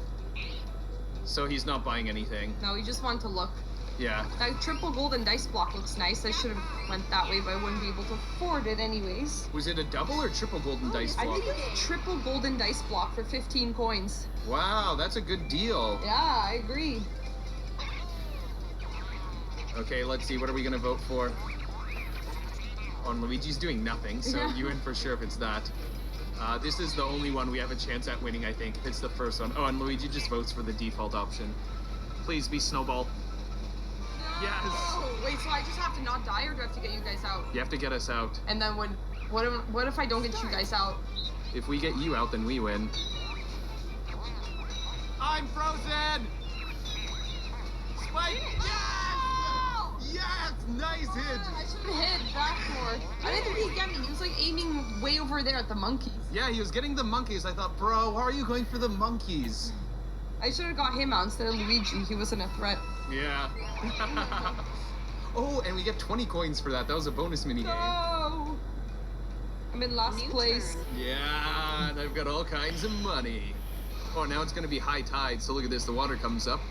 so he's not buying anything. No, you just want to look. Yeah. That triple golden dice block looks nice. I should have went that way, but I wouldn't be able to afford it anyways. Was it a double or triple golden dice I block? think it's triple golden dice block for 15 coins. Wow, that's a good deal. Yeah, I agree. Okay, let's see. What are we gonna vote for? Oh, and Luigi's doing nothing, so Yeah. you in for sure if it's that. This is the only one we have a chance at winning, I think. It's the first one. Oh, and Luigi just votes for the default option. Please be Snowball. Yes! Oh, wait, so I just have to not die, or do I have to get you guys out? You have to get us out. And then what if I don't get you guys out? If we get you out, then we win. I'm frozen! Spike! Yes! Nice hit! I should have hit back more. I didn't think he'd get me. He was like aiming way over there at the monkeys. Yeah, he was getting the monkeys. I thought, bro, why are you going for the monkeys? I should have got him out instead of Luigi. He wasn't a threat. Yeah. Oh, and we get 20 coins for that. That was a bonus minigame. No! I'm in last place. Yeah, and I've got all kinds of money. Oh, now it's going to be high tide, so look at this. The water comes up.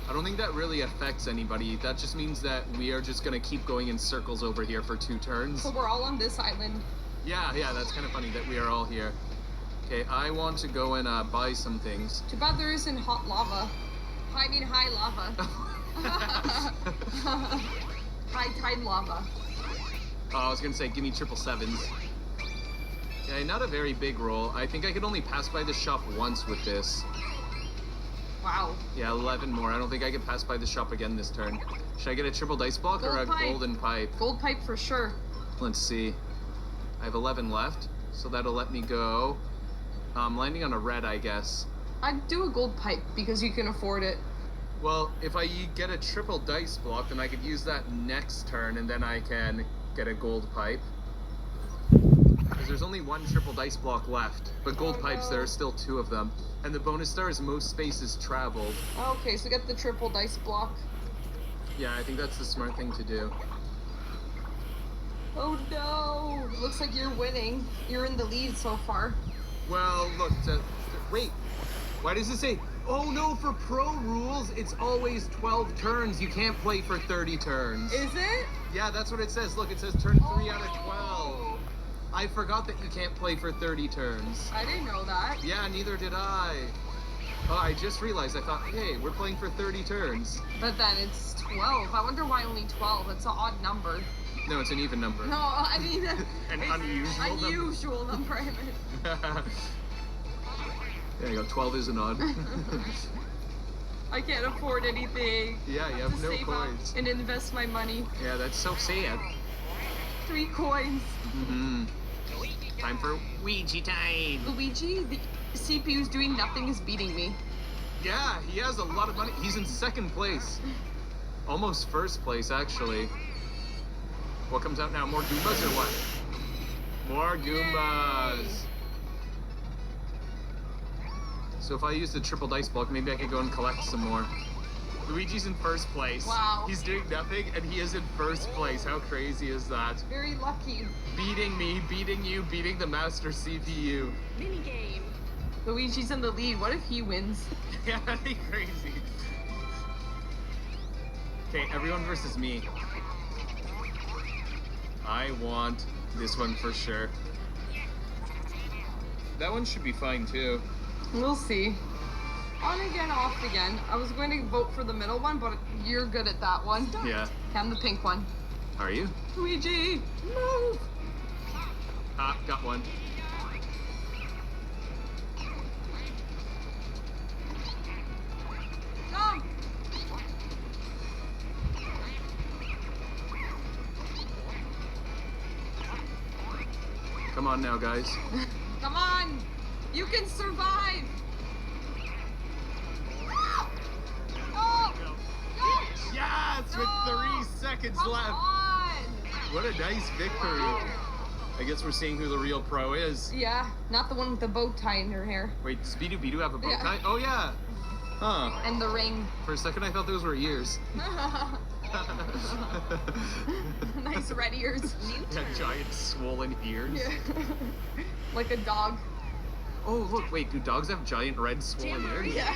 I don't think that really affects anybody. That just means that we are just going to keep going in circles over here for 2 turns. So we're all on this island. Yeah, that's kind of funny that we are all here. Okay, I want to go and buy some things. Too bad there isn't hot lava. I mean high lava. High tide lava. Oh, I was gonna say, give me 777s. Okay, not a very big roll. I think I could only pass by the shop once with this. Wow. Yeah, 11 more. I don't think I can pass by the shop again this turn. Should I get a triple dice block or a Gold pipe. golden pipe? Gold pipe for sure. Let's see. I have 11 left, so that'll let me go. I'm landing on a red, I guess. I'd do a gold pipe because you can afford it. Well, if I get a triple dice block, then I could use that next turn, and then I can get a gold pipe. Because there's only one triple dice block left, but gold pipes, there are still 2 of them. And the bonus star is most spaces traveled. Okay, so get the triple dice block. Yeah, I think that's the smart thing to do. Oh no! It looks like you're winning. You're in the lead so far. Well, look, wait. Why does it say, oh no, for pro rules, it's always 12 turns. You can't play for 30 turns. Is it? Yeah, that's what it says. Look, it says turn 3 out of 12. I forgot that you can't play for 30 turns. I didn't know that. Yeah, neither did I. Oh, I just realized. I thought, hey, we're playing for 30 turns. But then it's 12. I wonder why only 12. It's an odd number. No, it's an even number. No, I mean... An unusual number, I meant. There you go, 12 isn't odd. I can't afford anything. Yeah, you have to no save coins. up and invest my money. Yeah, that's so sad. 3 coins. Mm-hmm. Time for Ouija time. Luigi, the CPU's doing nothing is beating me. Yeah, he has a lot of money. He's in 2nd place. Almost 1st place, actually. What comes out now? More Goombas or what? More Goombas. Yay. So if I use the triple dice block, maybe I could go and collect some more. Luigi's in 1st place. Wow. He's doing nothing, and he is in 1st place. How crazy is that? Very lucky. Beating me, beating you, beating the master CPU. Minigame. Luigi's in the lead. What if he wins? Yeah, that'd be crazy. Okay, everyone versus me. I want this one for sure. That one should be fine too. We'll see. On again, off again. I was going to vote for the middle one, but you're good at that one. Yeah. I'm the pink one. Are you? Luigi, move! Ah, got one. Come! Come on now, guys. Come on! You can survive! Oh! Yes! With 3 seconds left! On. What a nice victory. I guess we're seeing who the real pro is. Yeah, not the one with the bow tie in her hair. Wait, does Bidu Bidu have a bow Yeah. tie? Oh, yeah. Huh. And the ring. For a second, I thought those were ears. Nice red ears. Yeah, giant swollen ears. Yeah. Like a dog. Oh, look, wait, do dogs have giant red swollen ears? Yeah.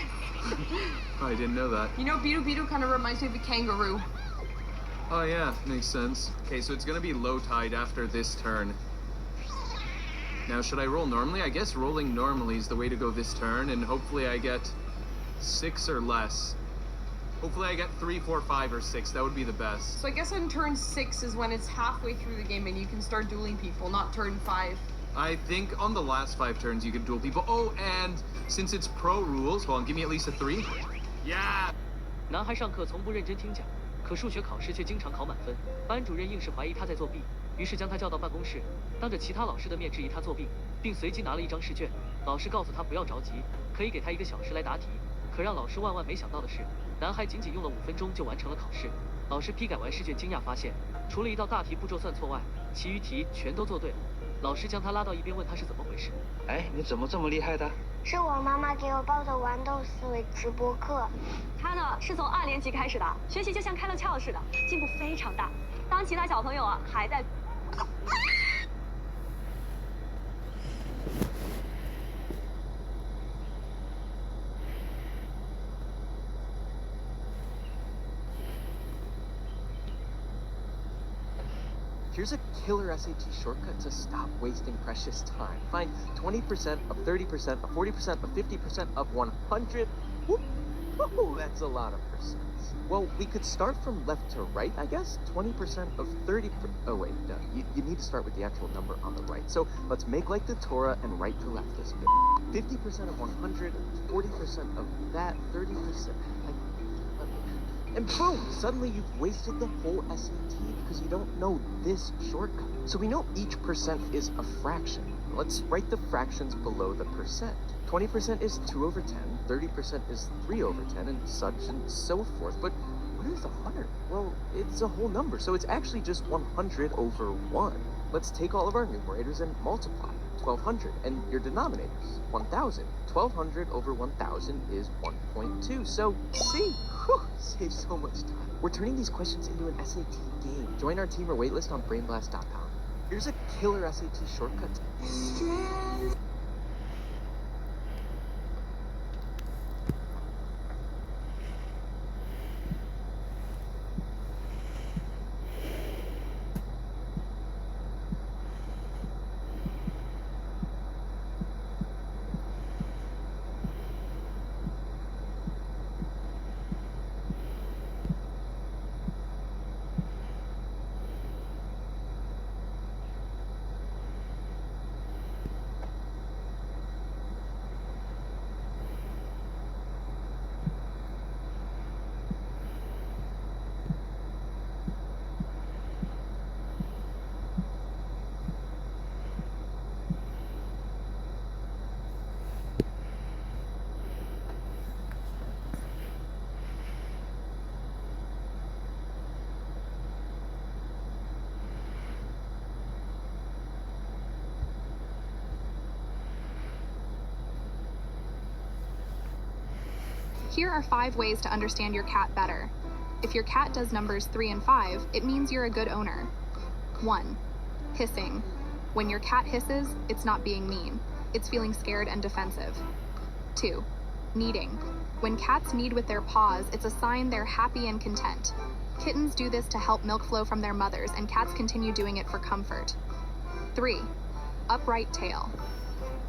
Oh, I didn't know that. You know, Bidu Bidu kind of reminds me of a kangaroo. Oh, yeah, makes sense. Okay, so it's gonna be low tide after this turn. Now, should I roll normally? I guess rolling normally is the way to go this turn, and hopefully I get 6 or less. Hopefully I get 3, 4, 5, or 6. That would be the best. So I guess on turn 6 is when it's halfway through the game and you can start dueling people, not turn 5. I think on the last 5 turns you can duel people. Oh, and since it's pro rules, hold on, give me at least a 3. Yeah! 男孩上课从不认真听讲，可数学考试却经常考满分。班主任硬是怀疑他在作弊，于是将他叫到办公室，当着其他老师的面质疑他作弊，并随即拿了一张试卷。老师告诉他不要着急，可以给他1个小时来答题。可让老师万万没想到的是，男孩仅仅用了5分钟就完成了考试。老师批改完试卷，惊讶发现，除了一道大题步骤算错外，其余题全都做对了。老师将他拉到一边，问他是怎么回事。哎，你怎么这么厉害的？是我妈妈给我报的豌豆思维直播课。他呢是从2年级开始的，学习就像开了窍似的，进步非常大。当其他小朋友啊还在。Here's a killer SAT shortcut to stop wasting precious time. Find 20% of 30% of 40% of 50% of 100. Whoop, Oh, that's a lot of percents. Well, we could start from left to right, I guess. 20% of 30. Oh, wait, no. You need to start with the actual number on the right. So let's make like the Torah and right to left this bit. 50% of 100, 40% of that, 30%. And boom! Suddenly you've wasted the whole SAT because you don't know this shortcut. So we know each percent is a fraction. Let's write the fractions below the percent. 20% is 2 over 10, 30% is 3 over 10, and such and so forth. But what is 100? Well, it's a whole number, so it's actually just 100 over 1. Let's take all of our numerators and multiply. 1200, and your denominators, 1000. 1200 over 1000 is 1.2, so C. Whew, saves so much time. We're turning these questions into an SAT game. Join our team or waitlist on brainblast.com. Here's a killer SAT shortcut. Here are 5 ways to understand your cat better. If your cat does numbers 3 and 5, it means you're a good owner. 1. Hissing. When your cat hisses, it's not being mean. It's feeling scared and defensive. 2. Kneading. When cats knead with their paws, it's a sign they're happy and content. Kittens do this to help milk flow from their mothers, and cats continue doing it for comfort. 3. Upright tail.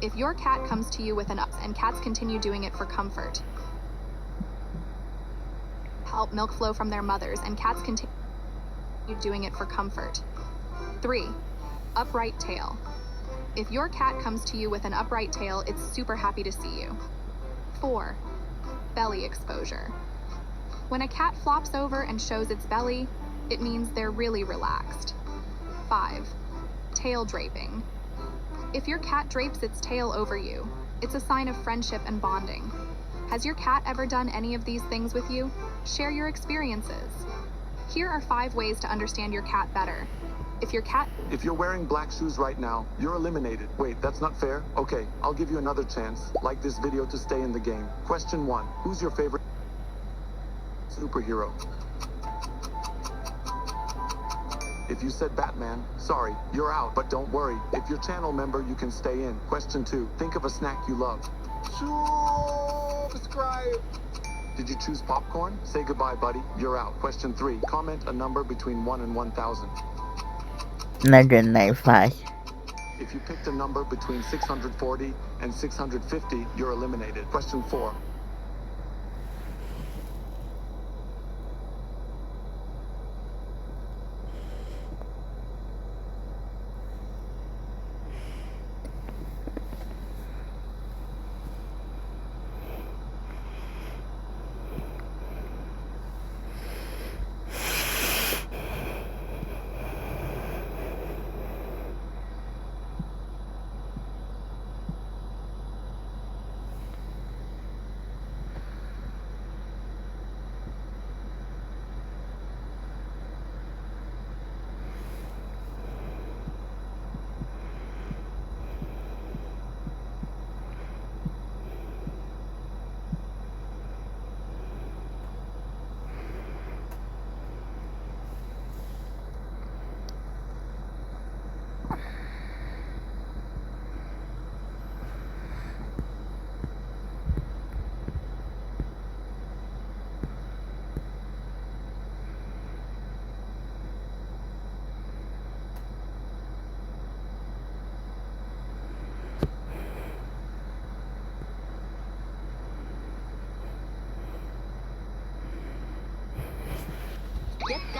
If your cat comes to you with an up and cats continue doing it for comfort, help milk flow from their mothers, and cats continue doing it for comfort. 3. Upright tail. If your cat comes to you with an upright tail, it's super happy to see you. 4. Belly exposure. When a cat flops over and shows its belly, it means they're really relaxed. 5. Tail draping. If your cat drapes its tail over you, it's a sign of friendship and bonding. Has your cat ever done any of these things with you? Share your experiences. Here are 5 ways to understand your cat better. If you're wearing black shoes right now, you're eliminated. Wait, that's not fair? Okay, I'll give you another chance. Like this video to stay in the game. Question 1. Who's your favorite superhero? If you said Batman, sorry, you're out. But don't worry, if you're channel member, you can stay in. Question 2. Think of a snack you love. Subscribe. Did you choose popcorn? Say goodbye, buddy. You're out. Question 3. Comment a number between 1 and 1,000. 995. If you picked a number between 640 and 650, you're eliminated. Question 4.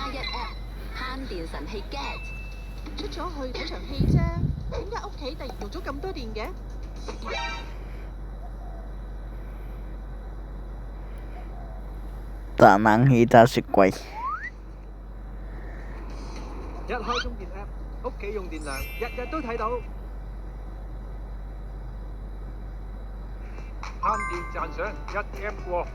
1+1 app， 慳電神器 Get。出咗去睇場戲啫，點解屋企突然用咗咁多電嘅？打冷氣揸雪櫃。一開中電 app， 屋企用電量日日都睇到。慳電賺賞1M 過。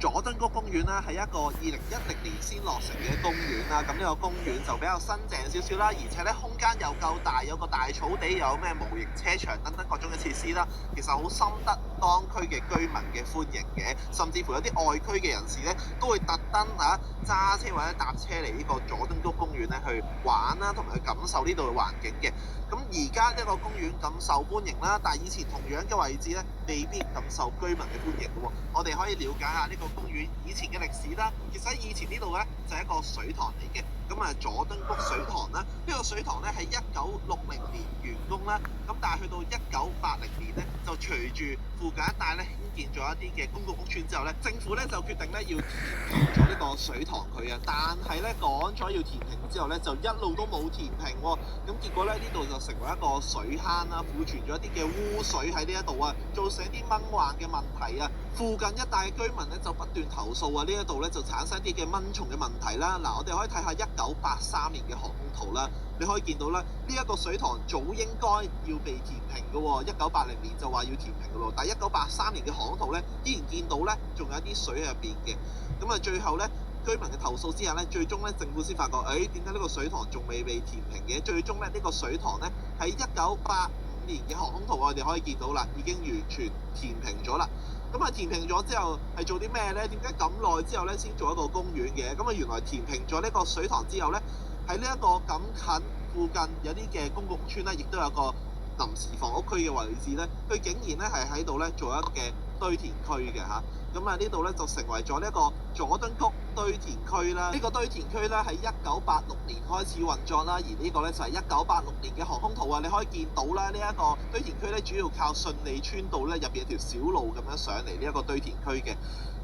佐敦谷公園啦，係一個2010年先落成嘅公園啦。咁呢個公園就比較新淨少少啦，而且咧空間又夠大，有個大草地，有咩模型車場等等各種嘅設施啦。其實好深得當區嘅居民嘅歡迎嘅，甚至乎有啲外區嘅人士咧都會特登揸車或者搭車嚟呢個佐敦谷公園咧去玩啦，同埋去感受呢度嘅環境嘅。咁而家呢個公園咁受歡迎啦，但係以前同樣嘅位置咧未必咁受居民嘅歡迎嘅喎。我哋可以了解下呢個公園以前嘅歷史啦。其實喺以前呢度咧就係一個水塘嚟嘅，咁啊佐敦谷水塘啦。呢個水塘咧喺1960年完工啦，咁但係去到1980年咧就隨住附近一帶咧興建咗一啲嘅公共屋邨之後咧，政府咧就決定咧要填平咗呢個水塘佢啊。但係咧講咗要填平之後咧就一路都冇填平喎，咁結果咧呢度就成為一個水坑啦，庫存咗一啲嘅污水喺呢一度啊，造成一啲蚊患嘅問題啊。附近一帶嘅居民咧就不斷投訴啊，呢一度咧就產生一啲嘅蚊蟲嘅問題啦。嗱，我哋可以睇下1983年嘅航空圖啦，你可以見到咧呢一個水塘早應該要被填平嘅喎，1980年就話要填平嘅咯，但係1983年嘅航空圖咧依然見到咧仲有啲水喺入邊嘅。咁啊最後咧居民嘅投訴之下咧，最終咧政府先發覺，點解呢個水塘仲未被填平嘅？最終咧呢個水塘咧喺1985年嘅航空圖我哋可以見到啦，已經完全填平咗啦。咁啊填平咗之後係做啲咩咧？點解咁耐之後咧先做一個公園嘅？咁啊原來填平咗呢個水塘之後咧，喺呢一個咁近附近有啲嘅公共屋邨咧，亦都有個臨時房屋區嘅位置咧，佢竟然咧係喺度咧做一個嘅堆填區嘅嚇。咁啊呢度咧就成為咗呢一個佐敦谷堆填區啦。呢個堆填區咧喺1986年開始運作啦，而呢個咧就係1986年嘅航空圖啊。你可以見到啦，呢一個堆填區咧主要靠順利村道咧入邊有條小路咁樣上嚟呢一個堆填區嘅，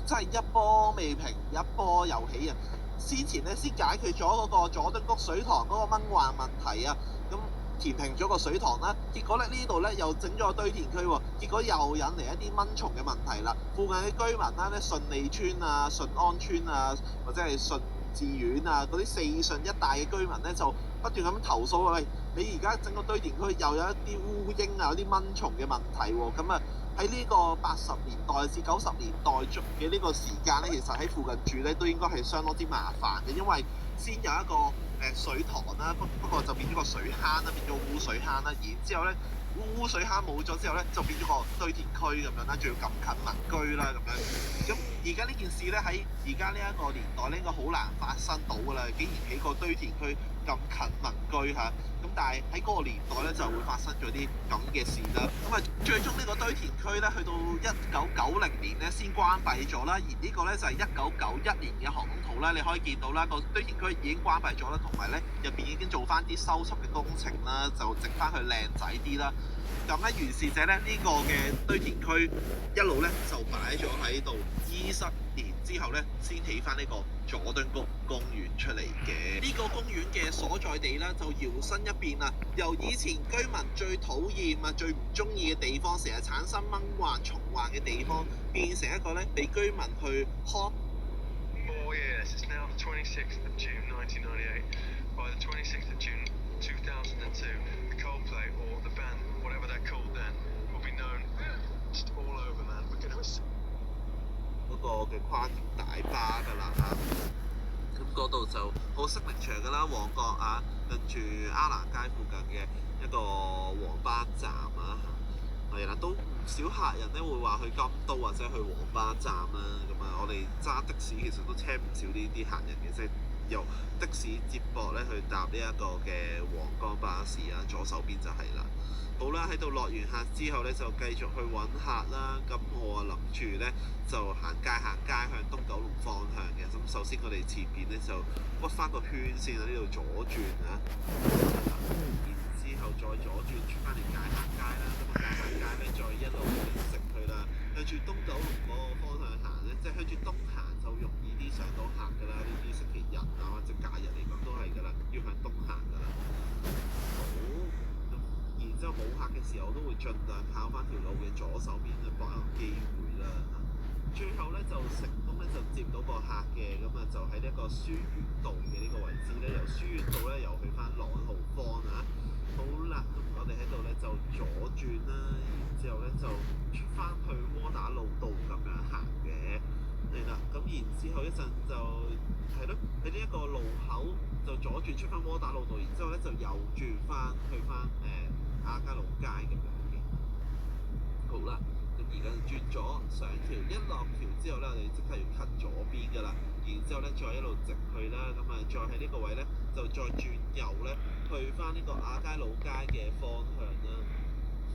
真係一波未平一波又起啊！先前咧先解決咗嗰個佐敦谷水塘嗰個蚊患問題啊，咁填平咗個水塘啦，結果咧呢度咧又整咗個堆填區喎，結果又引嚟一啲蚊蟲嘅問題啦。附近嘅居民啦，咧順利村啊、順安村啊，或者係順志苑啊嗰啲四順一帶嘅居民咧就不斷咁投訴，喂，你而家整個堆填區又有一啲烏蠅啊、有啲蚊蟲嘅問題喎，咁啊喺呢個80年代至90年代中嘅呢個時間咧，其實喺附近住咧都應該係相當之麻煩嘅，因為先有一個水塘啦，不過就變咗個水坑啦，變咗污水坑啦，然之後咧污水坑冇咗之後咧，就變咗個堆填區咁樣啦，仲要咁近民居啦咁樣。咁而家呢件事咧喺而家呢一個年代咧，應該好難發生到㗎啦，竟然起個堆填區咁近民居嚇。咁但係喺嗰個年代咧就會發生咗啲咁嘅事啦。咁啊最終呢個堆填區咧去到1990年咧先關閉咗啦，而呢個咧就係1991年嘅航空圖啦，你可以見到啦，個堆填區已經關閉咗啦，同埋咧入邊已經做翻啲修葺嘅工程啦，就整翻佢靚仔啲啦。咁咧如是者咧呢個嘅堆填區一路咧就擺咗喺度20年之後咧先起翻呢個佐敦谷公園出嚟嘅。呢個公園嘅所在地咧就搖身一變啊，由以前居民最討厭啊、最唔中意嘅地方，成日產生蚊患、蟲患嘅地方，變成一個咧俾居民去看。Oh yes, it's now the 26th of June 1998. By the 26th of June 2002, the Coldplay or the band, whatever they're called then, will be known just all over, man. We're gonna 嗰個嘅跨境大巴㗎啦嚇，咁嗰度就好識力場㗎啦，旺角啊，跟住鴉蘭街附近嘅一個黃巴站啊，係啦，都唔少客人咧會話去金都或者去黃巴站啦，咁啊，我哋揸的士其實都車唔少呢啲客人嘅，即係由的士接駁咧去搭呢一個嘅皇崗巴士啊，左手邊就係啦。好啦，喺度落完客之後咧，就繼續去揾客啦。咁我諗住咧就行街向東九龍方向嘅。咁首先我哋前邊咧就屈翻個圈先喺呢度左轉啊，然之後再左轉出翻嚟界限街啦。咁界限街咧再冇客嘅時候，都會盡量靠翻條路嘅左手邊去搏一個機會啦。最後咧就成功咧就接到個客嘅，咁啊就喺呢一個書院道嘅呢個位置咧，由書院道咧又去翻朗豪坊啊。好啦，咁我哋喺度咧就左轉啦，然之後咧就出翻去窩打老道咁樣行嘅，係啦。咁然之後一陣就係咯，喺呢一個路口就左轉出翻窩打老道，然之後咧就右轉翻去翻亞皆老街咁樣嘅。好啦，咁而家轉咗上橋，一落橋之後咧，我哋即刻要 cut 左邊噶啦，然之後咧再一路直去啦，咁啊再喺呢個位咧就再轉右咧。去翻呢個亞皆老街嘅方向啦。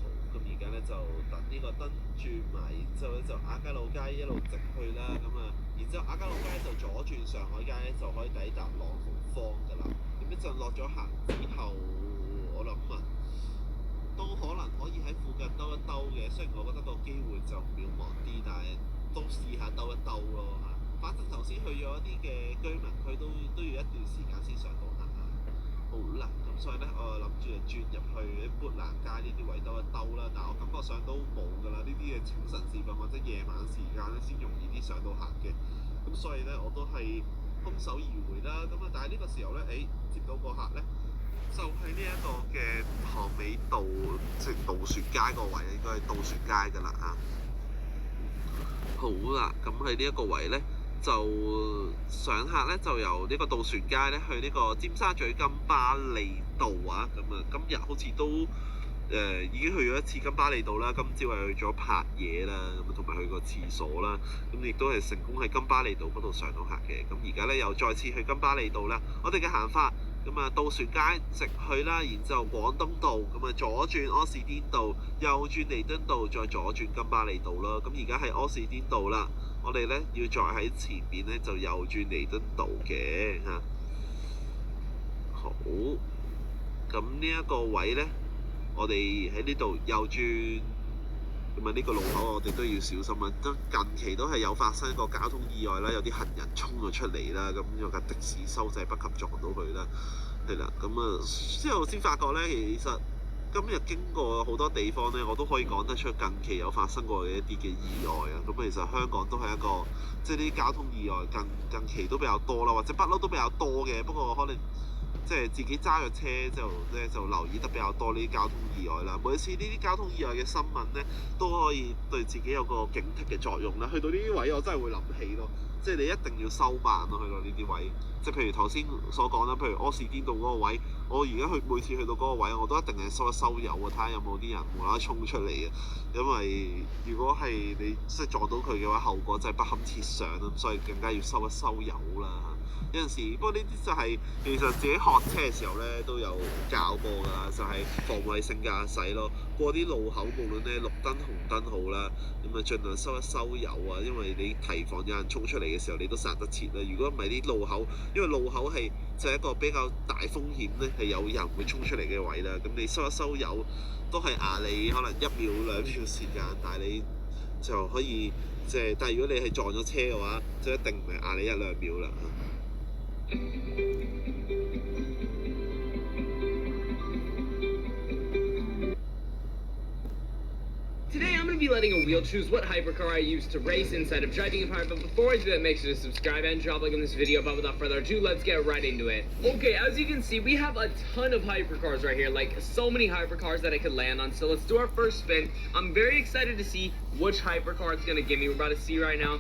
好，咁而家咧就等呢個燈轉埋，然之後咧就亞皆老街一路直去啦。咁啊，然之後亞皆老街就左轉上海街咧就可以抵達朗豪坊㗎啦。咁一陣落咗行之後，我諗啊，都可能可以喺附近兜一兜嘅。雖然我覺得個機會就渺茫啲，但係都試下兜一兜咯嚇。反正頭先去咗一啲嘅居民區都要一段時間先上到行。好啦，咁所以咧，我諗住就轉入去砵蘭街呢啲位兜一兜啦。但係我感覺上都冇㗎啦，呢啲嘅清晨時分或者夜晚時間咧先容易啲上到客嘅。咁所以咧，我都係空手而回啦。咁啊，但係呢個時候咧，接到個客咧，就係呢一個嘅塘尾道，即係渡船街個位，應該係渡船街㗎啦啊。好啦，咁喺呢一個位咧。就上客咧，就由呢個渡船街咧去呢個尖沙咀金巴利道啊，咁啊今日好似都已經去咗一次金巴利道啦，今朝係去咗拍嘢啦，咁同埋去個廁所啦，咁亦都係成功喺金巴利道嗰度上到客嘅。咁而家咧又再次去金巴利道啦，我哋嘅行法咁啊渡船街直去啦，然之後廣東道咁啊左轉柯士甸道，右轉彌敦道，再左轉金巴利道啦。咁而家喺柯士甸道啦。我哋咧要再喺前面咧就右轉彌敦道嘅嚇。好，咁呢一個位咧，我哋喺呢度右轉，咁啊呢個路口我哋都要小心啊！都近期都係有發生一個交通意外啦，有啲行人衝咗出嚟啦，咁有架的士收掣不及撞到佢啦，係啦，咁啊之後先發覺咧，其實今日經過好多地方咧，我都可以講得出近期有發生過嘅一啲嘅意外啊！咁其實香港都係一個即係啲交通意外近期都比較多啦，或者不嬲都比較多嘅，不過可能即係自己揸咗車就留意得比較多呢啲交通意外啦。每次呢啲交通意外嘅新聞咧，都可以對自己有個警惕嘅作用啦。去到呢啲位我真係會諗起咯，即係你一定要收慢咯，去到呢啲位。即係譬如頭先所講啦，譬如柯士甸道嗰個位，我而家每次去到嗰個位，我都一定係收一收油啊，睇下有冇啲人無啦啦衝出嚟啊。因為如果係你即係撞到佢嘅話，後果真係不堪設想啦，所以更加要收一收油啦。有陣時，不過呢啲就係其實自己學車嘅時候咧都有教過㗎啦，就係防衛性駕駛咯。過啲路口，無論咧綠燈紅燈好啦，咁啊盡量收一收油啊，因為你提防有人衝出嚟嘅時候，你都剎得切啦。如果唔係啲路口，因為路口係就係一個比較大風險咧，係有人會衝出嚟嘅位啦。咁你收一收油都係壓你可能1秒2秒時間，但係你就可以即係，但係如果你係撞咗車嘅話，就一定唔係壓你1-2秒啦。Today I'm going to be letting a wheel choose what hypercar I use to race instead of driving apart, but before I do that, make sure to subscribe and drop a like on this video. But without further ado, let's get right into it. Okay, as you can see, we have a ton of hypercars right here, like so many hypercars that I could land on. So let's do our first spin. I'm very excited to see which hypercar it's going to give me. We're about to see right now.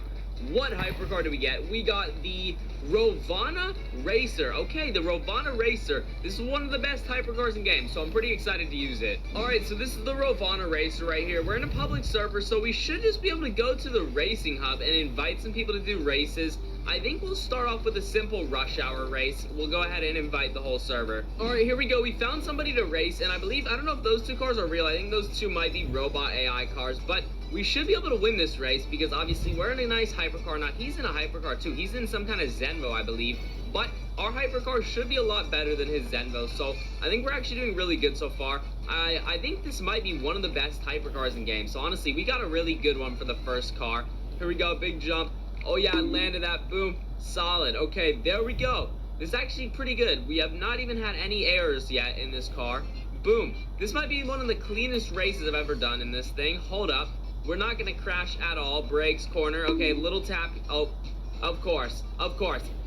What hypercar do we get? We got the Rovana Racer. Okay, the Rovana Racer. This is one of the best hypercars in games, so I'm pretty excited to use it. Alright, so this is the Rovana Racer right here. We're in a public server, so we should just be able to go to the racing hub and invite some people to do races. I think we'll start off with a simple rush hour race. We'll go ahead and invite the whole server. Alright, here we go. We found somebody to race, and I don't know if those two cars are real. I think those two might be robot AI cars, but we should be able to win this race because obviously we're in a nice hypercar. Now, he's in a hypercar too. He's in some kind of Zenvo, I believe. But our hypercar should be a lot better than his Zenvo, so I think we're actually doing really good so far. I think this might be one of the best hypercars in game. So honestly, we got a really good one for the first car. Here we go, big jump. Oh yeah, landed that, boom, solid. Okay, there we go. This is actually pretty good. We have not even had any errors yet in this car. boom. This might be one of the cleanest races I've ever done in this thing. Hold up. We're not gonna crash at all. Brakes, corner. Okay, little tap. Oh, of course.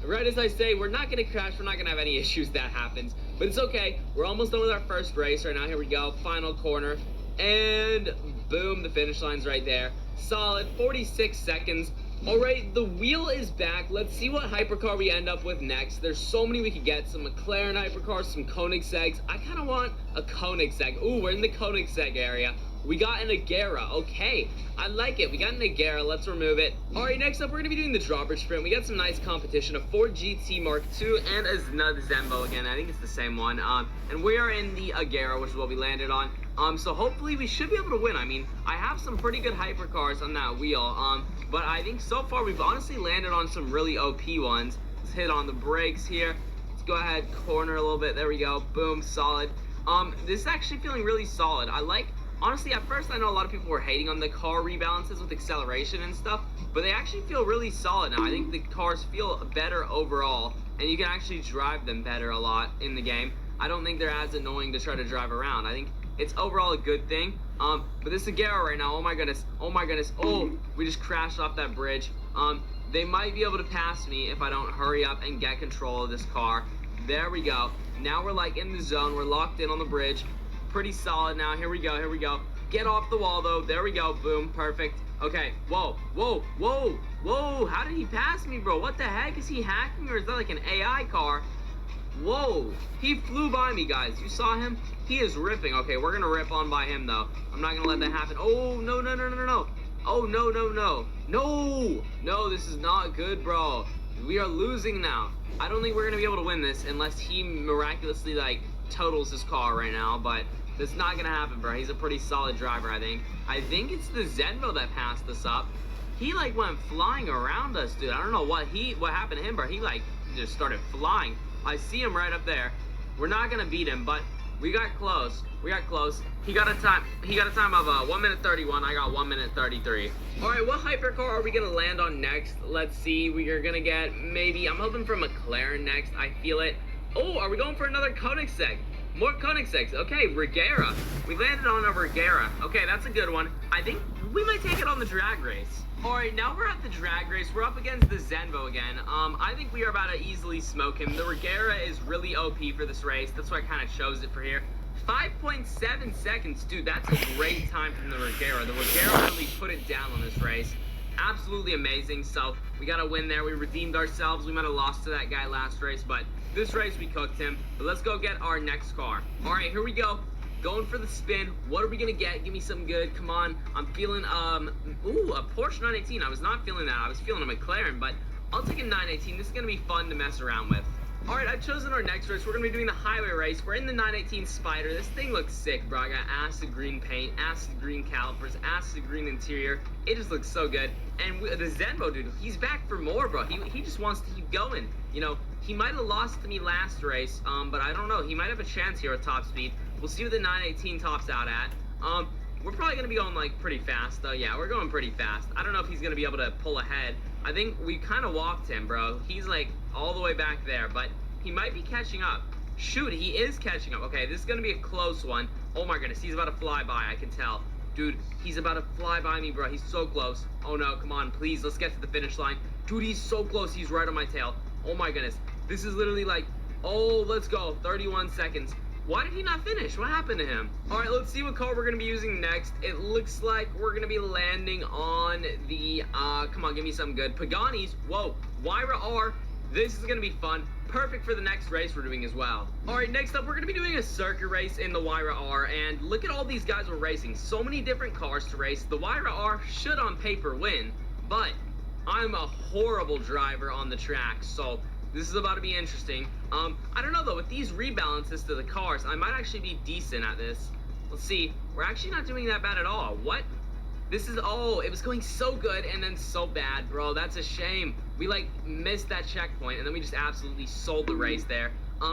Right as I say, we're not gonna crash. We're not gonna have any issues. That happens. But it's okay. We're almost done with our first race right now. Here we go. Final corner. And boom, the finish line's right there. Solid 46 seconds. All right, the wheel is back. Let's see what hypercar we end up with next. There's so many we could get. Some McLaren hypercars, some Koenigsegg's. I kind of want a Koenigsegg. Ooh, we're in the Koenigsegg area. We got an Agera. Okay, I like it. We got an Agera. Let's remove it. All right, next up, we're going to be doing the drawbridge sprint. We got some nice competition, a Ford GT Mark II and another Zenvo again. I think it's the same one. And we are in the Agera, which is what we landed on. So hopefully we should be able to win. I mean, I have some pretty good hypercars on that wheel. But I think so far we've honestly landed on some really OP ones. Let's hit on the brakes here. Let's go ahead, corner a little bit. There we go. Boom, solid. This is actually feeling really solid. Honestly, at first I know a lot of people were hating on the car rebalances with acceleration and stuff, but they actually feel really solid now. I think the cars feel better overall, and you can actually drive them better a lot in the game. I don't think they're as annoying to try to drive around. I think it's overall a good thing. But this Agera right now, oh my goodness. Oh, we just crashed off that bridge. They might be able to pass me if I don't hurry up and get control of this car. There we go. Now we're like in the zone. We're locked in on the bridge. Pretty solid now. Here we go. Get off the wall though. There we go. Boom. Perfect. Okay. Whoa. How did he pass me, bro? What the heck? Is he hacking or is that like an AI car? Whoa. He flew by me, guys. You saw him? He is ripping. Okay, we're gonna rip on by him though. I'm not gonna let that happen. Oh, no. Oh, no, this is not good, bro. We are losing now. I don't think we're gonna be able to win this unless he miraculously like totals his car right now, but that's not gonna happen, bro. He's a pretty solid driver, I think. I think it's the Zenvo that passed us up. He like went flying around us, dude. I don't know what happened to him, bro. He like just started flying. I see him right up there. We're not gonna beat him, but we got close. He got a time of 1 minute 31. I got 1 minute 33. All right, what hypercar are we gonna land on next? Let's see. We are gonna get maybe. I'm hoping for McLaren next. I feel it. Oh, are we going for another Koenigsegg? More Koenigsegg's. Okay, Regera. We landed on a Regera. Okay, that's a good one. I think we might take it on the drag race. All right, now we're at the drag race. We're up against the Zenvo again. I think we are about to easily smoke him. The Regera is really OP for this race. That's why I kind of chose it for here. 5.7 seconds. Dude, that's a great time from the Regera. The Regera really put it down on this race. Absolutely amazing. So we got to win there. We redeemed ourselves. We might have lost to that guy last race, but this race we cooked him. But let's go get our next car. All right, here we go. Going for the spin. What are we gonna get? Give me some good. Come on. I'm feeling ooh, a Porsche 918. I was not feeling that. I was feeling a McLaren, but I'll take a 918. This is gonna be fun to mess around with. All right, I've chosen our next race. We're gonna be doing the highway race. We're in the 918 Spider. This thing looks sick, bro. I got acid green paint, acid green calipers, acid green interior. It just looks so good. And the Zenvo dude, he's back for more, bro. He just wants to keep going. You know, he might have lost to me last race, but I don't know. He might have a chance here at top speed. We'll see what the 918 tops out at. We're probably gonna be going like pretty fast though. Yeah, we're going pretty fast. I don't know if he's gonna be able to pull ahead. I think we kind of walked him, bro. He's like all the way back there, but he might be catching up. Shoot, he is catching up. Okay, this is gonna be a close one. Oh my goodness, he's about to fly by, I can tell. Dude, he's about to fly by me, bro. He's so close. Oh no, come on, please, let's get to the finish line. Dude, he's so close, he's right on my tail. Oh my goodness, this is literally like, oh, let's go, 31 seconds. Why did he not finish? What happened to him? All right, let's see what car we're gonna be using next. It looks like we're gonna be landing on the, come on, give me something good. Pagani's, whoa, Huayra R. This is gonna be fun. Perfect for the next race we're doing as well. All right, next up, we're gonna be doing a circuit race in the Huayra R, and look at all these guys we're racing. So many different cars to race. The Huayra R should on paper win, but I'm a horrible driver on the track, so this is about to be interesting. I don't know though, with these rebalances to the cars, I might actually be decent at this. Let's see, we're actually not doing that bad at all. What? This is, oh, it was going so good and then so bad, bro. That's a shame. We like missed that checkpoint and then we just absolutely sold the race there.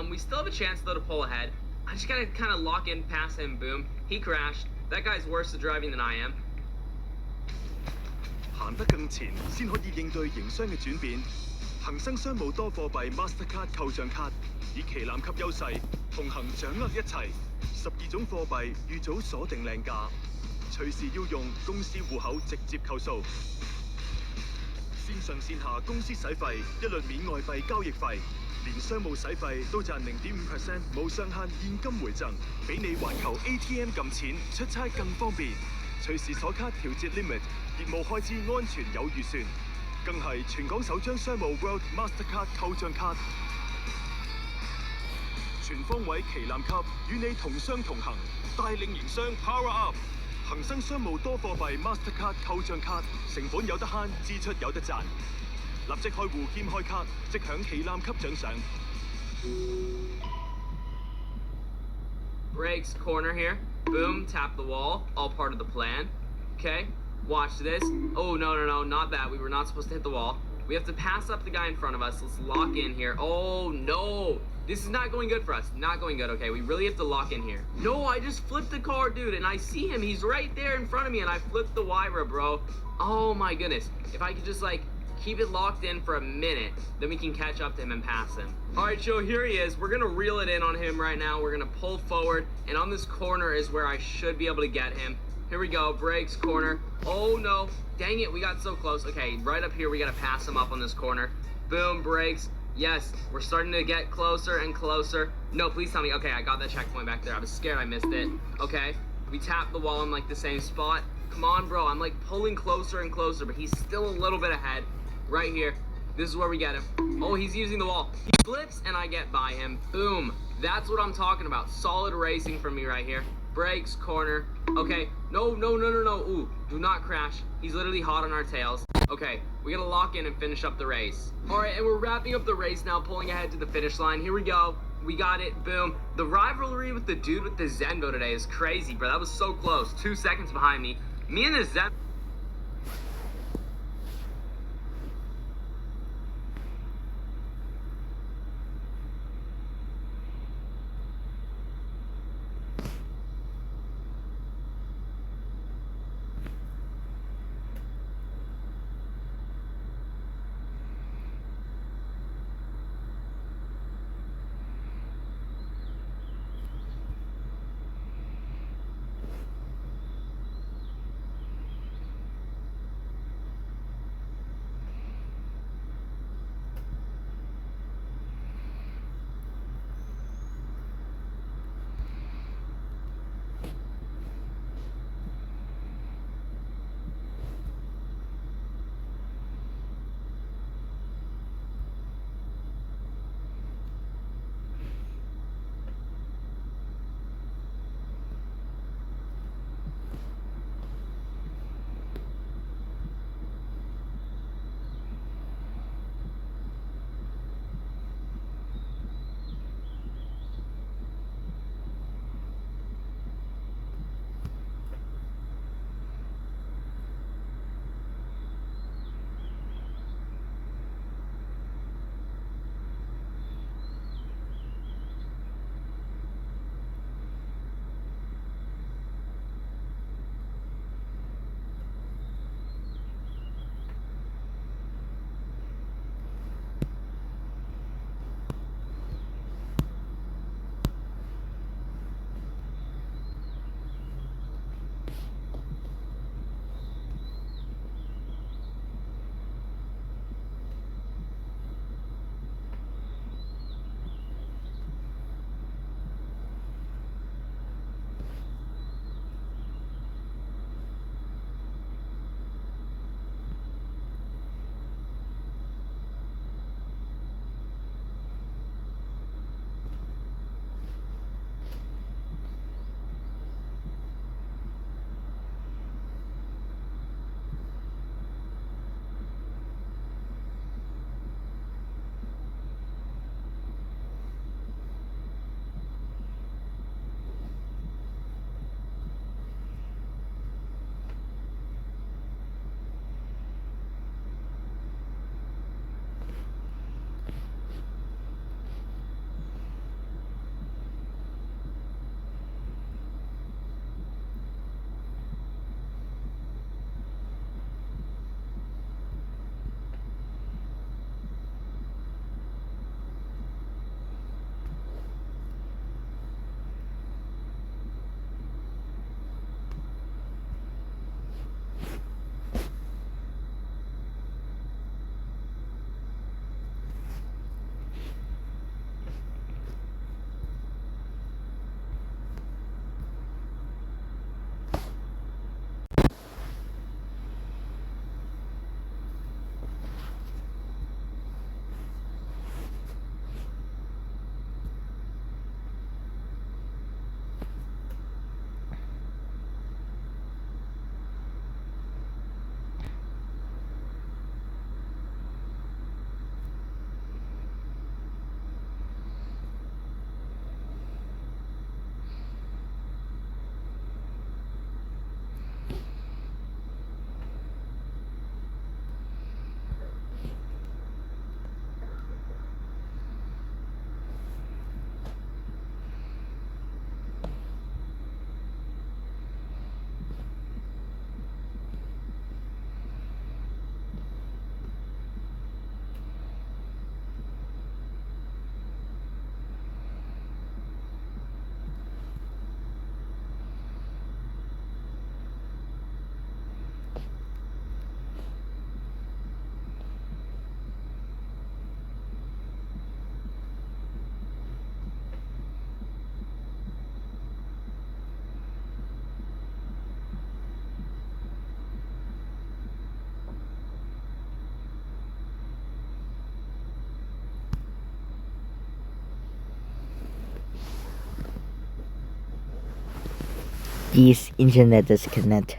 We still have a chance though to pull ahead. I just gotta kind of lock in past him, boom. He crashed. That guy's worse at driving than I am. 行得更前先可以應對營商嘅轉變。恒生商務多貨幣 Mastercard 扣帳卡，以旗艦級優勢，同行掌握一切。12種貨幣預早鎖定靚價，隨時要用公司戶口直接扣數。線上線下公司使費一律免外幣交易費，連商務使費都賺0.5%無上限現金回贈，俾你環球 ATM 撳錢出差更方便，隨時鎖卡調節 limit， 業務開支安全有預算，更係全港首張商務 World Mastercard 扣帳卡，全方位旗艦級，與你同商同行，帶領營商 Power Up。恒生商務多貨幣 Mastercard 扣帳卡，成本有得慳，支出有得賺。立即開戶兼開卡，即享旗艦級獎賞。Breaks corner here. Boom, tap the wall. All part of the plan. Okay, watch this. Oh, no, not that. We were not supposed to hit the wall. We have to pass up the guy in front of us. Let's lock in here. Oh, no. This is not going good for us. Not going good. Okay, we really have to lock in here. No, I just flipped the car, dude, and I see him. He's right there in front of me, and I flipped the Wyra, bro. Oh, my goodness. If I could just, like, keep it locked in for a minute, then we can catch up to him and pass him. All right, Joe, here he is. We're going to reel it in on him right now. We're going to pull forward, and on this corner is where I should be able to get him. Here we go, brakes, corner. Oh, no. Dang it, we got so close. Okay, right up here, we got to pass him up on this corner. Boom, brakes. Yes, we're starting to get closer and closer. No, please tell me. Okay, I got that checkpoint back there. I was scared I missed it. Okay, we tapped the wall in, like, the same spot. Come on, bro. I'm, like, pulling closer and closer, but he's still a little bit ahead. Right here. This is where we get him. Oh, he's using the wall. He flips, and I get by him. Boom. That's what I'm talking about. Solid racing for me right here. Brakes, corner. Okay. No. Ooh, do not crash. He's literally hot on our tails. Okay, we gotta lock in and finish up the race. All right, and we're wrapping up the race now, pulling ahead to the finish line. Here we go. We got it. Boom. The rivalry with the dude with the Zenvo today is crazy, bro. That was so close. 2 seconds behind me. Me and the Zen... This internet disconnect.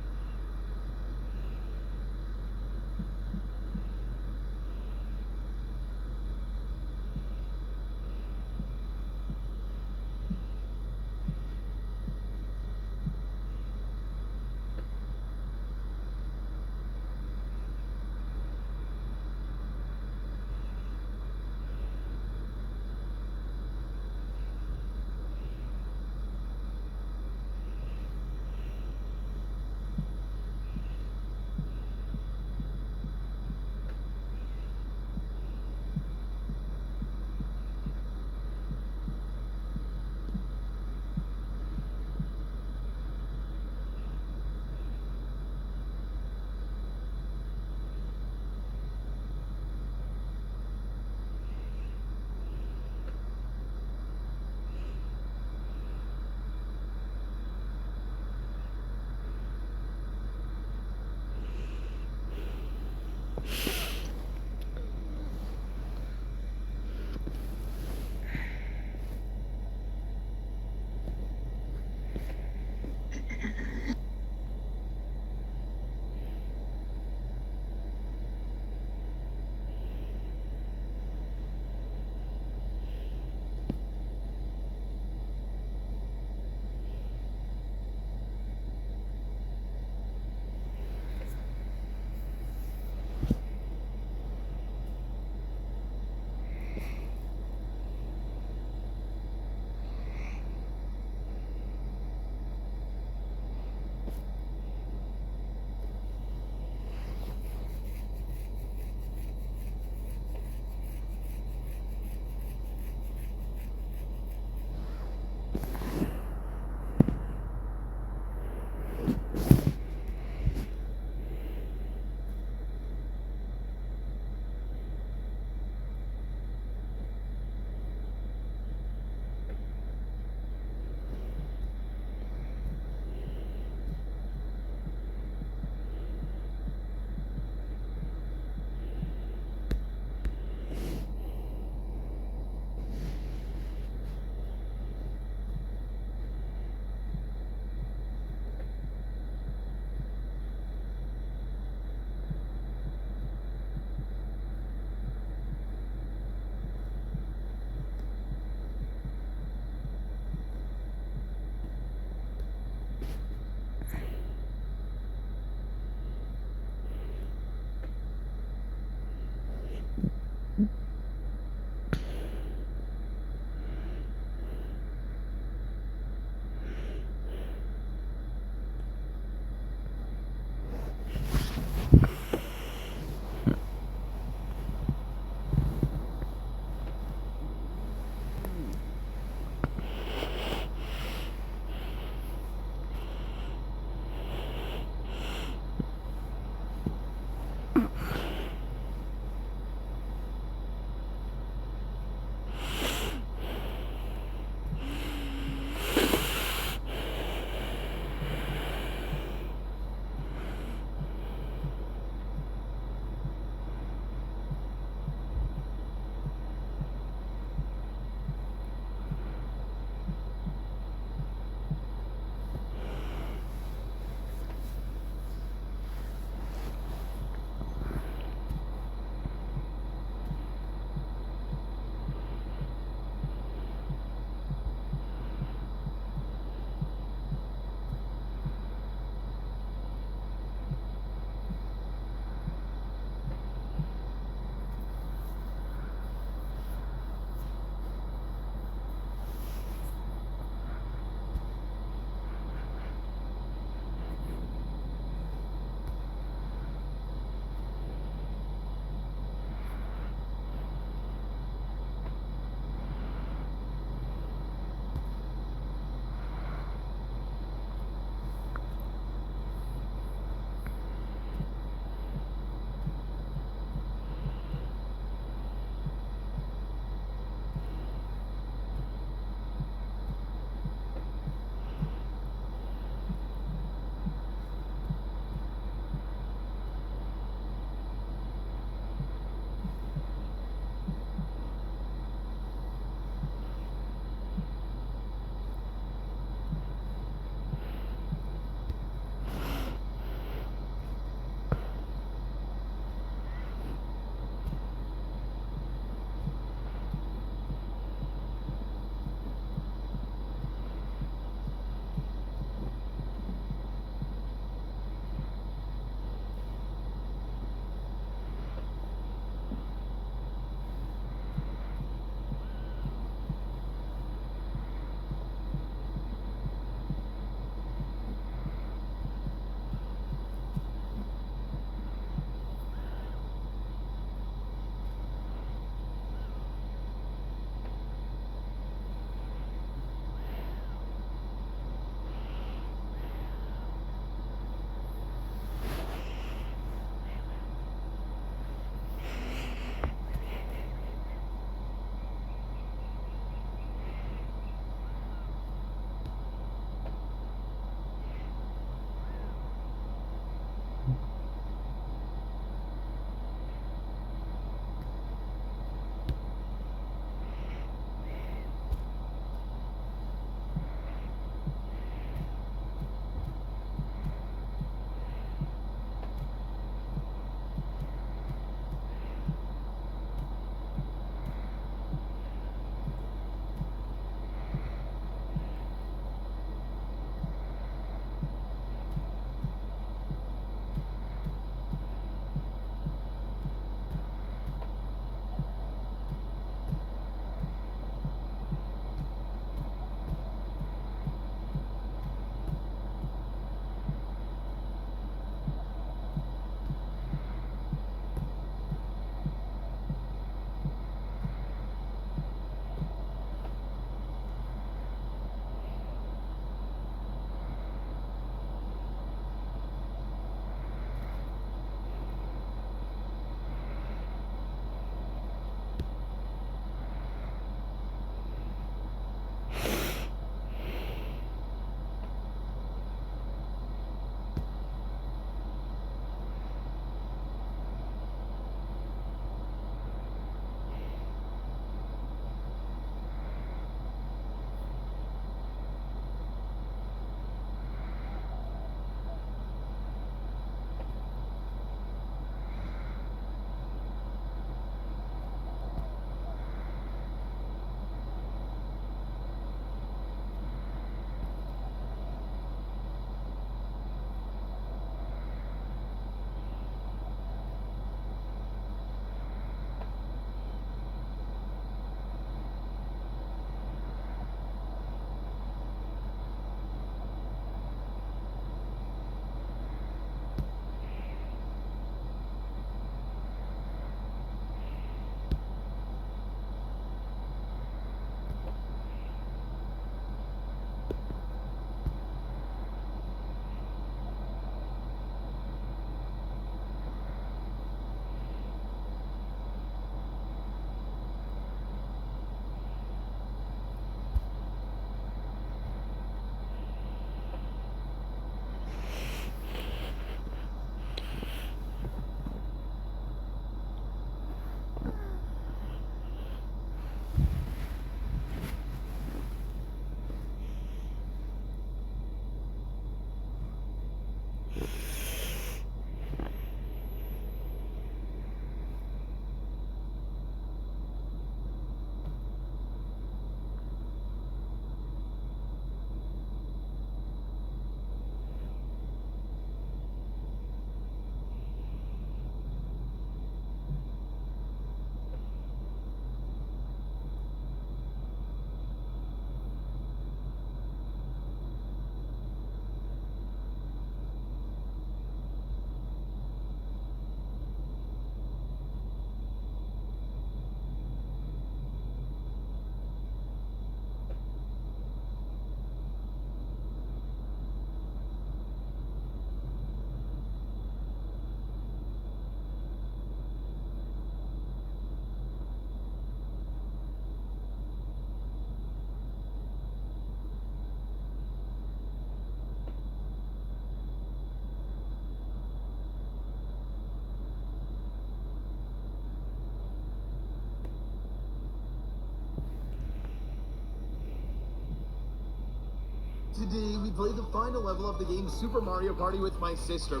Today, we play the final level of the game Super Mario Party with my sister.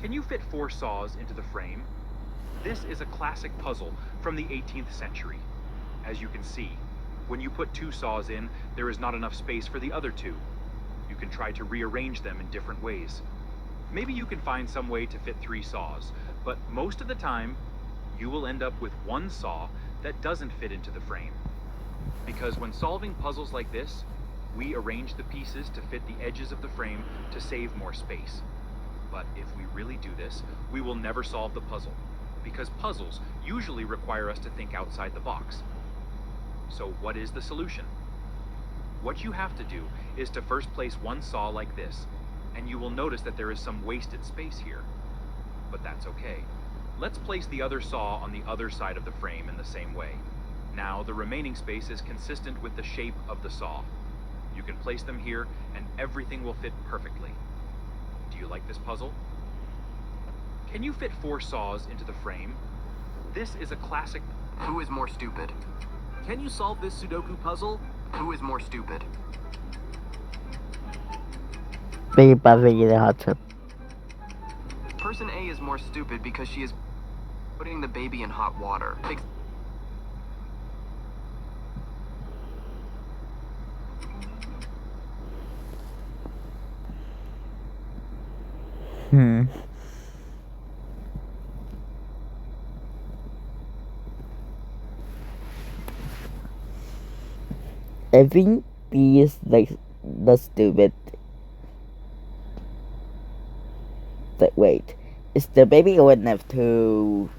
Can you fit 4 saws into the frame? This is a classic puzzle from the 18th century. As you can see, when you put 2 saws in, there is not enough space for the other 2. You can try to rearrange them in different ways. Maybe you can find some way to fit 3 saws, but most of the time, you will end up with 1 saw that doesn't fit into the frame. Because when solving puzzles like this, we arrange the pieces to fit the edges of the frame to save more space. But if we really do this, we will never solve the puzzle, because puzzles usually require us to think outside the box. So what is the solution? What you have to do is to first place 1 saw like this, and you will notice that there is some wasted space here. But that's okay. Let's place the other saw on the other side of the frame in the same way. Now the remaining space is consistent with the shape of the saw. You can place them here and everything will fit perfectly. Do you like this puzzle? Can you fit 4 saws into the frame? This is a classic... Who is more stupid? Can you solve this Sudoku puzzle? Who is more stupid? Person A is more stupid because she is putting the baby in hot water. I think these like the stupid. But wait, is the baby old enough to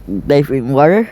bathe in water?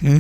Hmm?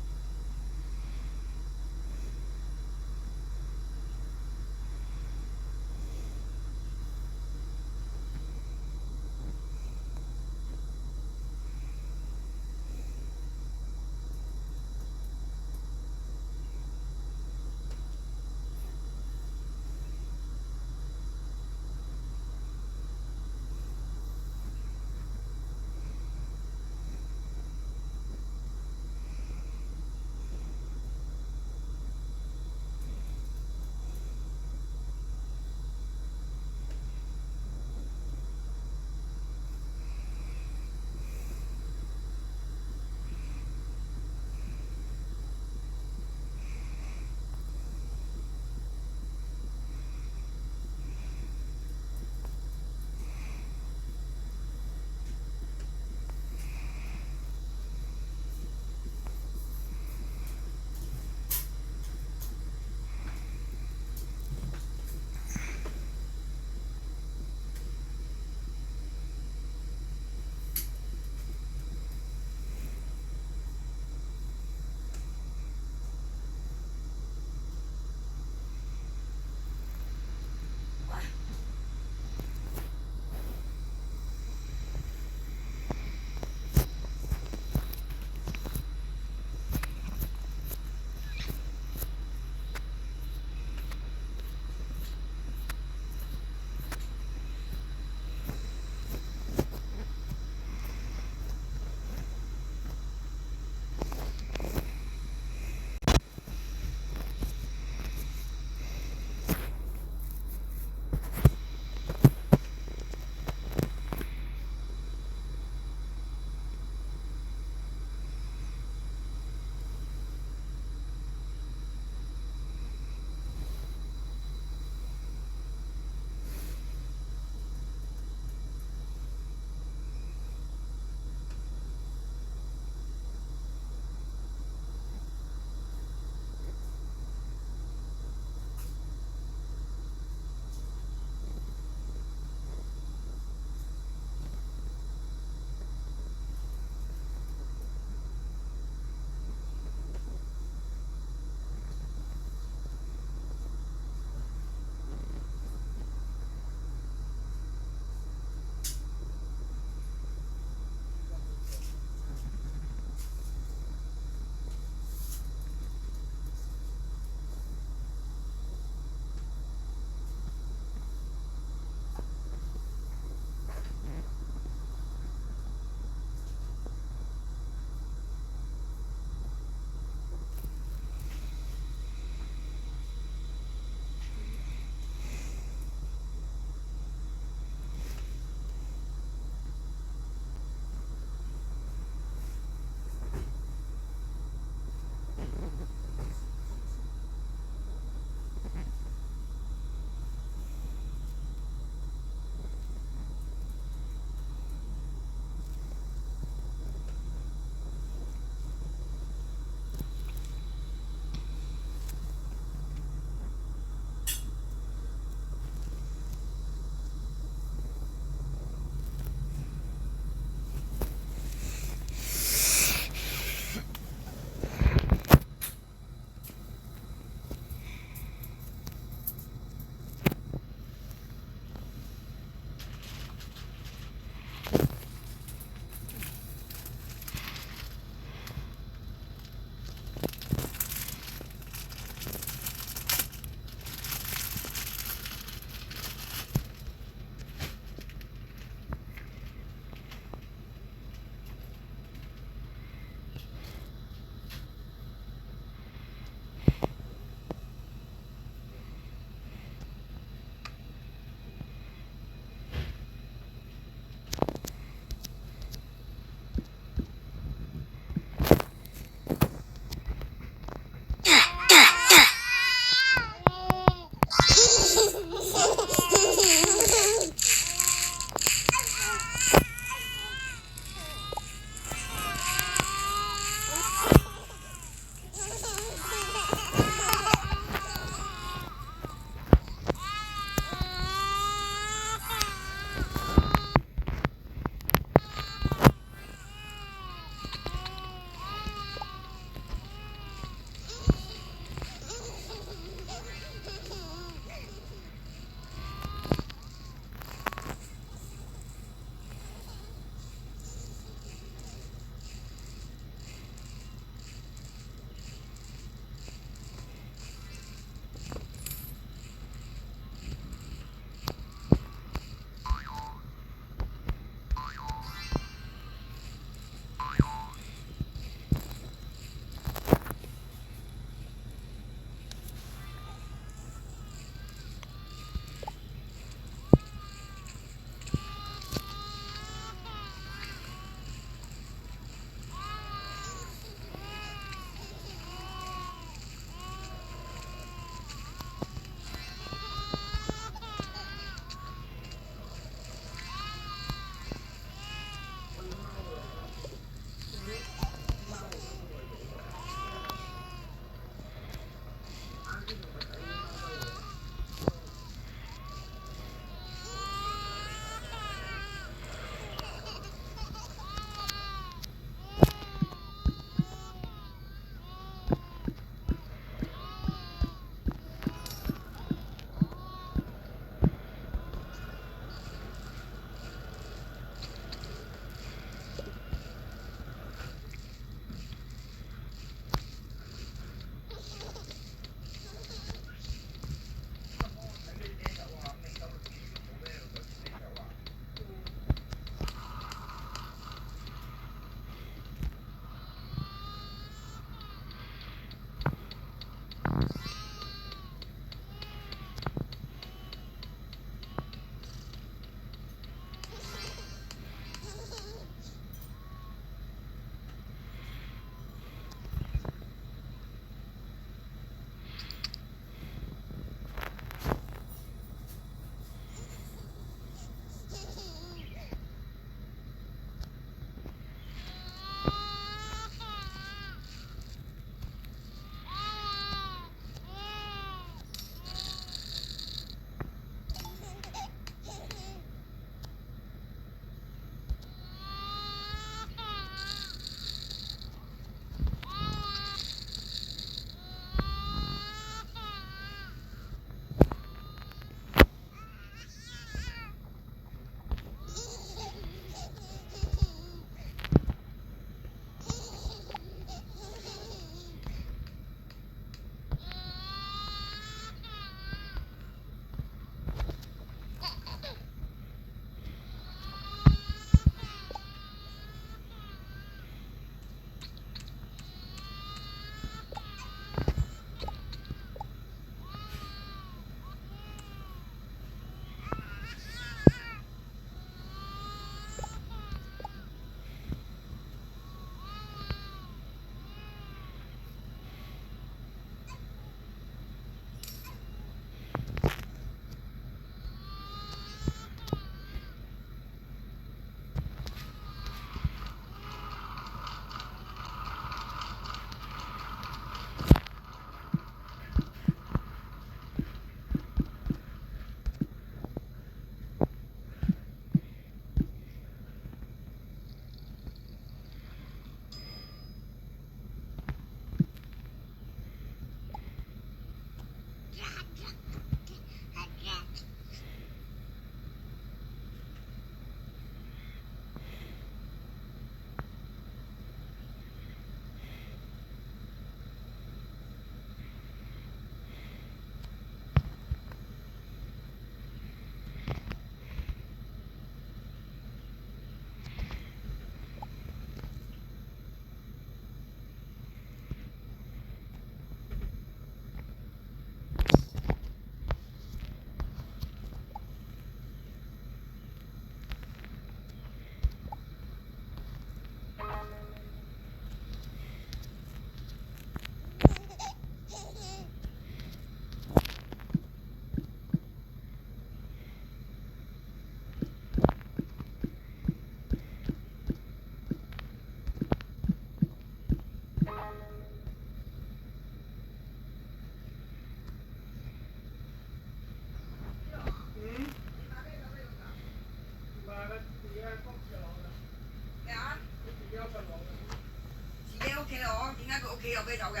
我，點解佢屋企有啤酒嘅？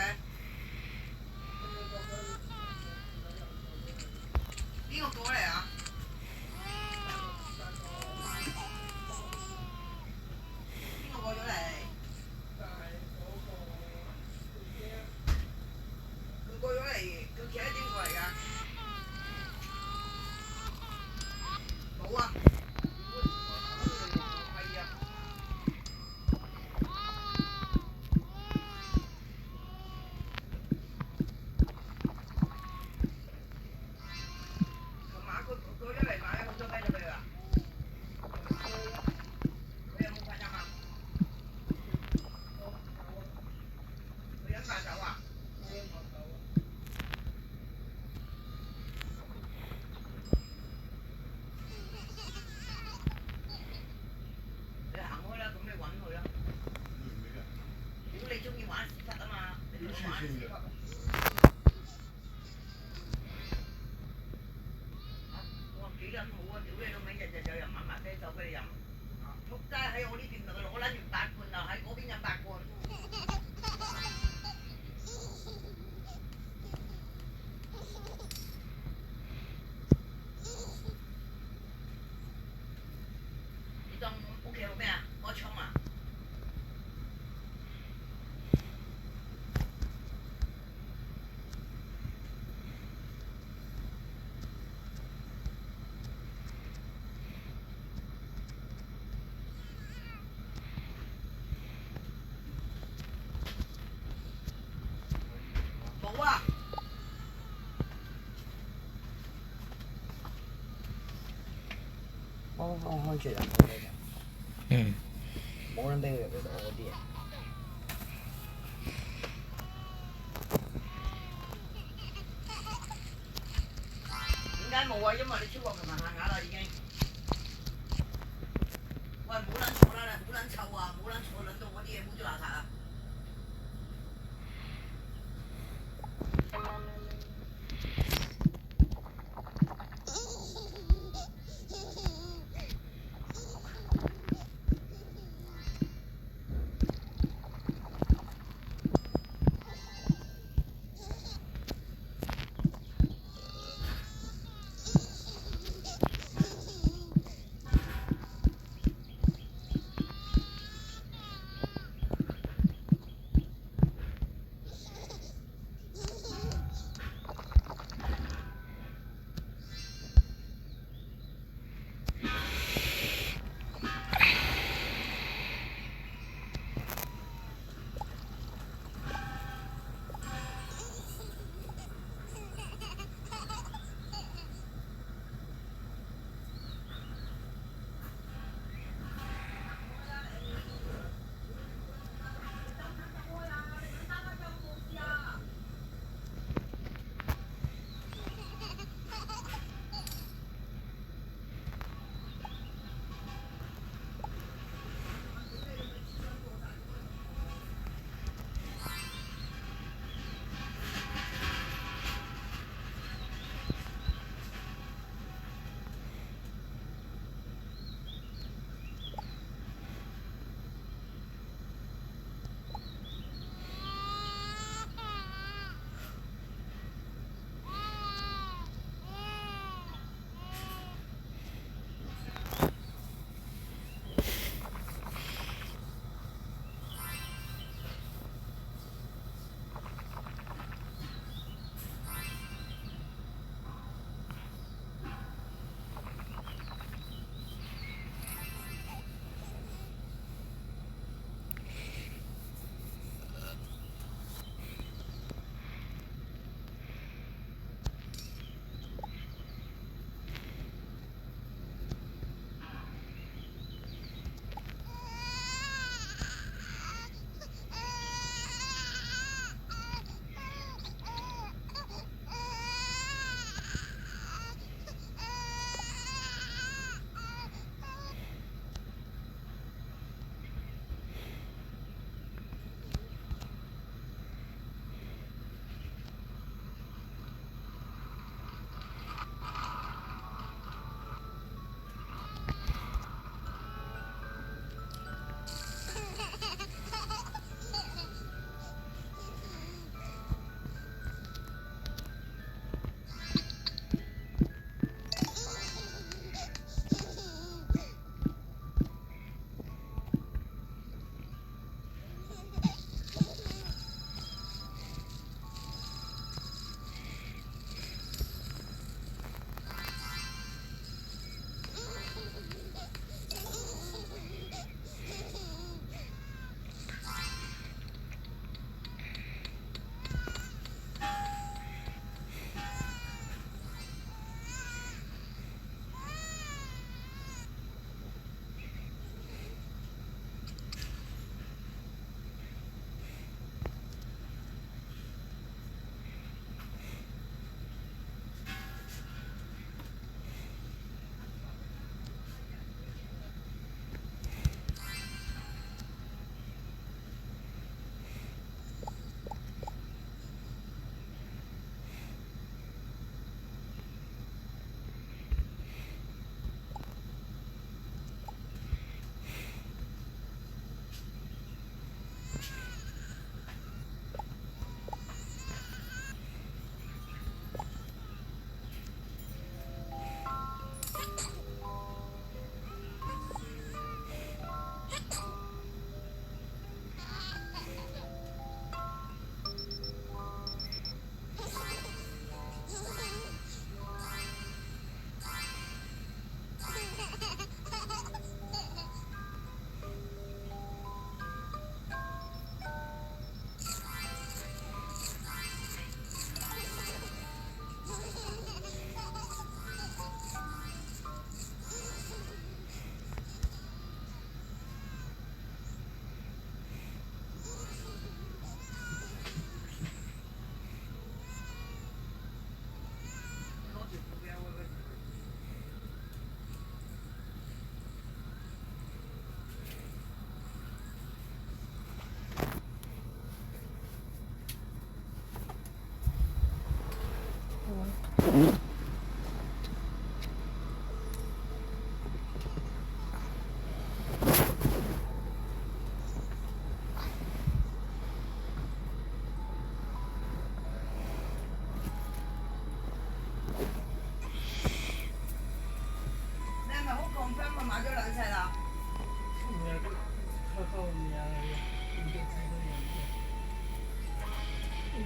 邊個過嚟啊？邊個過咗嚟？佢過咗嚟，佢幾多點過嚟㗎？冇啊。開住人嗰啲冇人俾佢入去我啲嘢。點解冇啊？因為你超過平衡限額啦已經。喂，唔好撚坐啦，好撚臭啊！唔好撚坐，撚到我啲嘢污糟邋遢啊！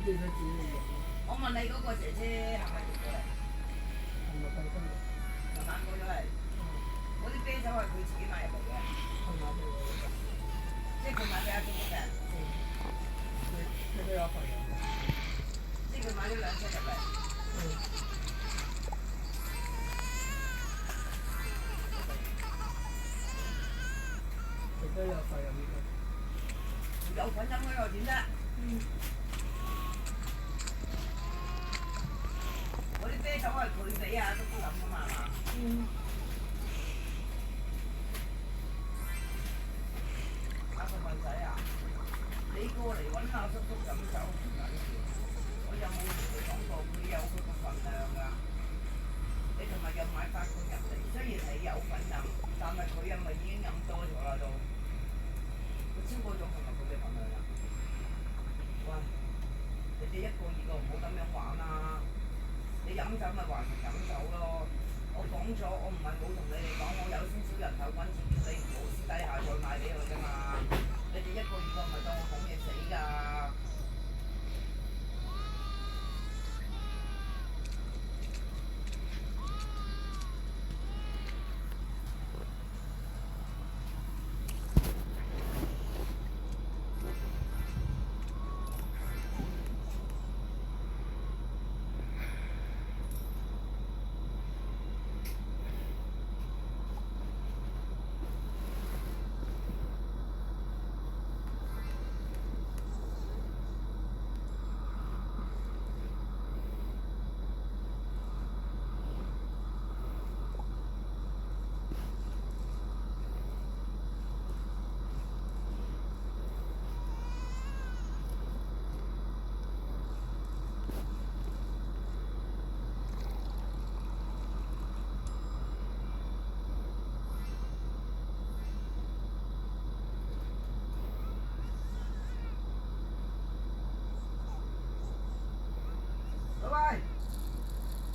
住佢自己用。我問你嗰個姐姐係咪過嚟？係咪過嚟？琴晚過咗嚟。嗰啲啤酒係佢自己買入嚟嘅。係買俾我嘅。即係佢買俾阿公嘅。佢都有份嘅。即係佢買咗2箱入嚟。佢都有份入面。有份飲嗰又點啫？嗰啲啤酒係佢俾啊，都飲噶嘛，係嘛？阿個笨仔啊，你過嚟揾阿叔叔飲酒唔緊要，我有冇同佢講過佢有佢個份量㗎？你同埋又買8罐入嚟，雖然你有份飲，但係佢係咪已經飲多咗啦都？佢超過咗係咪佢嘅份量啊？喂，你哋1個2個唔好咁樣玩啦！你飲酒咪還係飲酒咯。我講咗，我唔係冇同你哋講，我有少少人頭滾錢，叫你唔好私底下再買俾佢啫嘛。你哋1個2個咪當我講嘢死㗎。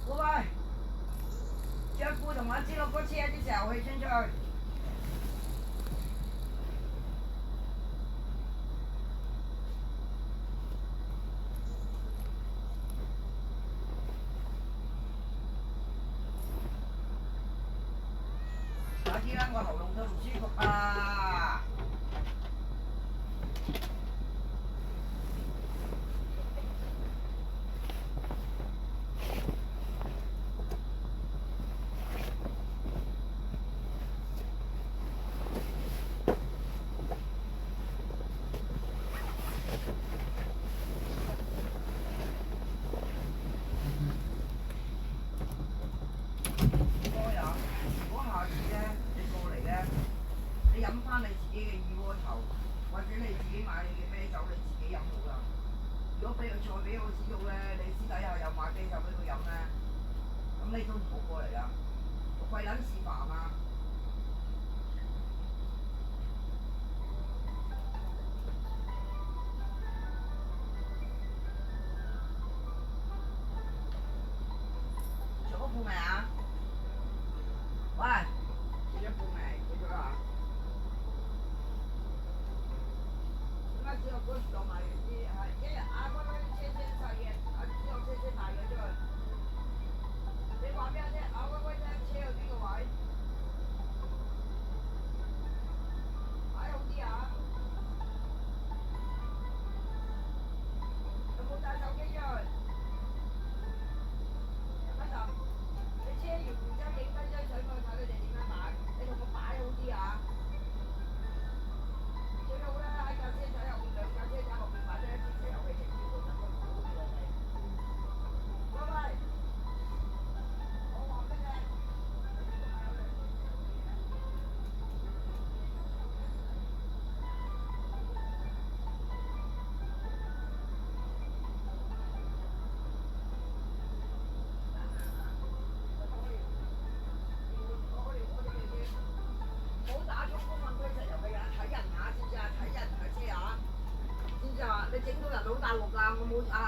喂，着褲同我知落嗰車啲石油氣樽出去。快啲啦，我喉嚨都唔舒服啊！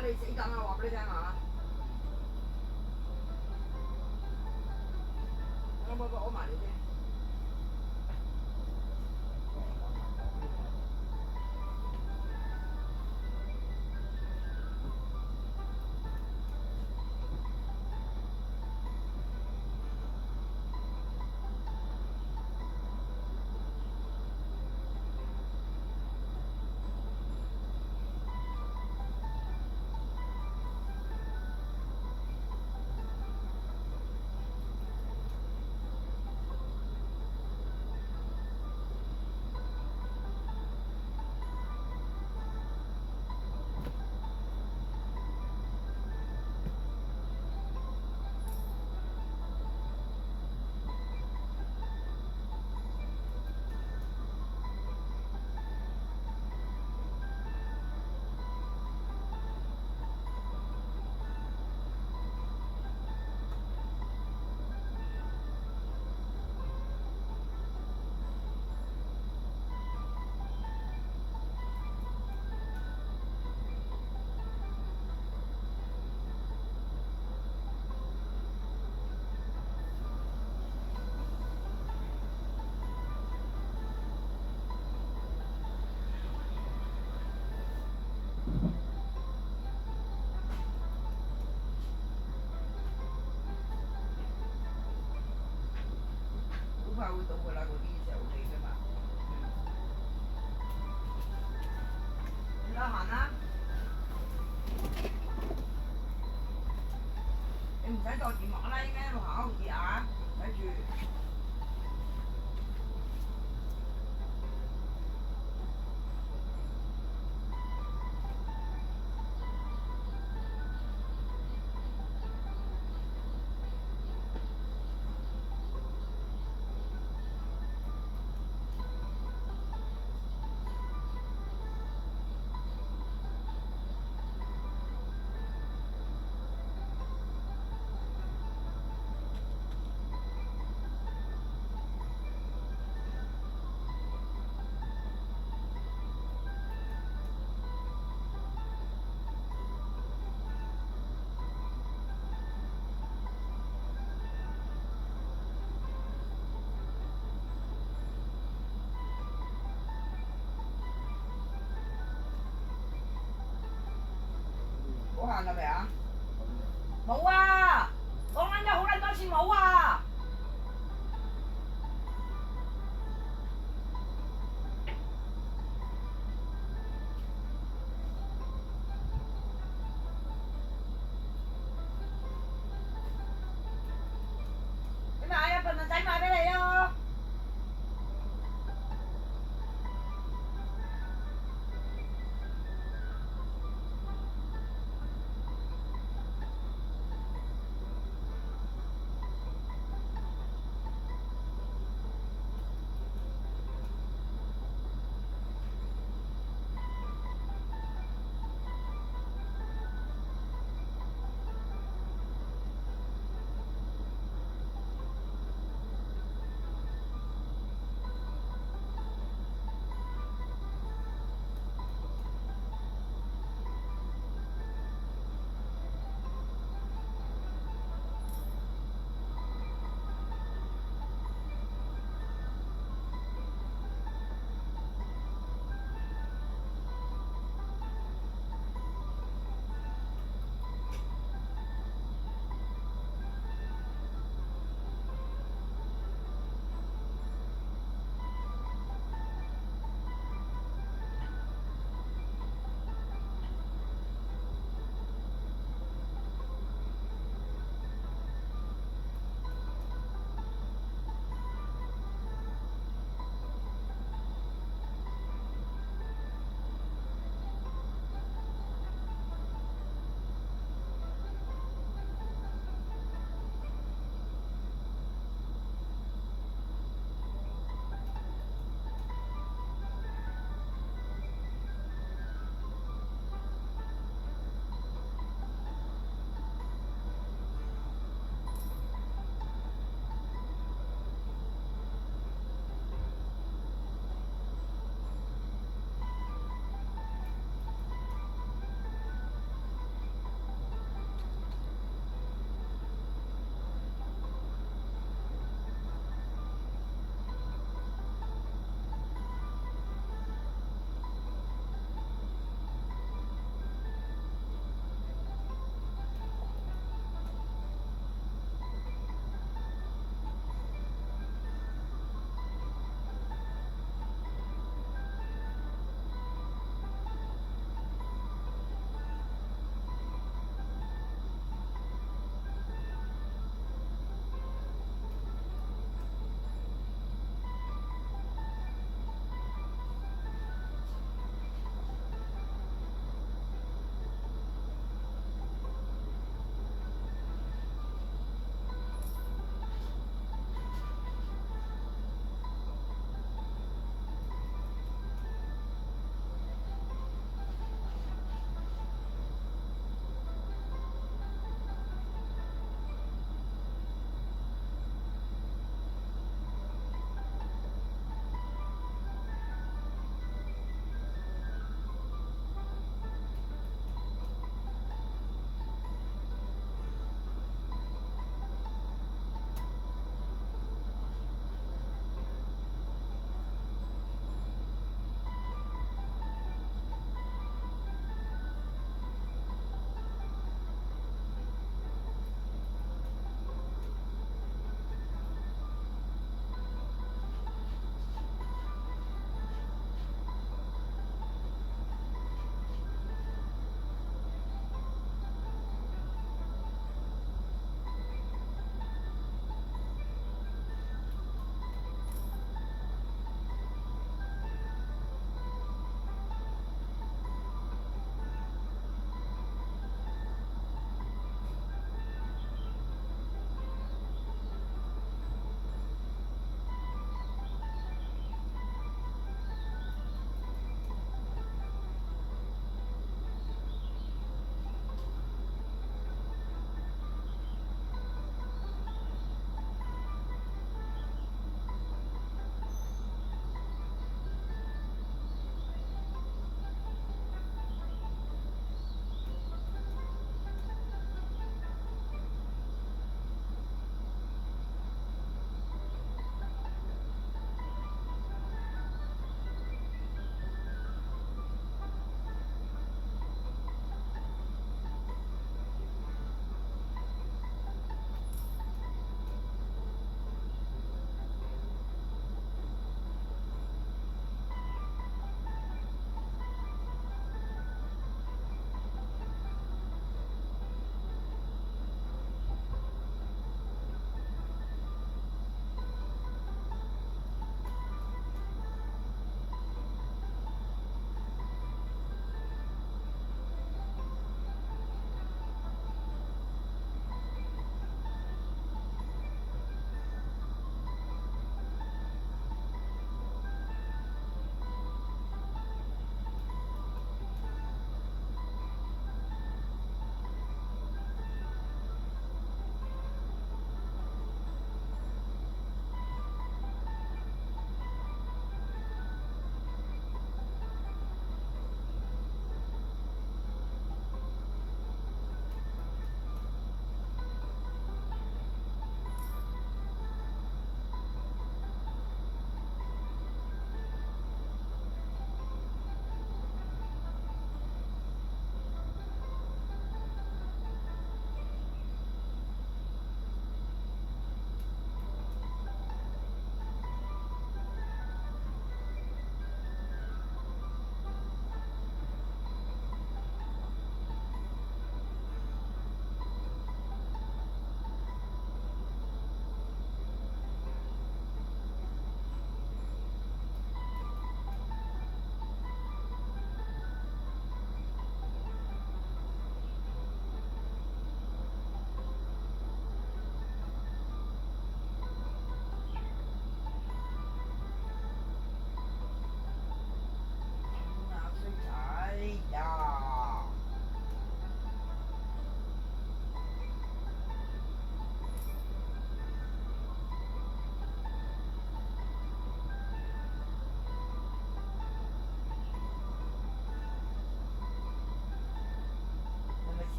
你死梗啊！話俾你聽下。我攞埋你先。快會到㗎啦，嗰啲時候嚟㗎嘛。你得閒啦，你唔使作電話啦，應該一路行一路跌啊，睇住。好行㗎未啊？冇啊！講緊咗好撚多次冇啊！你買啊，笨笨仔買俾你咯。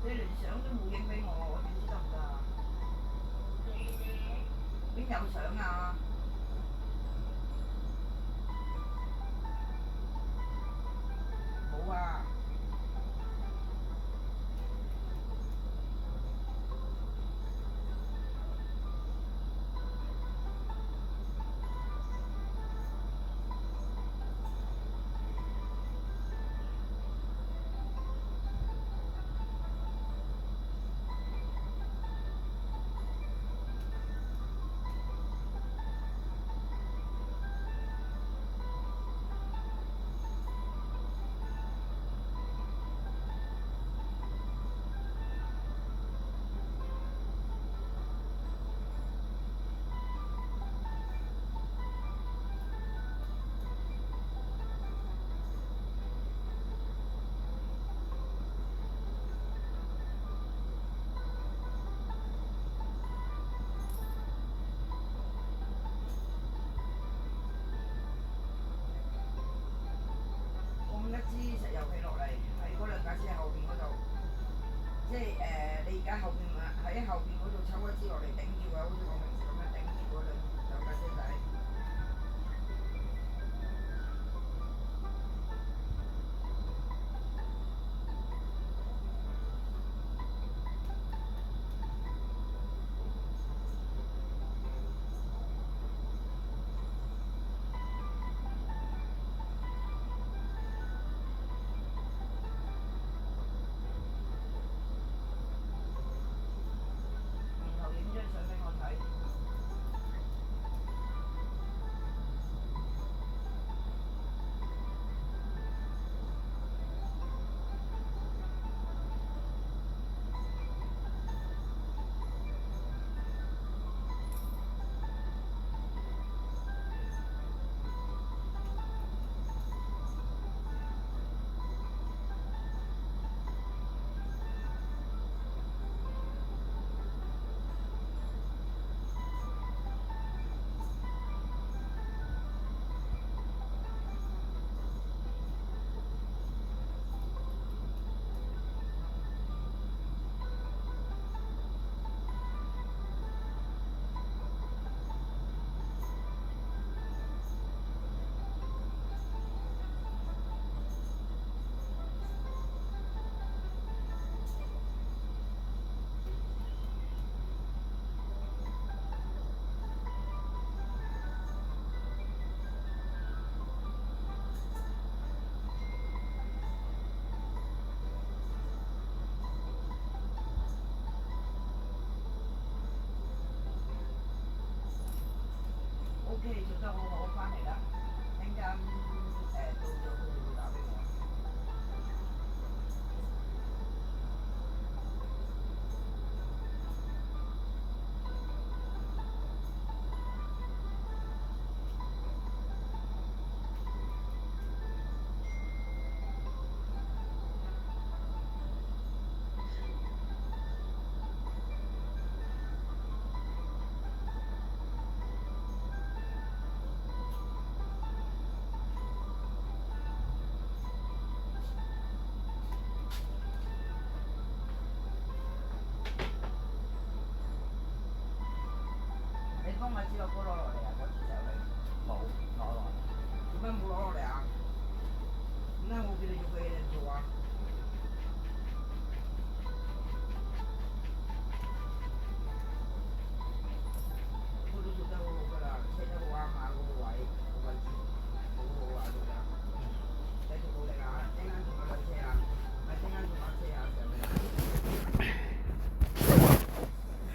你連相都冇影俾我，我點知得唔得啊？邊有相啊？冇啊！一支石油氣落嚟喺嗰兩架車後邊嗰度，即係你而家後邊喺後邊嗰度抽一支落嚟頂住佢，好似我平時咁樣頂住嗰兩架車仔。OK， 做得好好，我翻嚟啦。陣間到咗佢哋會打俾我。幫我支落波攞落嚟啊！嗰支酒你冇攞落嚟，點解冇攞落嚟啊？點解我叫你做嘅嘢你唔做啊？我都做得好好㗎啦，車得好啱下嗰個位，個位置好好啊，做得。繼續努力啊！陣間仲有架車啊，咪陣間仲有架車啊，上嚟。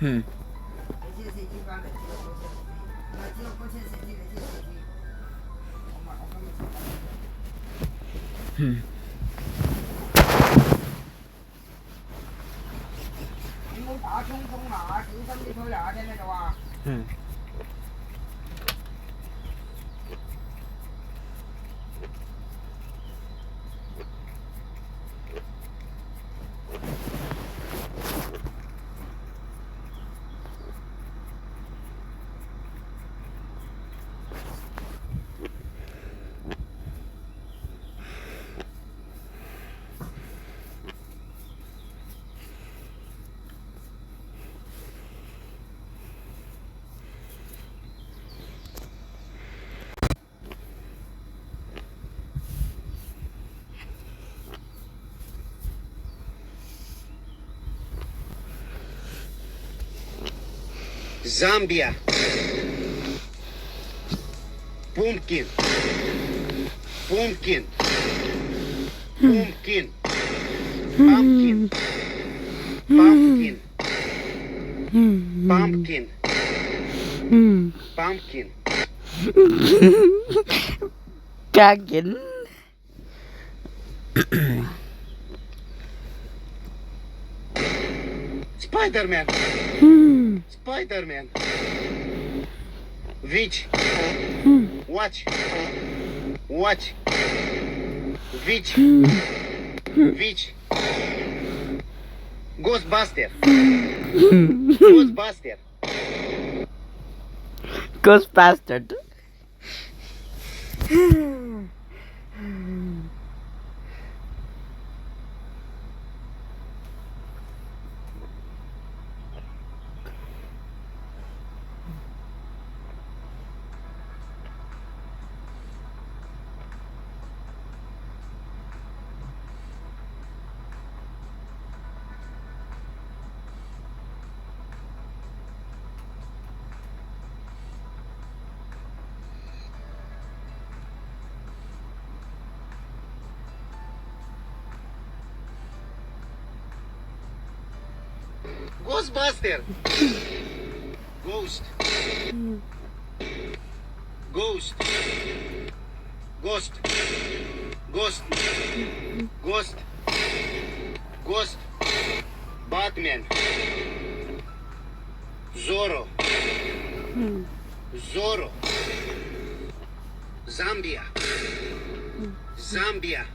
你先4支翻嚟，知道嗰車4支，唔係知道嗰車4支，你先4支。我今日你唔好打衝鋒啊！小心啲推啊！聽唔聽到啊？ Zambia. Pumpkin. Pumpkin. Pumpkin. Pumpkin. Pumpkin. Pumpkin. Pumpkin. Dragon. Spider-Man. Spider-Man. Witch. Watch. Watch. Witch. Witch. Ghostbuster. Ghostbuster. Ghostbusters. Ghostbuster. Ghost. Ghost. Ghost. Ghost. Ghost. Ghost. Batman. Zorro. Zorro. Zambia. Zambia.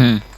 嗯。